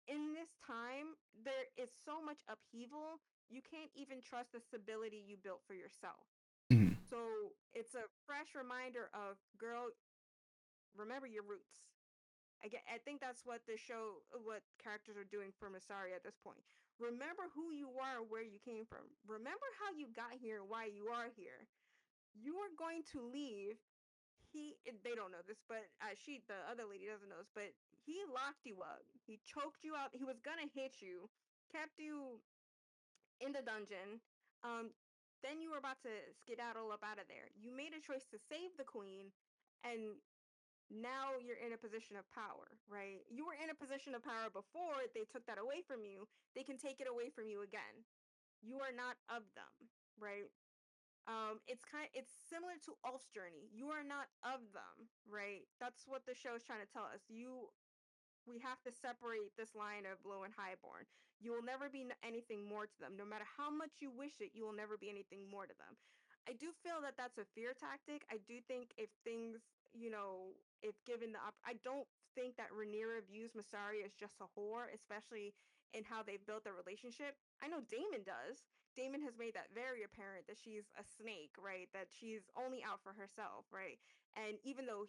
[SPEAKER 2] in this time, there is so much upheaval, you can't even trust the stability you built for yourself.
[SPEAKER 1] Mhm.
[SPEAKER 2] So it's a fresh reminder of, girl, remember your roots. I think that's what the show, what characters are doing for Masari at this point. Remember who you are, where you came from. Remember how you got here, why you are here. You are going to leave. They don't know this, but the other lady doesn't know this, but he locked you up. He choked you out. He was gonna hit you, kept you in the dungeon. Um, then you were about to skedaddle up out of there. You made a choice to save the queen, and now you're in a position of power, right? You were in a position of power before they took that away from you. They can take it away from you again. You are not of them, right? It's similar to Ulf's journey. You are not of them, right? That's what the show is trying to tell us. We have to separate this line of low and highborn. You will never be anything more to them. No matter how much you wish it, you will never be anything more to them. I do feel that that's a fear tactic. I do think if things, if given I don't think that Rhaenyra views Masari as just a whore, especially in how they've built their relationship. I know Damon does. Damon has made that very apparent that she's a snake, right? That she's only out for herself, right? And even though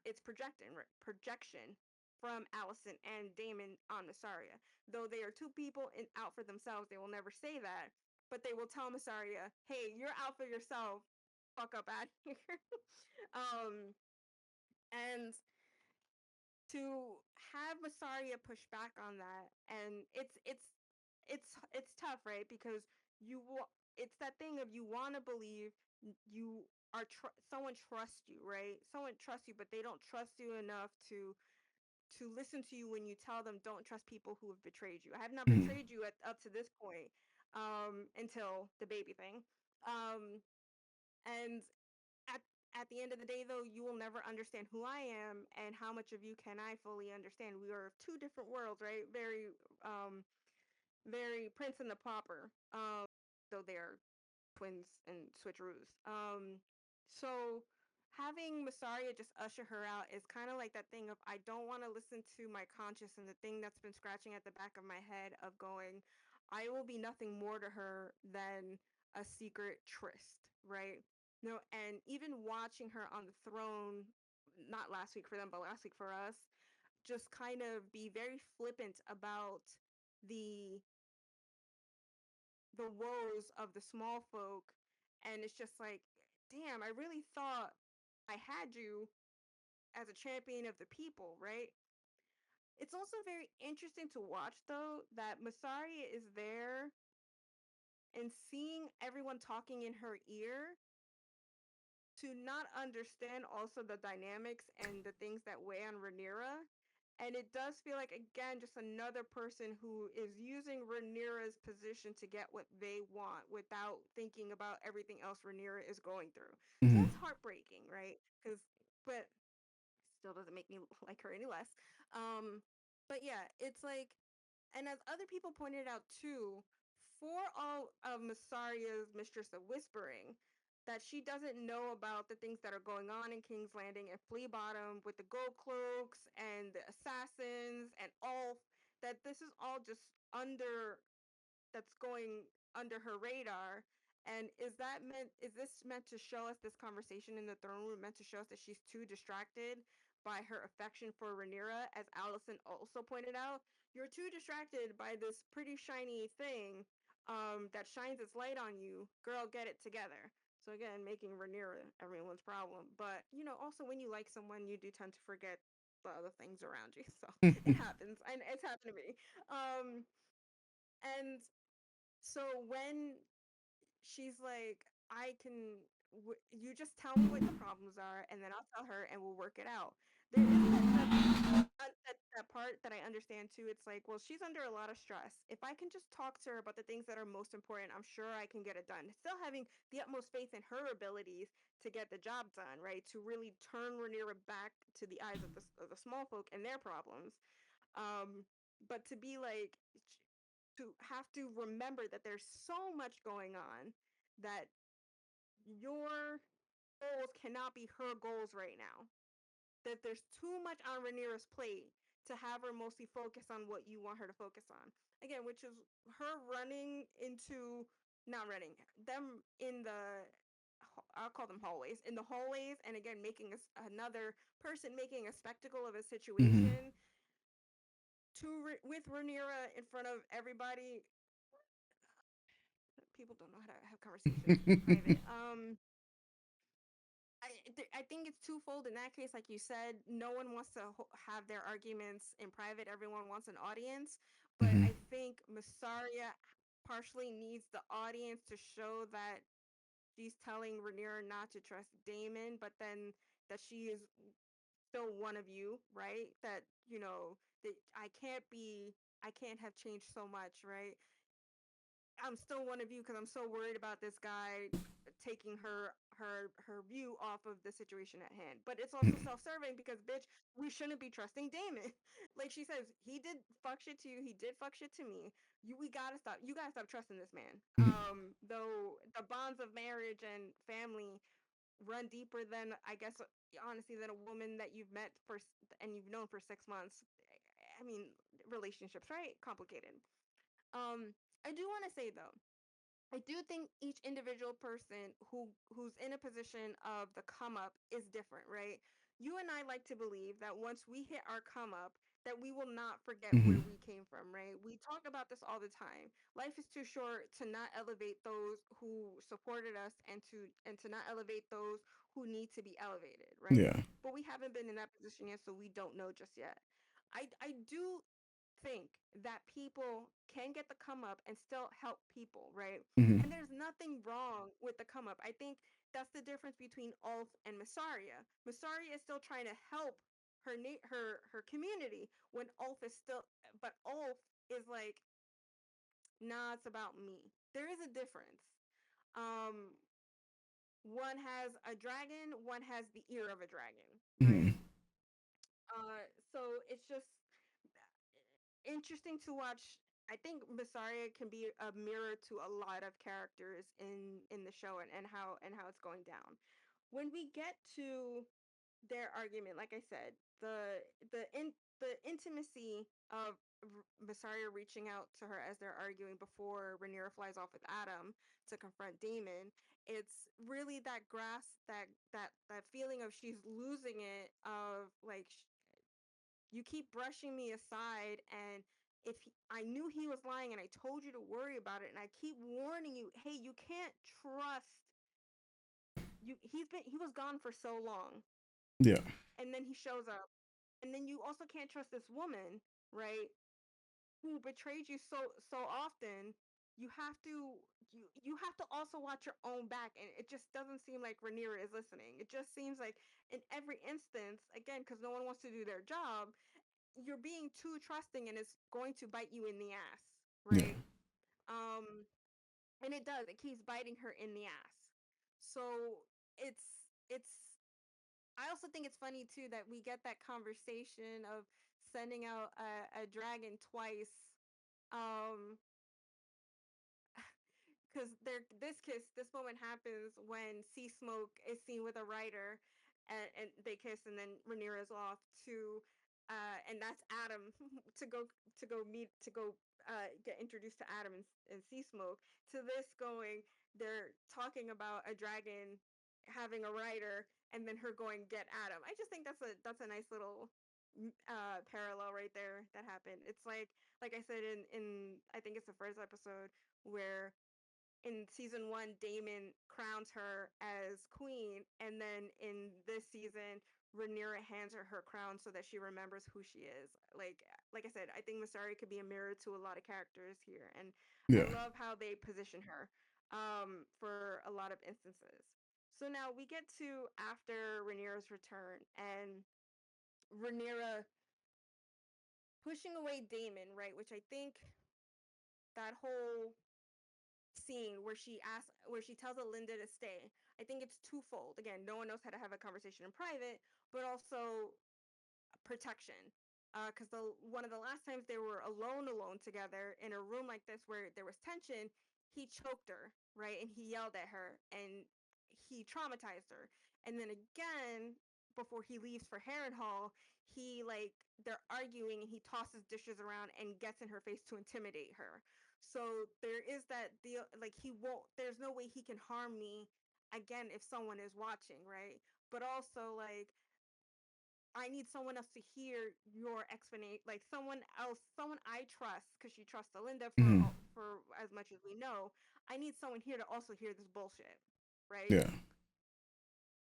[SPEAKER 2] it's projection from Alicent and Damon on Massaria. Though they are two people out for themselves, they will never say that. But they will tell Massaria, hey, you're out for yourself. Fuck up out here. um, and to have Massaria push back on that, and it's tough, right? Because it's that thing of you want to believe you someone trusts you, right? Someone trusts you, but they don't trust you enough to listen to you when you tell them don't trust people who have betrayed you. I have not
[SPEAKER 1] Mhm.
[SPEAKER 2] betrayed you up to this point, until the baby thing. And at at the end of the day, though, you will never understand who I am, and how much of you can I fully understand. We are of two different worlds, right? Um, very Prince and the Pauper. Though they are twins and switcheroos. So having Masaria just usher her out is kind of like that thing of I don't want to listen to my conscience and the thing that's been scratching at the back of my head of going, I will be nothing more to her than a secret tryst, right? No, and even watching her on the throne, not last week for them, but last week for us, just kind of be very flippant about the the woes of the small folk, and it's just like, damn, I really thought I had you as a champion of the people, right? It's also very interesting to watch though that Masari is there and seeing everyone talking in her ear to not understand also the dynamics and the things that weigh on Rhaenyra. And it does feel like, again, just another person who is using Rhaenyra's position to get what they want without thinking about everything else Rhaenyra is going through. So
[SPEAKER 1] Hmm.
[SPEAKER 2] that's heartbreaking, right? But still doesn't make me like her any less. Um, but yeah, it's like, and as other people pointed out too, for all of Masaria's Mistress of Whispering, that she doesn't know about the things that are going on in King's Landing and Flea Bottom with the gold cloaks and the assassins and all that this is all just under that's going under her radar. And is this meant to show us this conversation in the throne room meant to show us that she's too distracted by her affection for Rhaenyra, as Allison also pointed out? You're too distracted by this pretty shiny thing that shines its light on you. Girl, get it together. So again, making Rhaenyra everyone's problem. But also when you like someone, you do tend to forget the other things around you. So it happens, and it's happened to me. And so when she's like, you just tell me what the problems are, and then I'll tell her, and we'll work it out. There is that part that I understand too. It's like, well, she's under a lot of stress. If I can just talk to her about the things that are most important, I'm sure I can get it done. Still having the utmost faith in her abilities to get the job done, right? To really turn Rhaenyra back to the eyes of the small folk and their problems. But to be like, to have to remember that there's so much going on that your goals cannot be her goals right now. That there's too much on Rhaenyra's plate to have her mostly focus on what you want her to focus on. Again, which is her running into, not running, them in the, I'll call them hallways, in the hallways, and again, making another person making a spectacle of a
[SPEAKER 1] Hmm.
[SPEAKER 2] situation with Rhaenyra in front of everybody. People don't know how to have conversations in private. I think it's twofold in that case. Like you said, no one wants to have their arguments in private. Everyone wants an audience. But
[SPEAKER 1] Hmm.
[SPEAKER 2] I think Masaria partially needs the audience to show that she's telling Rhaenyra not to trust Daemon, but then that she is still one of you, right? That that I can't have changed so much, right? I'm still one of you because I'm so worried about this guy taking her view off of the situation at hand. But it's also self-serving because bitch, we shouldn't be trusting Damon. Like she says, he did fuck shit to you, he did fuck shit to me. We gotta stop. You gotta stop trusting this man. Though the bonds of marriage and family run deeper than I guess honestly than a woman that you've met and you've known for 6 months. I mean, relationships, right? Complicated. I do want to say though, I do think each individual person who's in a position of the come up is different, right? You and I like to believe that once we hit our come up, that we will not forget where
[SPEAKER 1] Hmm.
[SPEAKER 2] we came from, right? We talk about this all the time. Life is too short to not elevate those who supported us and to not elevate those who need to be elevated, right?
[SPEAKER 1] Yeah.
[SPEAKER 2] But we haven't been in that position yet, so we don't know just yet. I do think that people can get the come up and still help people, right?
[SPEAKER 1] Hmm.
[SPEAKER 2] And there's nothing wrong with the come up. I think that's the difference between Ulf and Masaria. Masaria is still trying to help her community when Ulf is still, but Ulf is like, nah, it's about me. There is a difference. Um, One has a dragon, one has the ear of a dragon, right?
[SPEAKER 1] Mhm.
[SPEAKER 2] So it's just interesting to watch. I think Masaria can be a mirror to a lot of characters in the show, and how it's going down. When we get to their argument, like I said, the intimacy of Masaria reaching out to her as they're arguing before Rhaenyra flies off with Adam to confront Damon. It's really that grasp, that feeling of she's losing it, of like you keep brushing me aside, and I knew he was lying and I told you to worry about it, and I keep warning you, hey, you can't trust you he was gone for so long,
[SPEAKER 1] Yeah.
[SPEAKER 2] and then he shows up, and then you also can't trust this woman, right, who betrayed you so often. You have to you have to also watch your own back, and it just doesn't seem like Rhaenyra is listening. It just seems like in every instance, again, because no one wants to do their job, you're being too trusting, and it's going to bite you in the ass,
[SPEAKER 1] Yeah.
[SPEAKER 2] right? Um, and it does. It keeps biting her in the ass. So it's it's. I also think it's funny too that we get that conversation of sending out a dragon twice. Um, because this moment happens when Sea Smoke is seen with a writer, and they kiss, and then Rhaenyra's off to, and that's Adam to go meet to go get introduced to Adam and Sea Smoke. To this going, they're talking about a dragon having a writer, and then her going get Adam. I just think that's a nice little parallel right there that happened. It's like I said in I think it's the first episode where in season one, Damon crowns her as queen, and then in this season, Rhaenyra hands her crown so that she remembers who she is. Like I said, I think Masari could be a mirror to a lot of characters here, and I
[SPEAKER 1] Yeah.
[SPEAKER 2] love how they position her for a lot of instances. So now we get to after Rhaenyra's return, and Rhaenyra pushing away Damon, right? Which I think that whole scene where she tells Alinda to stay. I think it's twofold. Again, no one knows how to have a conversation in private, but also protection. Because the one of the last times they were alone together in a room like this where there was tension, he choked her, right, and he yelled at her, and he traumatized her. And then again, before he leaves for Harrenhal, he like they're arguing and he tosses dishes around and gets in her face to intimidate her. So there is that deal, like he won't. There's no way he can harm me again if someone is watching, right? But also like I need someone else to hear your explanation, like someone else, someone I trust, because she trusts Alinda
[SPEAKER 1] Mhm.
[SPEAKER 2] for as much as we know. I need someone here to also hear this bullshit, right?
[SPEAKER 1] Yeah.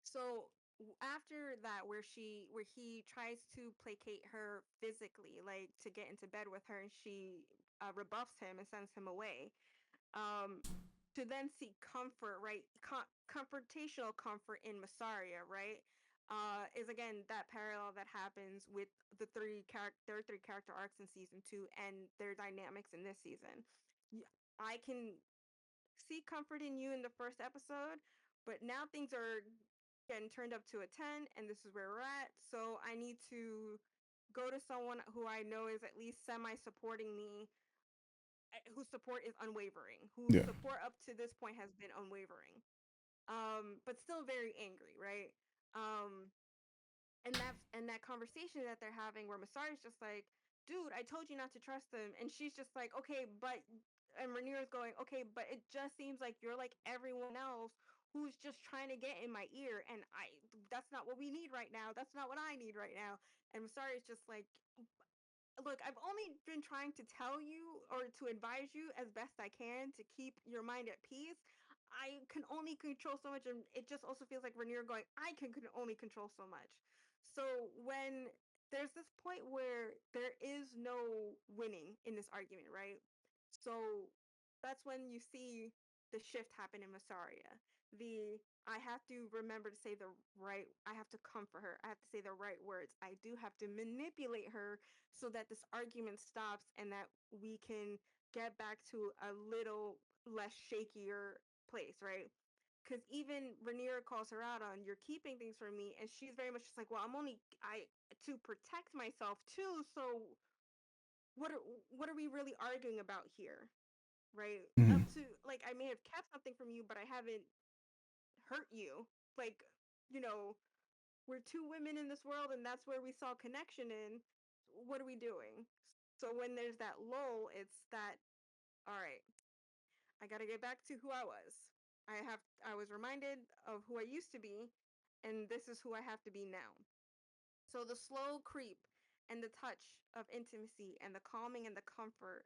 [SPEAKER 2] So after that, where he tries to placate her physically, like to get into bed with her, and she rebuffs him and sends him away. Um, to then seek comfort, right? Confrontational comfort in Massaria, right? Is again that parallel that happens with there are three character arcs in season two and their dynamics in this season. I can see comfort in you in the first episode, but now things are getting turned up to a 10, and this is where we're at. So I need to go to someone who I know is at least semi supporting me, whose support is unwavering, whose
[SPEAKER 1] Yeah.
[SPEAKER 2] support up to this point has been unwavering, but still very angry, right? Um, and that conversation that they're having where Masari's just like, dude, I told you not to trust them, and she's just like, okay, but and Rhaenyra's going, okay, but it just seems like you're like everyone else who's just trying to get in my ear, and I that's not what we need right now. That's not what I need right now. And Masari's just like, look, I've only been trying to tell you or to advise you as best I can to keep your mind at peace. I can only control so much, and it just also feels like Rhaenyra going, can only control so much. So when there's this point where there is no winning in this argument, right? So that's when you see the shift happen in Massaria. The I have to remember to say the right, I have to comfort her. I have to say the right words. I do have to manipulate her so that this argument stops and that we can get back to a little less shakier place, right? because even Rhaenyra calls her out on you're keeping things from me, and she's very much just like, well, I'm only I to protect myself too. So what are what are we really arguing about here, right? Up
[SPEAKER 1] Mm.
[SPEAKER 2] to like I may have kept something from you, but I haven't hurt you. Like you know, we're two women in this world, and that's where we saw connection in. What are we doing? So when there's that lull, it's that all right. I got to get back to who I was. I was reminded of who I used to be, and this is who I have to be now. So the slow creep and the touch of intimacy and the calming and the comfort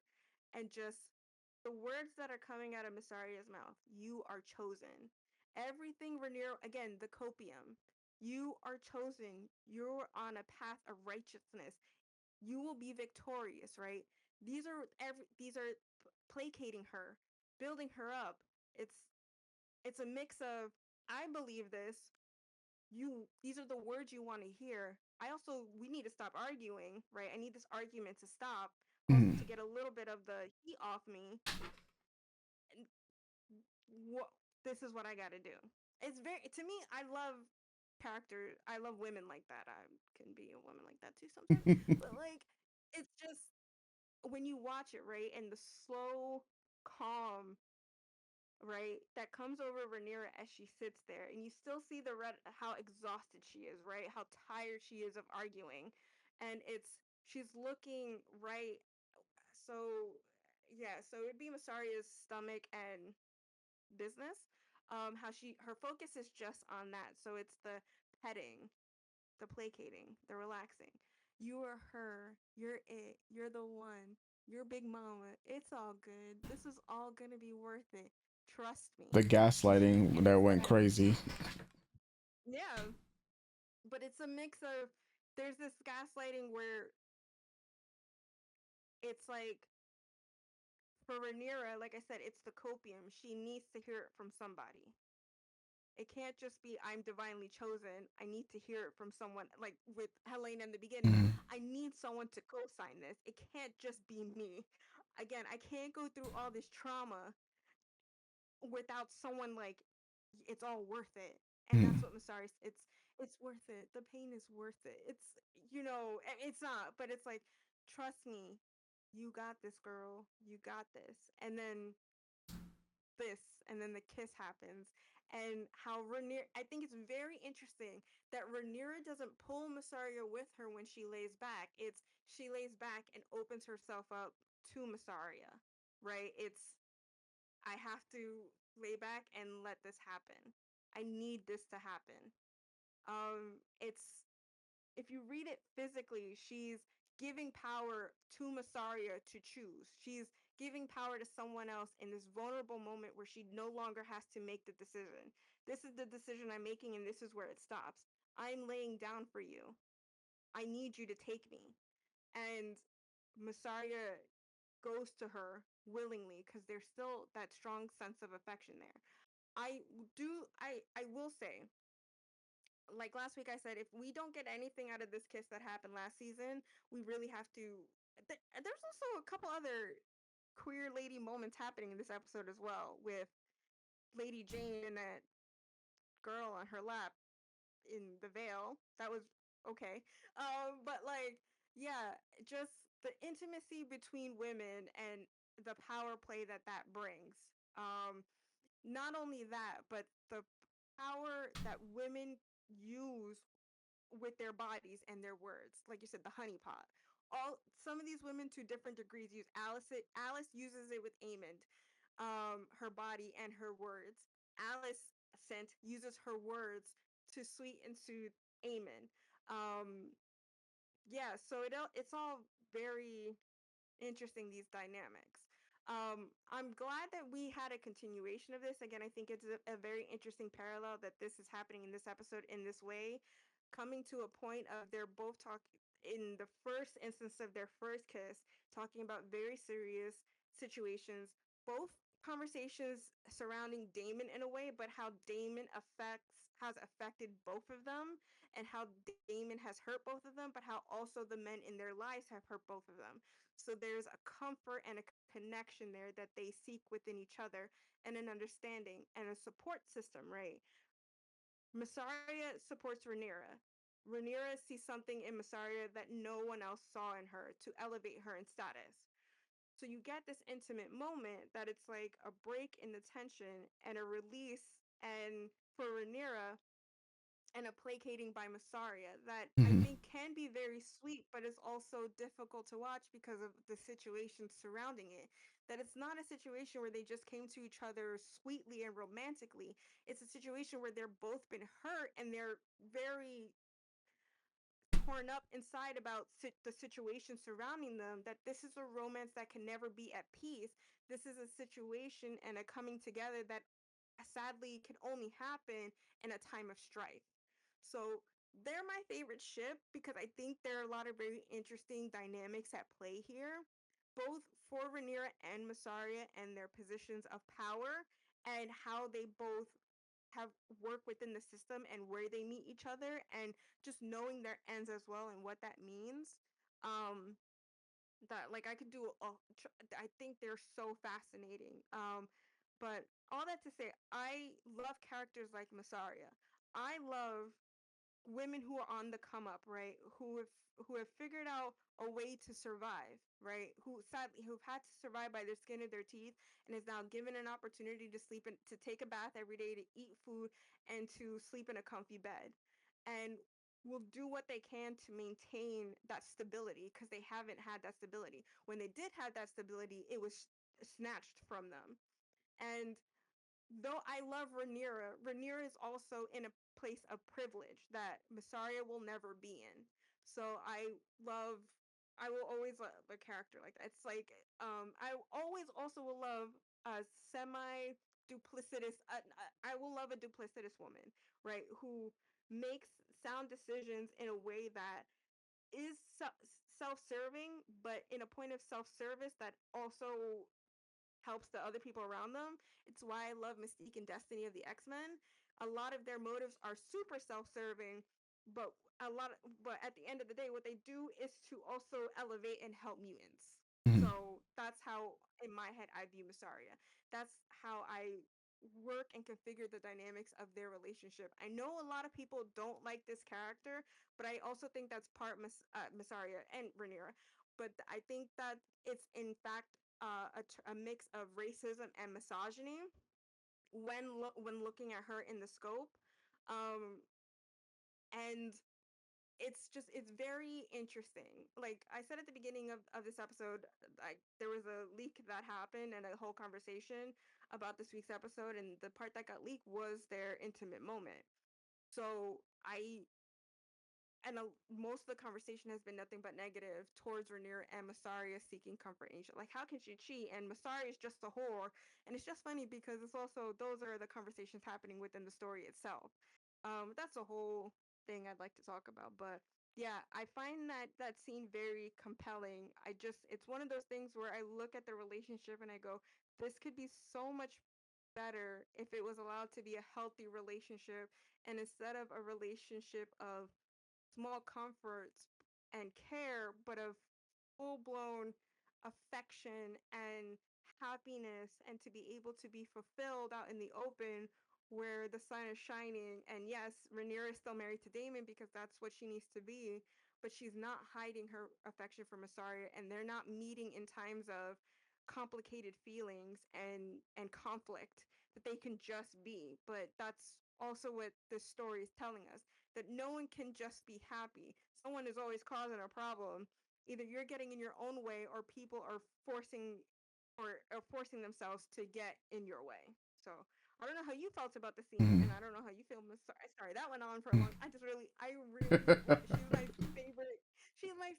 [SPEAKER 2] and just the words that are coming out of Missaria's mouth. You are chosen. Everything Rhaenyra, again, the copium. You are chosen. You're on a path of righteousness. You will be victorious, right? These are placating her, building her up. It's a mix of I believe this, these are the words you want to hear. I also we need to stop arguing, right? I need this argument to stop, also
[SPEAKER 1] Mm.
[SPEAKER 2] to get a little bit of the heat off me. And what this is what I got to do. It's very to me I love character. I love women like that. I can be a woman like that too sometimes. But like it's just when you watch it, right? And the slow calm, right, that comes over Rhaenyra as she sits there, and you still see the red how exhausted she is, right? How tired she is of arguing, and she's looking right. So yeah, so it'd be Masaria's stomach and business. How her focus is just on that. So it's the petting, the placating, the relaxing. You are her. You're it. You're the one. You're big mama. It's all good. This is all gonna be worth it. Trust
[SPEAKER 1] The
[SPEAKER 2] me.
[SPEAKER 1] gaslighting
[SPEAKER 2] And
[SPEAKER 1] that
[SPEAKER 2] it's
[SPEAKER 1] went
[SPEAKER 2] that
[SPEAKER 1] crazy.
[SPEAKER 2] yeah, but it's a mix of there's this gaslighting where it's like for Rhaenyra, like I said, it's the copium. She needs to hear it from somebody. It can't just be I'm divinely chosen. I need to hear it from someone like with Helene in the beginning.
[SPEAKER 1] Mm.
[SPEAKER 2] I need someone to co-sign this. It can't just be me. Again, I can't go through all this trauma without someone like it's all worth it. And that's
[SPEAKER 1] Mm.
[SPEAKER 2] what Masari it's worth it. The pain is worth it. It's not, but it's like trust me. You got this, girl. You got this. And then this and then the kiss happens and how Rhaenyra I think it's very interesting that Rhaenyra doesn't pull Massaria with her when she lays back. It's she lays back and opens herself up to Massaria, right? It's I have to lay back and let this happen. I need this to happen. It's if you read it physically, she's giving power to Massaria to choose. She's giving power to someone else in this vulnerable moment where she no longer has to make the decision. This is the decision I'm making, and this is where it stops. I'm laying down for you. I need you to take me. And Massaria goes to her willingly because there's still that strong sense of affection there. I will say like last week I said, if we don't get anything out of this kiss that happened last season, we really have to. There's also a couple other queer lady moments happening in this episode as well, with Lady Jane and that girl on her lap in the veil. That was okay. But like, yeah, just the intimacy between women and the power play that that brings. Um, Not only that, but the power that women use with their bodies and their words. Like you said, the honeypot. All some of these women to different degrees use Alice uses it with Amond, her body and her words. Alice Scent uses her words to sweet and soothe Amon. Um, yeah, so it's all very interesting these dynamics. I'm glad that we had a continuation of this. Again, I think it's a very interesting parallel that this is happening in this episode in this way, coming to a point of they're both talking in the first instance of their first kiss, talking about very serious situations, both conversations surrounding Damon in a way, but how Damon affects has affected both of them and how Damon has hurt both of them, but how also the men in their lives have hurt both of them. So there's a comfort and a connection there that they seek within each other, and an understanding and a support system, right? Masaria supports Rhaenyra. Rhaenyra sees something in Masaria that no one else saw in her to elevate her in status. So you get this intimate moment that it's like a break in the tension and a release and for Rhaenyra and a placating by Masaria that I
[SPEAKER 1] Hmm.
[SPEAKER 2] think can be very sweet, but is also difficult to watch because of the situation surrounding it. That it's not a situation where they just came to each other sweetly and romantically. It's a situation where they're both been hurt and they're very torn up inside about the situation surrounding them, that this is a romance that can never be at peace. This is a situation and a coming together that sadly can only happen in a time of strife. So they're my favorite ship because I think there are a lot of very interesting dynamics at play here, both for Rhaenyra and Masaria and their positions of power and how they both have work within the system and where they meet each other and just knowing their ends as well and what that means. Um, that like I could do I think they're so fascinating. But all that to say, I love characters like Masaria. I love women who are on the come up, right? Who have figured out a way to survive, right? Who sadly who've had to survive by their skin of their teeth and is now given an opportunity to sleep and to take a bath every day, to eat food, and to sleep in a comfy bed. And will do what they can to maintain that stability because they haven't had that stability. When they did have that stability, it was snatched from them. And though I love Rhaenyra, Rhaenyra is also in a place of privilege that Masaria will never be in. So love, I will always love a character like that. It's like, I always also will love a semi duplicitous. I will love a duplicitous woman, right? Who makes sound decisions in a way that is self-serving, but in a point of self-service that also helps the other people around them. It's why I love Mystique and Destiny of the X-Men. A lot of their motives are super self-serving, but but at the end of the day, what they do is to also elevate and help mutants.
[SPEAKER 1] Hmm.
[SPEAKER 2] So that's how, in my head, I view Masaria. That's how I work and configure the dynamics of their relationship. I know a lot of people don't like this character, but I also think that's part Masaria and Rhaenyra. But I think that it's in fact a mix of racism and misogyny when looking at her in the scope, um, and it's very interesting. Like I said at the beginning of this episode, like there was a leak that happened and a whole conversation about this week's episode, and the part that got leaked was their intimate moment. So most of the conversation has been nothing but negative towards Rhaenyra and Masaria seeking comfort in Asia. Like, how can she cheat? And Masaria is just a whore. And it's just funny because it's also those are the conversations happening within the story itself. That's a whole thing I'd like to talk about. But yeah, I find that scene very compelling. It's one of those things where I look at the relationship and I go, this could be so much better if it was allowed to be a healthy relationship, and instead of a relationship of small comforts and care, but of full blown affection and happiness, and to be able to be fulfilled out in the open where the sun is shining. And yes, Rhaenyra is still married to Damon because that's what she needs to be, but she's not hiding her affection for Masaria, and they're not meeting in times of complicated feelings and conflict, that they can just be. But that's also what this story is telling us, that no one can just be happy. Someone is always causing a problem. Either you're getting in your own way, or people are forcing themselves to get in your way. So I don't know how you felt about the scene,
[SPEAKER 1] Hmm.
[SPEAKER 2] and I don't know how you feel. Sorry, that went on for a long. I really love it. She's my favorite. She's my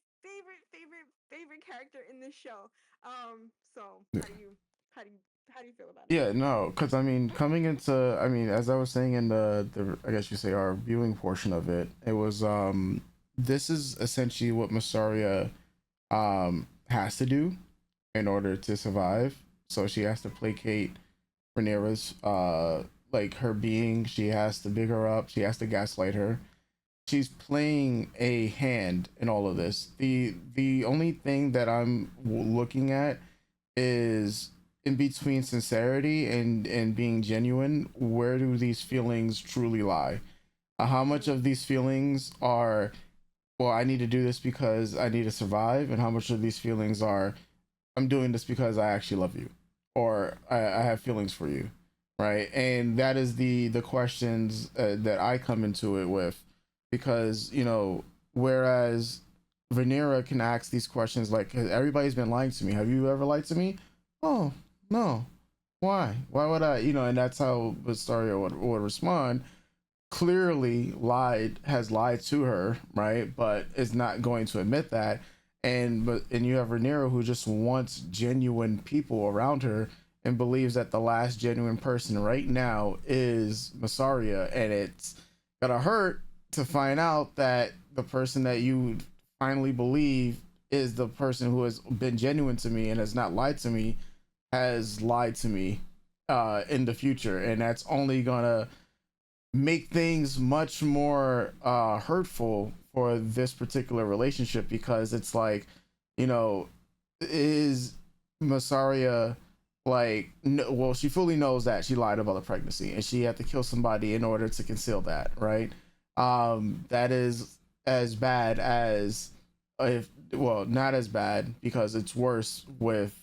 [SPEAKER 2] favorite character in this show. So how do you feel about it?
[SPEAKER 1] Yeah, no, because I mean, coming into, I mean, as I was saying in the I guess you say our viewing portion of it, it was this is essentially what Masaria has to do in order to survive. So she has to placate Rhaenyra's like her being. She has to big her up. She has to gaslight her. she's playing a hand in all of this. The only thing that I'm looking at is in between sincerity and being genuine. Where do these feelings truly lie? How much of
[SPEAKER 2] Mm,
[SPEAKER 1] these feelings are, well, I need to do this because I need to survive, and how much of these feelings are, I'm doing this because I actually love you, or I have feelings for you, right? And that is the questions that I come into it with, because whereas Rhaenyra can ask these questions like, everybody's been lying to me. Have you ever lied to me? Oh no. Why? Why would I? And that's how Vistaria would respond. Clearly has lied to her, right? But is not going to admit that. And you have Rhaenyra, who just wants genuine people around her and believes that the last genuine person right now is Massaria, and it's gonna hurt to find out that the person that you finally believe is the person who has been genuine to me and has not lied to me, has lied to me in the future, and that's only gonna make things much more hurtful for this particular relationship, because it's like, you know, is Massaria like, no, well, she fully knows that she lied about the pregnancy and she had to kill somebody in order to conceal that, right? That is as bad as, if, well, not as bad, because it's worse with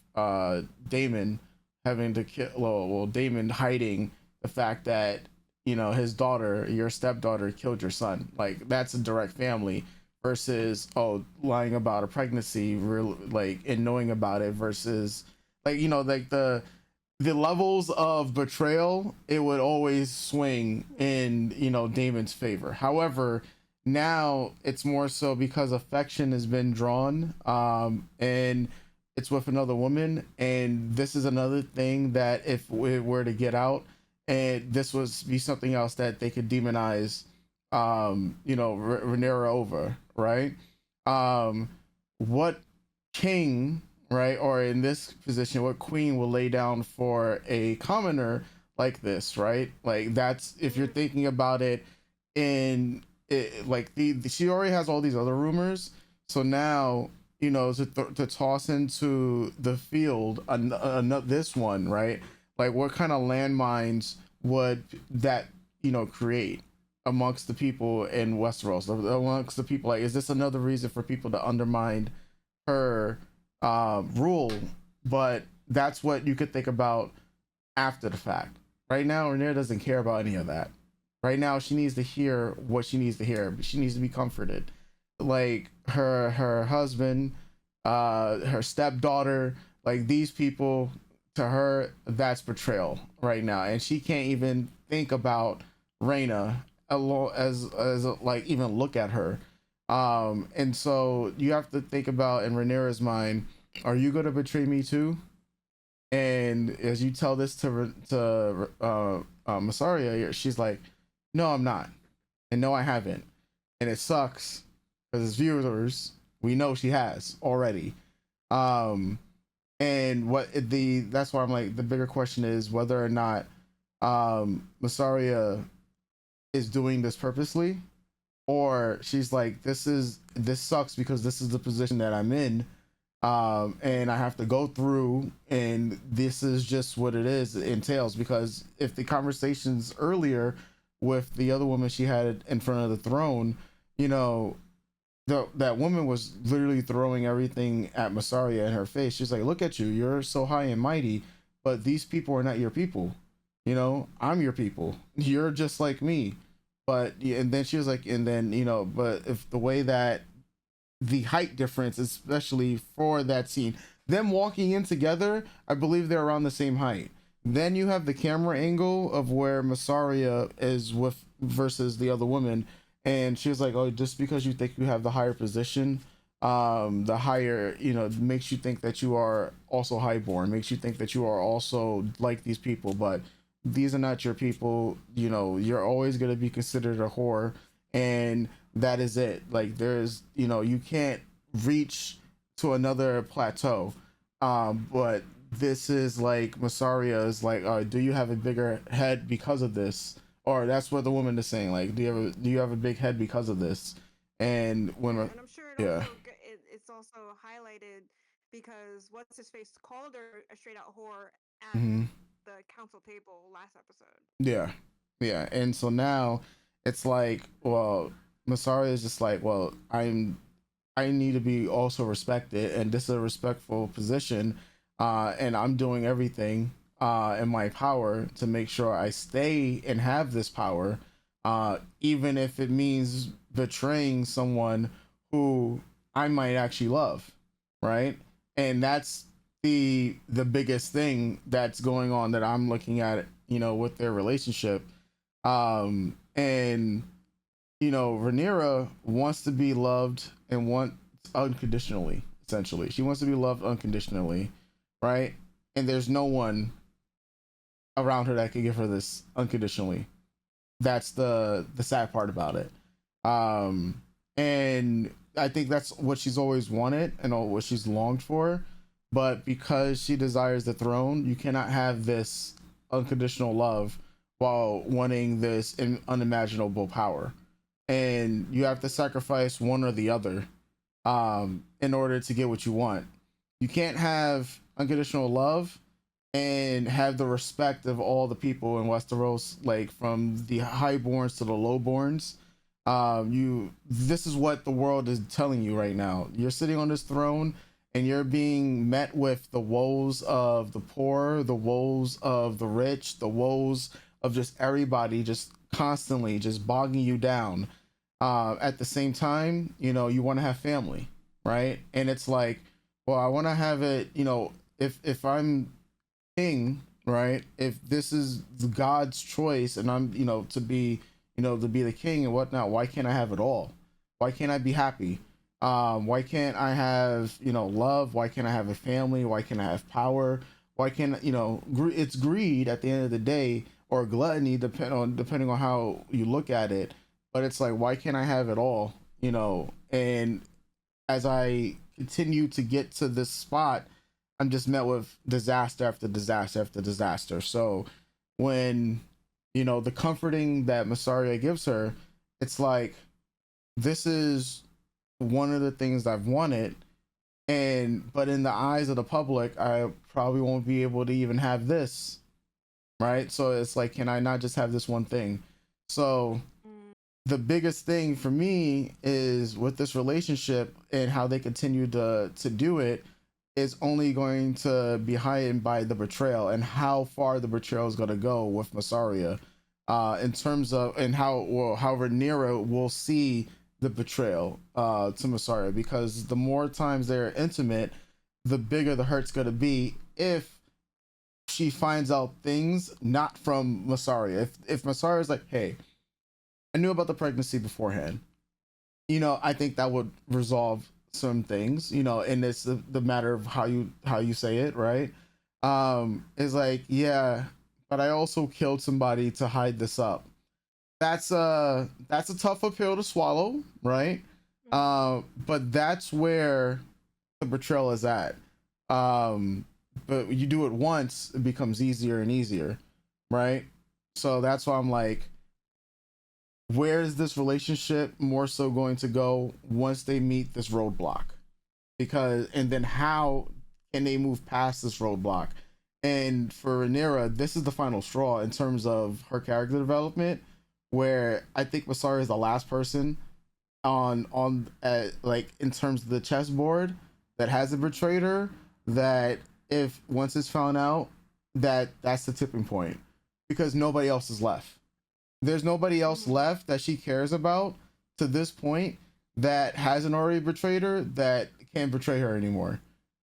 [SPEAKER 1] Damon having to kill, well, Damon hiding the fact that his daughter, your stepdaughter, killed your son. Like, that's a direct family, versus, oh, lying about a pregnancy, real, like, and knowing about it, versus, like, like the levels of betrayal, it would always swing in Damon's favor. However, now it's more so because affection has been drawn, and it's with another woman, and this is another thing that if we were to get out, and this was be something else that they could demonize, Rhaenyra over, right? um what king, right, or in this position, what queen will lay down for a commoner like this, right? Like, that's, if you're
[SPEAKER 2] mm,
[SPEAKER 1] thinking about it, in it, like, she already has all these other rumors, so now, to toss into the field this one, right? Like, what kind of landmines would that create amongst the people in Westeros, amongst the people? Like, is this another reason for people to undermine her rule? But that's what you could think about after the fact. Right now, Rhaenyra doesn't care about any of that. Right now, she needs to hear what she needs to hear. She needs to be comforted. Like, her husband, her stepdaughter, like, these people, to her, that's betrayal right now, and she can't even think about Rhaena alone, as like, even look at her. And so you have to think about, in Rhaenyra's mind, are you gonna betray me too? And as you tell this to Massaria, she's like, no, I'm not, and no, I haven't, and it sucks because as viewers, we know she has already. Um, and what the that's why I'm like, the bigger question is whether or not Massaria is doing this purposely, or she's like, this sucks because this is the position that I'm in, and I have to go through, and this is just what it entails. Because if the conversations earlier with the other woman she had in front of the throne, you know, that woman was literally throwing everything at Massaria in her face. She's like, look at you, you're so high and mighty, but these people are not your people. I'm your people. You're just like me. But yeah, and then she was like, and then but if the way that the height difference, especially for that scene, them walking in together, I believe they're around the same height. Then you have the camera angle of where Massaria is with versus the other woman, and she was like, "Oh, just because you think you have the higher position, the higher, makes you think that you are also highborn, makes you think that you are also like these people, but these are not your people. You're always gonna be considered a whore, and that is it. Like, there's, you can't reach to another plateau. But this is like, Massaria is like, do you have a bigger head because of this, or that's what the woman is saying. Like, do you have a big head because of this? And
[SPEAKER 2] Yeah,
[SPEAKER 1] when,
[SPEAKER 2] and I'm sure
[SPEAKER 1] yeah,
[SPEAKER 2] it's also highlighted because what's his face called her a straight out whore at
[SPEAKER 1] hmm,
[SPEAKER 2] the council table last episode.
[SPEAKER 1] yeah, yeah. And so now it's like, well, Masari is just like, well, I need to be also respected, and this is a respectful position, and I'm doing everything in my power to make sure I stay and have this power, even if it means betraying someone who I might actually love, right? And that's the biggest thing that's going on that I'm looking at, with their relationship, and Rhaenyra wants to be loved and wants unconditionally. Essentially, she wants to be loved unconditionally, right? And there's no one around her that can give her this unconditionally. That's the sad part about it. Um, and I think that's what she's always wanted and what she's longed for. But because she desires the throne, you cannot have this unconditional love while wanting this unimaginable power, and you have to sacrifice one or the other in order to get what you want. You can't have unconditional love and have the respect of all the people in Westeros, like from the highborns to the lowborns. You This is what the world is telling you right now. You're sitting on this throne and you're being met with the woes of the poor, the woes of the rich, the woes of just everybody, just constantly just bogging you down. At the same time, you want to have family, right? And it's like, well, I want to have it, if I'm king, right? If this is God's choice and I'm, to be the king and whatnot, why can't I have it all? Why can't I be happy? Why can't I have, love? Why can't I have a family? Why can't I have power? Why can't, it's greed at the end of the day, or gluttony, depending on how you look at it. But it's like, why can't I have it all? And as I continue to get to this spot, I'm just met with disaster after disaster after disaster. So when, the comforting that Masaria gives her, it's like, this is one of the things I've wanted. And, but in the eyes of the public, I probably won't be able to even have this. Right. So it's like, can I not just have this one thing? So
[SPEAKER 2] Mm.
[SPEAKER 1] the biggest thing for me is with this relationship and how they continue to do it is only going to be heightened by the betrayal and how far the betrayal is going to go with Masaria, in terms of, and how Rhaenyra will see the betrayal to Masaria, because the more times they're intimate, the bigger the hurt's going to be if she finds out things not from Masaria. If Masaria is like, hey, I knew about the pregnancy beforehand, I think that would resolve some things, and it's the matter of how you say it, right? Is like, yeah, but I also killed somebody to hide this up. That's a tough pill to swallow, right?
[SPEAKER 2] Mm-hmm.
[SPEAKER 1] But that's where the betrayal is at. Um, but you do it once, it becomes easier and easier, right? So that's why I'm like, where is this relationship more so going to go once they meet this roadblock? Because, and then how can they move past this roadblock? And for Rhaenyra, this is the final straw in terms of her character development, where I think Masari is the last person on like in terms of the chessboard that hasn't betrayed her. That if once it's found out, that's the tipping point, because nobody else is left. There's nobody else
[SPEAKER 2] Mm-hmm.
[SPEAKER 1] left that she cares about to this point that hasn't already betrayed her, that can't betray her anymore.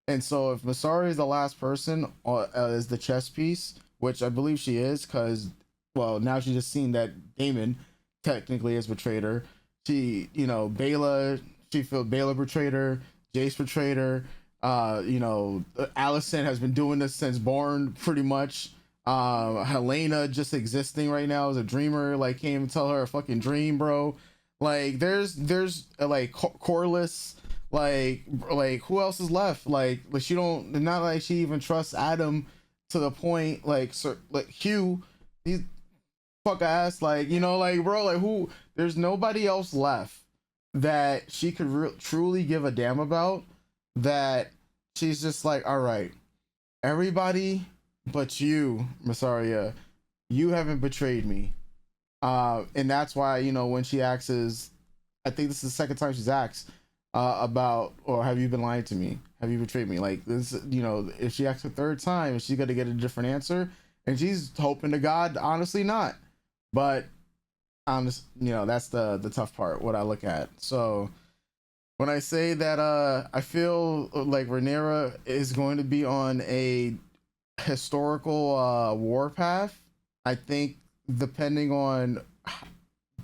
[SPEAKER 1] And so if Masari is the last person, is the chess piece, which I believe she is, because, well, now she's just seen that Damon technically has betrayed her. Bayla, she felt Bayla betrayed her, Jace betrayed her. Allison has been doing this since born, pretty much. Helena just existing right now as a dreamer, like, can't even tell her a fucking dream, bro. Like, there's like Corliss, like who else is left? Like she don't, not like she even trusts Adam to the point, like, Sir, like Hugh, he's fuck ass. Like, you
[SPEAKER 2] Yeah,
[SPEAKER 1] know, like, bro, like, who? There's nobody else left that she could truly give a damn about. That she's just like, all right, everybody but you, Masaria, you haven't betrayed me. And that's why, you know, when she asks, I think this is the second time she's asked about, or have you been lying to me? Have you betrayed me? Like this, you know, if she asks a third time, she's gonna get a different answer, and she's hoping to God, honestly, not. But honest, you know, that's the tough part. What I look at. So when I say that, I feel like Rhaenyra is going to be on a historical war path. I think depending on,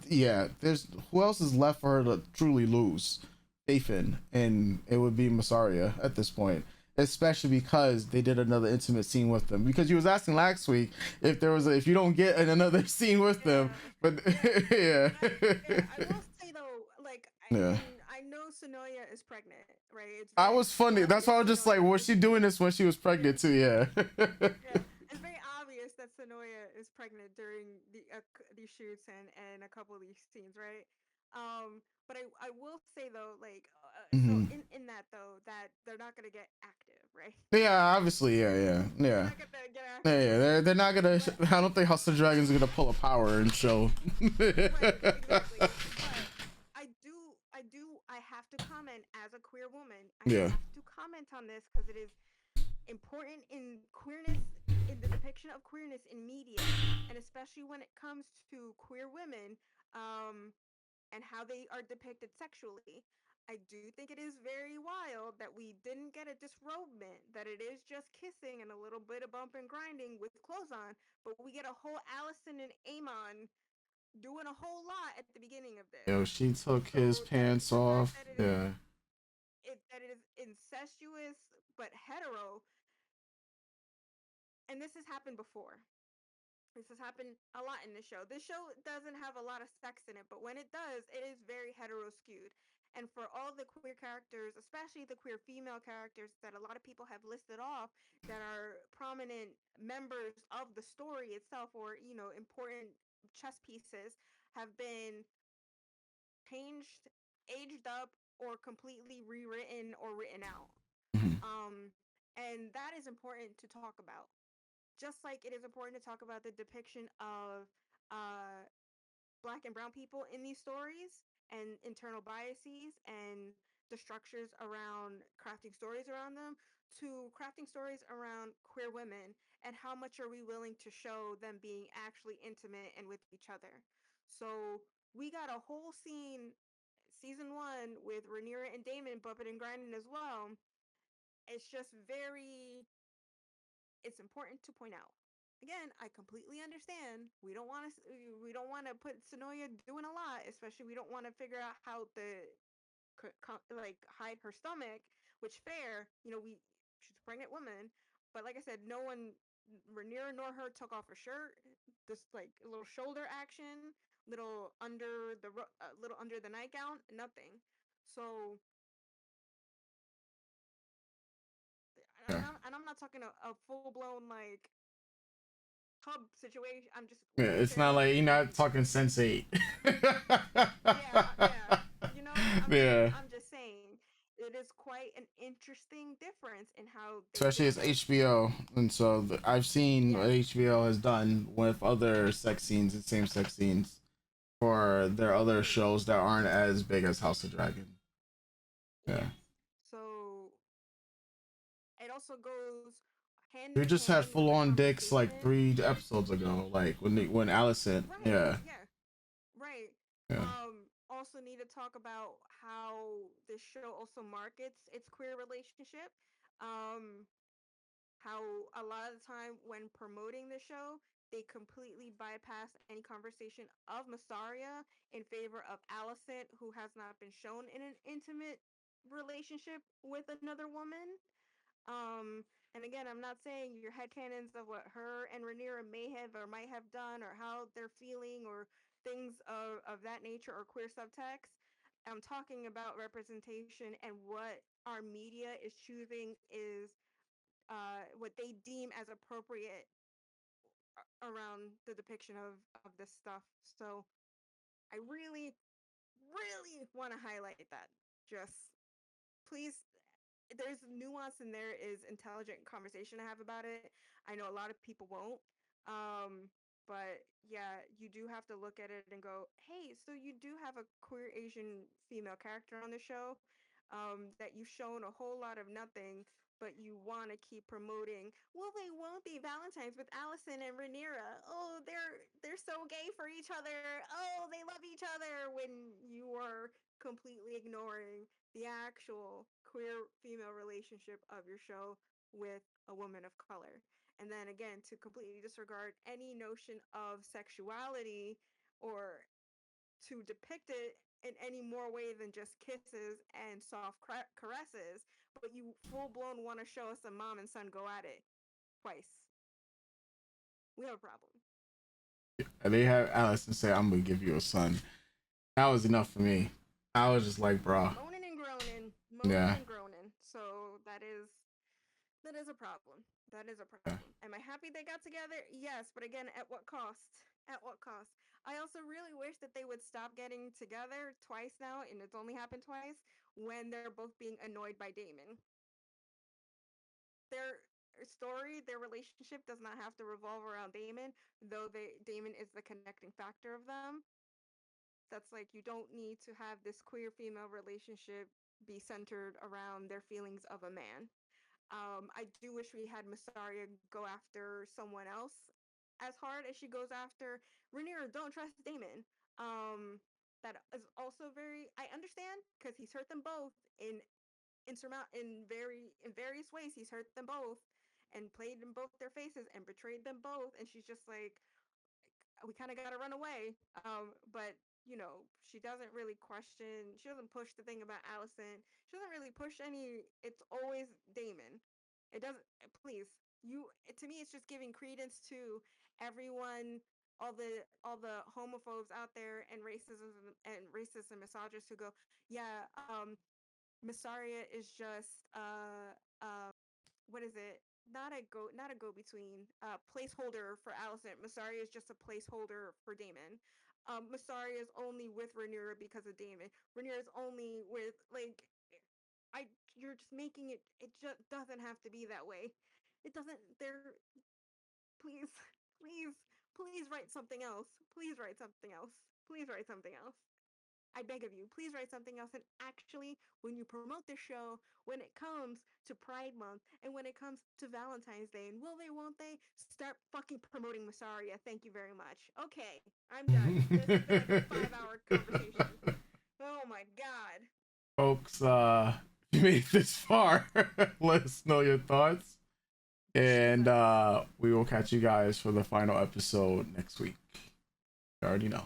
[SPEAKER 1] yeah, there's who else is left for her to truly lose? Dathan, and it would be Masaria at this point. Especially because they did another intimate scene with them. Because you was asking last week if there was a, if you don't get another scene with them,
[SPEAKER 2] yeah,
[SPEAKER 1] but
[SPEAKER 2] yeah.
[SPEAKER 1] yeah,
[SPEAKER 2] Yeah, I will say though, like,
[SPEAKER 1] yeah.
[SPEAKER 2] I know Sonoya is pregnant, right? It's
[SPEAKER 1] I
[SPEAKER 2] very
[SPEAKER 1] was funny. That's
[SPEAKER 2] obvious
[SPEAKER 1] why I was just like,
[SPEAKER 2] Sonoya
[SPEAKER 1] was
[SPEAKER 2] is.
[SPEAKER 1] she doing this when she was
[SPEAKER 2] Yeah,
[SPEAKER 1] pregnant too? Yeah.
[SPEAKER 2] yeah. It's very obvious that Sonoya is pregnant during these shoots and a couple of these scenes, right? But I will say though, like, so
[SPEAKER 1] Hmm.
[SPEAKER 2] in that though, that they're not gonna get active, right?
[SPEAKER 1] Yeah, obviously, yeah, yeah,
[SPEAKER 2] They're
[SPEAKER 1] yeah.
[SPEAKER 2] not gonna get
[SPEAKER 1] Yeah,
[SPEAKER 2] active,
[SPEAKER 1] yeah, they're not gonna.
[SPEAKER 2] but
[SPEAKER 1] I don't think Hustle Dragon's gonna pull a power and show.
[SPEAKER 2] right, exactly. But I have to comment as a queer woman. I
[SPEAKER 1] Yeah.
[SPEAKER 2] have to comment on this because it is important in queerness, in the depiction of queerness in media, and especially when it comes to queer women, um, and how they are depicted sexually. I do think it is very wild that we didn't get a disrobement, that it is just kissing and a little bit of bump and grinding with clothes on, but we get a whole Allison and Amon doing a whole lot at the beginning of this.
[SPEAKER 1] Yo, she took his
[SPEAKER 2] So that
[SPEAKER 1] pants
[SPEAKER 2] the fact
[SPEAKER 1] off. Yeah.
[SPEAKER 2] that it is incestuous but hetero, and this has happened before. This has happened a lot in the show. This show doesn't have a lot of sex in it, but when it does, it is very hetero skewed. And for all the queer characters, especially the queer female characters that a lot of people have listed off that are prominent members of the story itself, or important chess pieces, have been changed, aged up, or completely rewritten or written out.
[SPEAKER 1] Mhm.
[SPEAKER 2] Um, and that is important to talk about. Just like it is important to talk about the depiction of uh, black and brown people in these stories and internal biases and the structures around crafting stories around them, to crafting stories around queer women and how much are we willing to show them being actually intimate and with each other. So we got a whole scene season one with Rhaenyra and Damon bumping and grinding as well. It's just very, it's important to point out. Again, I completely understand. We don't want to put Sonoya doing a lot, especially we don't want to figure out how to like hide her stomach. Which fair, she's a pregnant woman, but like I said, no one, Rhaenyra nor her, took off her shirt. This like a little shoulder action, little under the nightgown, nothing. So
[SPEAKER 1] Yeah.
[SPEAKER 2] and I'm not talking a full blown like hub situation. I'm just
[SPEAKER 1] Yeah. It's not like you're not talking Sense Eight.
[SPEAKER 2] yeah.
[SPEAKER 1] Yeah.
[SPEAKER 2] I'm just saying it is quite an interesting difference in how they
[SPEAKER 1] Especially as
[SPEAKER 2] depict.
[SPEAKER 1] HBO, and so I've seen what
[SPEAKER 2] Yes,
[SPEAKER 1] HBO has done with other sex scenes and same sex scenes for their other
[SPEAKER 2] absolutely.
[SPEAKER 1] shows that aren't as big as House of Dragon. Yeah.
[SPEAKER 2] Yes. So it also goes hand
[SPEAKER 1] We
[SPEAKER 2] in
[SPEAKER 1] just had
[SPEAKER 2] hand with
[SPEAKER 1] full
[SPEAKER 2] the
[SPEAKER 1] on dicks like
[SPEAKER 2] conversation.
[SPEAKER 1] 3 episodes ago, like when Allison,
[SPEAKER 2] Right.
[SPEAKER 1] yeah,
[SPEAKER 2] Yeah. Right.
[SPEAKER 1] yeah.
[SPEAKER 2] Also need to talk about how this show also markets its queer relationship. Um, how a lot of the time when promoting the show, they completely bypass any conversation of Masaria in favor of Alicent, who has not been shown in an intimate relationship with another woman. Um, and again, I'm not saying your headcanons of what her and Rhaenyra may have or might have done or how they're feeling or things of that nature or queer subtext. I'm talking about representation and what our media is choosing is what they deem as appropriate around the depiction of this stuff. So I really, really want to highlight that. Just please, there's nuance and there is intelligent conversation to have about it. I know a lot of people won't. Um, but yeah, you do have to look at it and go, hey, so you do have a queer Asian female character on the show, that you've shown a whole lot of nothing, but you want to keep promoting. Well, they won't be Valentine's with Allison and Rhaenyra. Oh, they're so gay for each other. Oh, they love each other, when you are completely ignoring the actual queer female relationship of your show with a woman of color. And then again, to completely disregard any notion of sexuality, or to depict it in any more way than just kisses and soft caresses, but you full blown want to show us a mom and son go at it twice. We have a problem.
[SPEAKER 1] They have Allison say, "I'm gonna give you a son." That was enough for me. I was just like, bro,
[SPEAKER 2] Moaning
[SPEAKER 1] yeah,
[SPEAKER 2] and groaning. So that is a problem. That is a
[SPEAKER 1] yeah.
[SPEAKER 2] problem. Am I happy they got together? Yes, but again, at what cost? At what cost? I also really wish that they would stop getting together twice now, and it's only happened twice, when they're both being annoyed by Damon. Their story, their relationship does not have to revolve around Damon, though Damon is the connecting factor of them. That's like, you don't need to have this queer female relationship be centered around their feelings of a man. I do wish we had Massaria go after someone else as hard as she goes after Rhaenyra. Don't trust Damon. That is also very. I understand, because he's hurt them both in various ways. He's hurt them both and played in both their faces and betrayed them both. And she's just like, we kind of got to run away. But she doesn't really question. She doesn't push the thing about Allison. She doesn't really push any. It's always Damon. It doesn't. Please, to me, it's just giving credence to everyone, all the homophobes out there, and racists and misogynists who go, yeah, Massaria is just what is it? Not a go between, placeholder for Allison. Massaria is just a placeholder for Damon. Massaria is only with Rhaenyra because of Damon. Rhaenyra is only with, like, I you're just making it. It just doesn't have to be that way. It doesn't. There. Please, please, please write something else. Please write something else. Please write something else. I beg of you, please write something else. And actually, when you promote this show, when it comes to Pride Month, and when it comes to Valentine's Day, and will they, won't they, start fucking promoting Massaria. Thank you very much. Okay, I'm done. This has been like a 5-hour conversation. Oh my god.
[SPEAKER 1] Folks, if you made this far, let us know your thoughts, and
[SPEAKER 2] Jesus.
[SPEAKER 1] we will catch you guys for the final episode next week. You already know.